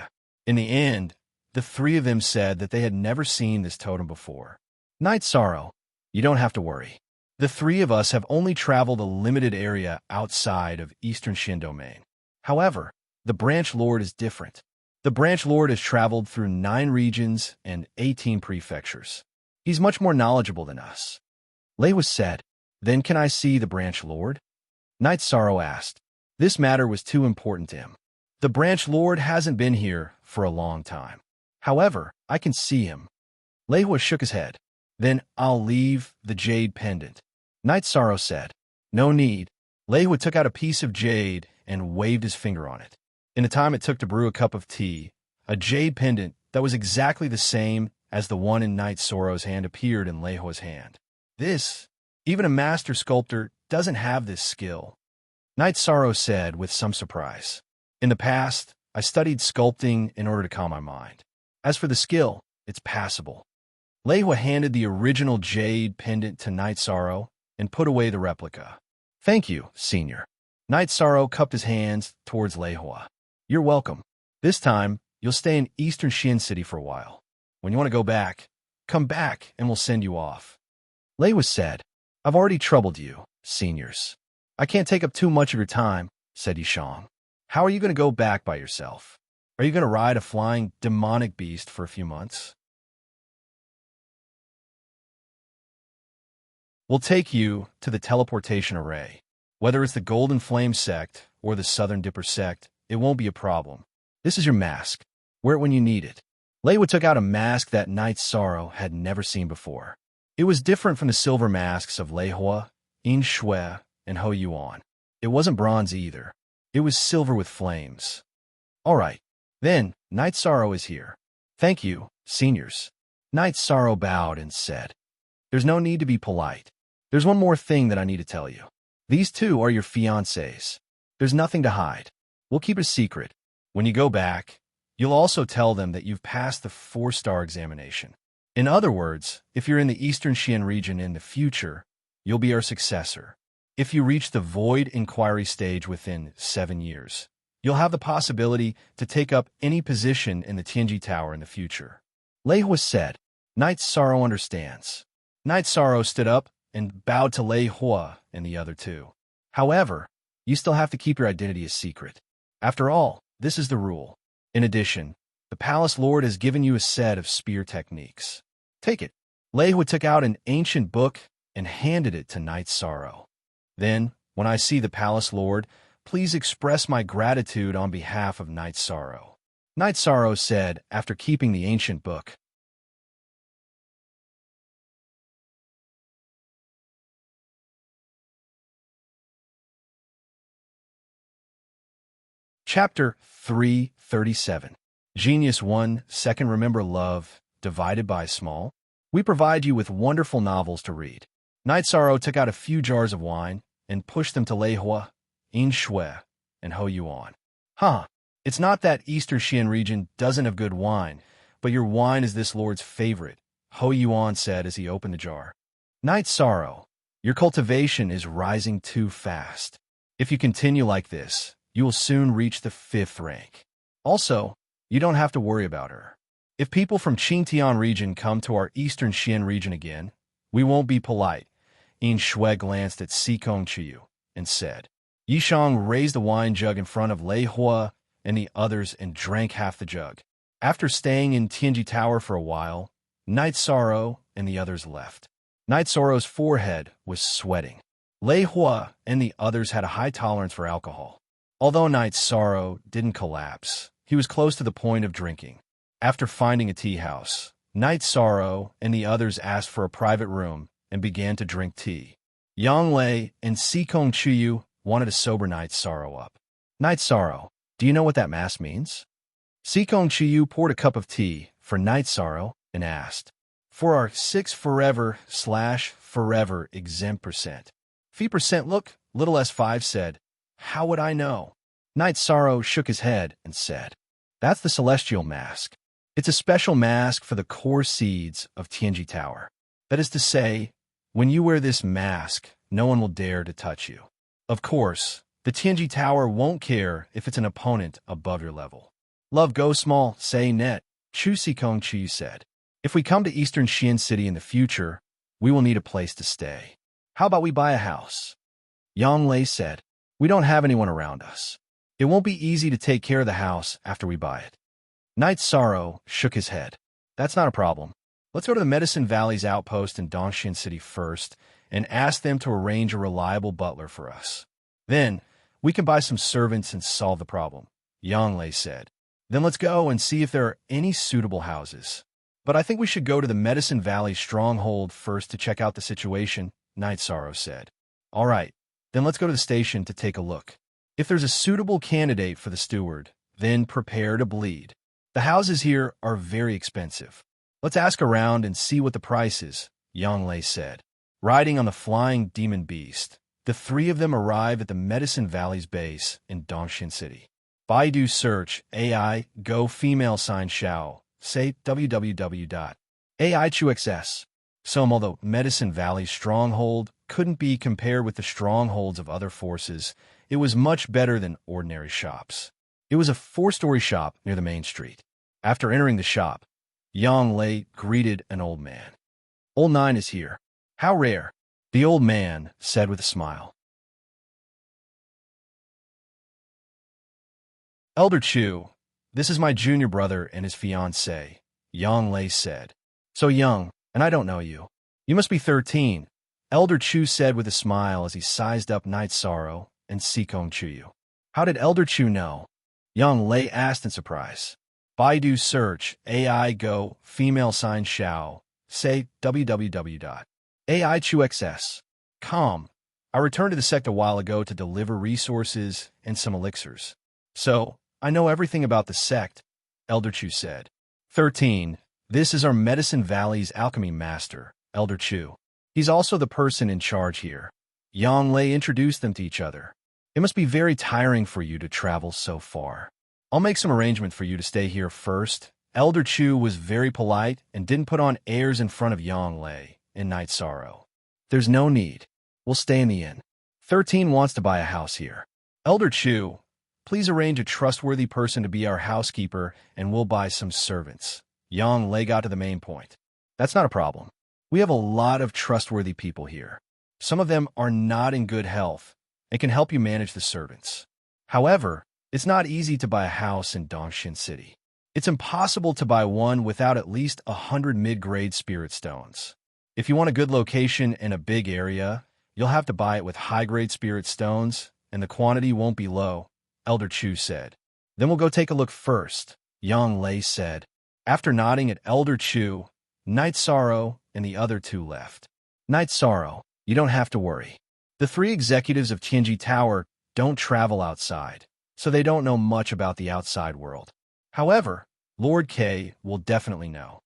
In the end, the three of them said that they had never seen this totem before. Night Sorrow, you don't have to worry. The three of us have only traveled a limited area outside of Eastern Xian domain. However, the Branch Lord is different. The Branch Lord has traveled through 9 regions and 18 prefectures. He's much more knowledgeable than us. Lei was said. Then can I see the Branch Lord? Night Sorrow asked. This matter was too important to him. The Branch Lord hasn't been here for a long time. However, I can see him. Lei Hua shook his head. Then I'll leave the jade pendant. Night Sorrow said. No need. Lei Hua took out a piece of jade and waved his finger on it. In the time it took to brew a cup of tea, a jade pendant that was exactly the same as the one in Night Sorrow's hand appeared in Lei Hua's hand. Even a master sculptor doesn't have this skill. Night Sorrow said with some surprise. In the past, I studied sculpting in order to calm my mind. As for the skill, it's passable. Lei Hua handed the original jade pendant to Night Sorrow and put away the replica. Thank you, Senior. Night Sorrow cupped his hands towards Lei Hua. You're welcome. This time, you'll stay in Eastern Xian City for a while. When you want to go back, come back and we'll send you off. Lei Hua said. I've already troubled you, seniors. I can't take up too much of your time, said Yishang. How are you going to go back by yourself? Are you going to ride a flying demonic beast for a few months? We'll take you to the teleportation array. Whether it's the Golden Flame sect or the Southern Dipper sect, it won't be a problem. This is your mask. Wear it when you need it. Lei Hua took out a mask that Night Sorrow had never seen before. It was different from the silver masks of Lei Hua, Yin Shui, and Ho Yuan. It wasn't bronze either. It was silver with flames. All right. Then, Night Sorrow is here. Thank you, seniors. Night Sorrow bowed and said. There's no need to be polite. There's one more thing that I need to tell you. These two are your fiancés. There's nothing to hide. We'll keep it a secret. When you go back, you'll also tell them that you've passed the 4-star examination. In other words, if you're in the Eastern Xian region in the future, you'll be our successor. If you reach the Void Inquiry stage within 7 years, you'll have the possibility to take up any position in the Tianji Tower in the future. Lei Hua said. Night Sorrow understands. Night Sorrow stood up and bowed to Lei Hua and the other two. However, you still have to keep your identity a secret. After all, this is the rule. In addition, the Palace Lord has given you a set of spear techniques. Take it. Lei Hua took out an ancient book and handed it to Night Sorrow. Then, when I see the Palace Lord, please express my gratitude on behalf of Night Sorrow. Night Sorrow said after keeping the ancient book. Chapter 337. Genius 1, Second Remember Love, Divided by Small. We provide you with wonderful novels to read. Night Sorrow took out a few jars of wine and pushed them to Lei Hua, Yin Shui, and Ho Yuan. It's not that Eastern Xian region doesn't have good wine, but your wine is this lord's favorite, Ho Yuan said as he opened the jar. Night Sorrow, your cultivation is rising too fast. If you continue like this, you will soon reach the 5th rank. Also, you don't have to worry about her. If people from Qingtian region come to our Eastern Xian region again, we won't be polite. Yin Shui glanced at Sikong Chiyu and said. Yishang raised the wine jug in front of Lei Hua and the others and drank half the jug. After staying in Tianji Tower for a while, Night Sorrow and the others left. Night Sorrow's forehead was sweating. Lei Hua and the others had a high tolerance for alcohol. Although Night Sorrow didn't collapse, he was close to the point of drinking. After finding a tea house, Night Sorrow and the others asked for a private room and began to drink tea. Yang Lei and Sikong Chiyu wanted to sober Night Sorrow up. Night Sorrow, do you know what that mask means? Sikong Chiyu poured a cup of tea for Night Sorrow and asked. For our 6 forever/forever exempt percent. Fee percent look, little S5 said. How would I know? Night Sorrow shook his head and said. That's the Celestial Mask. It's a special mask for the core seeds of Tianji Tower. That is to say, When you wear this mask, no one will dare to touch you. Of course, the Tianji Tower won't care if it's an opponent above your level. Love go small, say net, Chu Sikong Chi said. If we come to Eastern Xian City in the future, we will need a place to stay. How about we buy a house? Yang Lei said. We don't have anyone around us. It won't be easy to take care of the house after we buy it. Knight Sorrow shook his head. That's not a problem. Let's go to the Medicine Valley's outpost in Dongxian City first and ask them to arrange a reliable butler for us. Then, we can buy some servants and solve the problem, Yang Lei said. Then let's go and see if there are any suitable houses. But I think we should go to the Medicine Valley stronghold first to check out the situation, Knight Sorrow said. All right, then let's go to the station to take a look. If there's a suitable candidate for the steward, then prepare to bleed. The houses here are very expensive. Let's ask around and see what the price is, Yang Lei said. Riding on the flying demon beast, the three of them arrive at the Medicine Valley's base in Dongxian City. Baidu search AI go female sign Xiao, say www.aichuxs. Although Medicine Valley's stronghold couldn't be compared with the strongholds of other forces, it was much better than ordinary shops. It was a 4-story shop near the main street. After entering the shop, Yang Lei greeted an old man. Old Nine is here. How rare, the old man said with a smile. Elder Chu, this is my junior brother and his fiancée, Yang Lei said. So young, and I don't know you. You must be 13, Elder Chu said with a smile as he sized up Knight Sorrow and Sikong Chuyu. How did Elder Chu know? Yang Lei asked in surprise. Baidu search AI go female sign Xiao, say www.aichuxs.com. I returned to the sect a while ago to deliver resources and some elixirs. So, I know everything about the sect, Elder Chu said. 13. This is our Medicine Valley's alchemy master, Elder Chu. He's also the person in charge here. Yang Lei introduced them to each other. It must be very tiring for you to travel so far. I'll make some arrangement for you to stay here first. Elder Chu was very polite and didn't put on airs in front of Yang Lei and Knight Sorrow. There's no need. We'll stay in the inn. 13 wants to buy a house here. Elder Chu, please arrange a trustworthy person to be our housekeeper and we'll buy some servants. Yang Lei got to the main point. That's not a problem. We have a lot of trustworthy people here. Some of them are not in good health and can help you manage the servants. However, it's not easy to buy a house in Dongxian City. It's impossible to buy one without at least 100 mid-grade spirit stones. If you want a good location in a big area, you'll have to buy it with high-grade spirit stones, and the quantity won't be low, Elder Chu said. Then we'll go take a look first, Yang Lei said. After nodding at Elder Chu, Knight Sorrow and the other two left. Knight Sorrow, you don't have to worry. The 3 executives of Tianji Tower don't travel outside, so they don't know much about the outside world. However, Lord K will definitely know.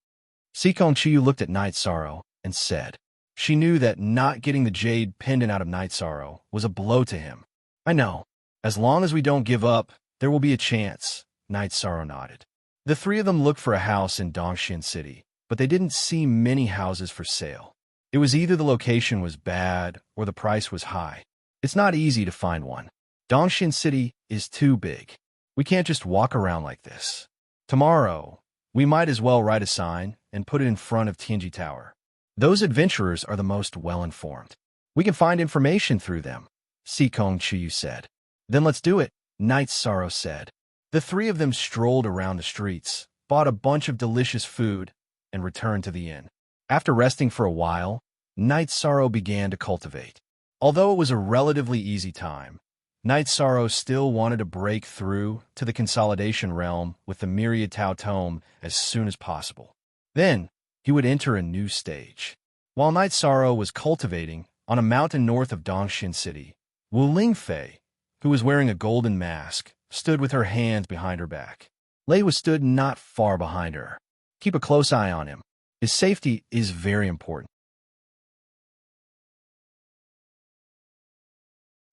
Sikong Chiyu looked at Knight Sorrow and said. She knew that not getting the jade pendant out of Knight Sorrow was a blow to him. I know. As long as we don't give up, there will be a chance, Knight Sorrow nodded. The 3 of them looked for a house in Dongxian City, but they didn't see many houses for sale. It was either the location was bad or the price was high. It's not easy to find one. Dongxian City is too big. We can't just walk around like this. Tomorrow, we might as well write a sign and put it in front of Tianji Tower. Those adventurers are the most well-informed. We can find information through them, Sikong Chiyu said. Then let's do it, Knight Sorrow said. The 3 of them strolled around the streets, bought a bunch of delicious food, and returned to the inn. After resting for a while, Knight Sorrow began to cultivate. Although it was a relatively easy time, Knight Sorrow still wanted to break through to the consolidation realm with the Myriad Tao Tome as soon as possible. Then, he would enter a new stage. While Knight Sorrow was cultivating on a mountain north of Dongxian City, Wu Lingfei, who was wearing a golden mask, stood with her hands behind her back. Lei was stood not far behind her. Keep a close eye on him. His safety is very important.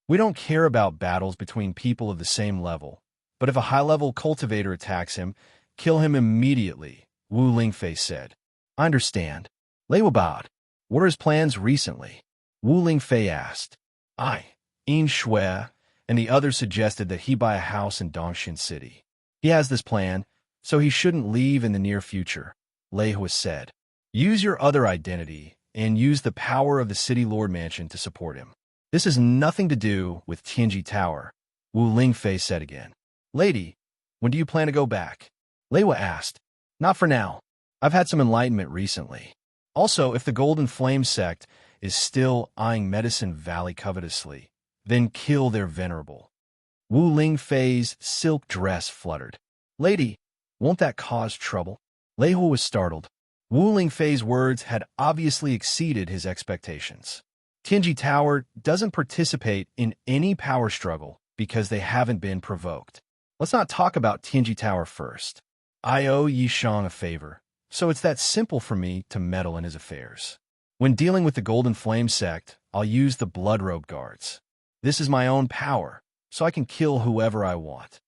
We don't care about battles between people of the same level, but if a high-level cultivator attacks him, kill him immediately, Wu Lingfei said. I understand. Lei bowed. What are his plans recently? Wu Lingfei asked. I, Yin Shui, and the others suggested that he buy a house in Dongshin City. He has this plan, so he shouldn't leave in the near future, Lei Hui said. Use your other identity and use the power of the City Lord Mansion to support him. This has nothing to do with Tianji Tower, Wu Lingfei said again. Lady, when do you plan to go back? Lei Hui asked. Not for now. I've had some enlightenment recently. Also, if the Golden Flame sect is still eyeing Medicine Valley covetously, then kill their venerable. Wu Lingfei's silk dress fluttered. Lady, won't that cause trouble? Lei Hui was startled. Wu Lingfei's words had obviously exceeded his expectations. Tianji Tower doesn't participate in any power struggle because they haven't been provoked. Let's not talk about Tianji Tower first. I owe Yi Shang a favor, so it's that simple for me to meddle in his affairs. When dealing with the Golden Flame sect, I'll use the Blood Robe Guards. This is my own power, so I can kill whoever I want.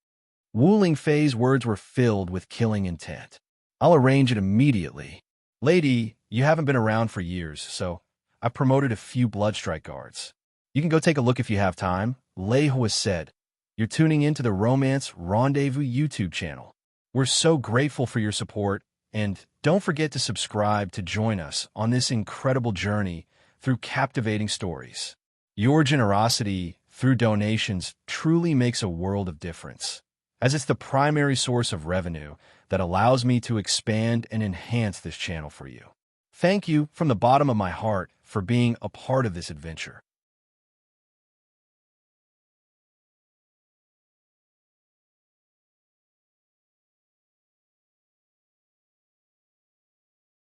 Wu Lingfei's words were filled with killing intent. I'll arrange it immediately. Lady, you haven't been around for years, so I've promoted a few Bloodstrike Guards. You can go take a look if you have time, Lei Hui said. You're tuning into the Romance Rendezvous YouTube channel. We're so grateful for your support, and don't forget to subscribe to join us on this incredible journey through captivating stories. Your generosity through donations truly makes a world of difference, as it's the primary source of revenue that allows me to expand and enhance this channel for you. Thank you from the bottom of my heart for being a part of this adventure.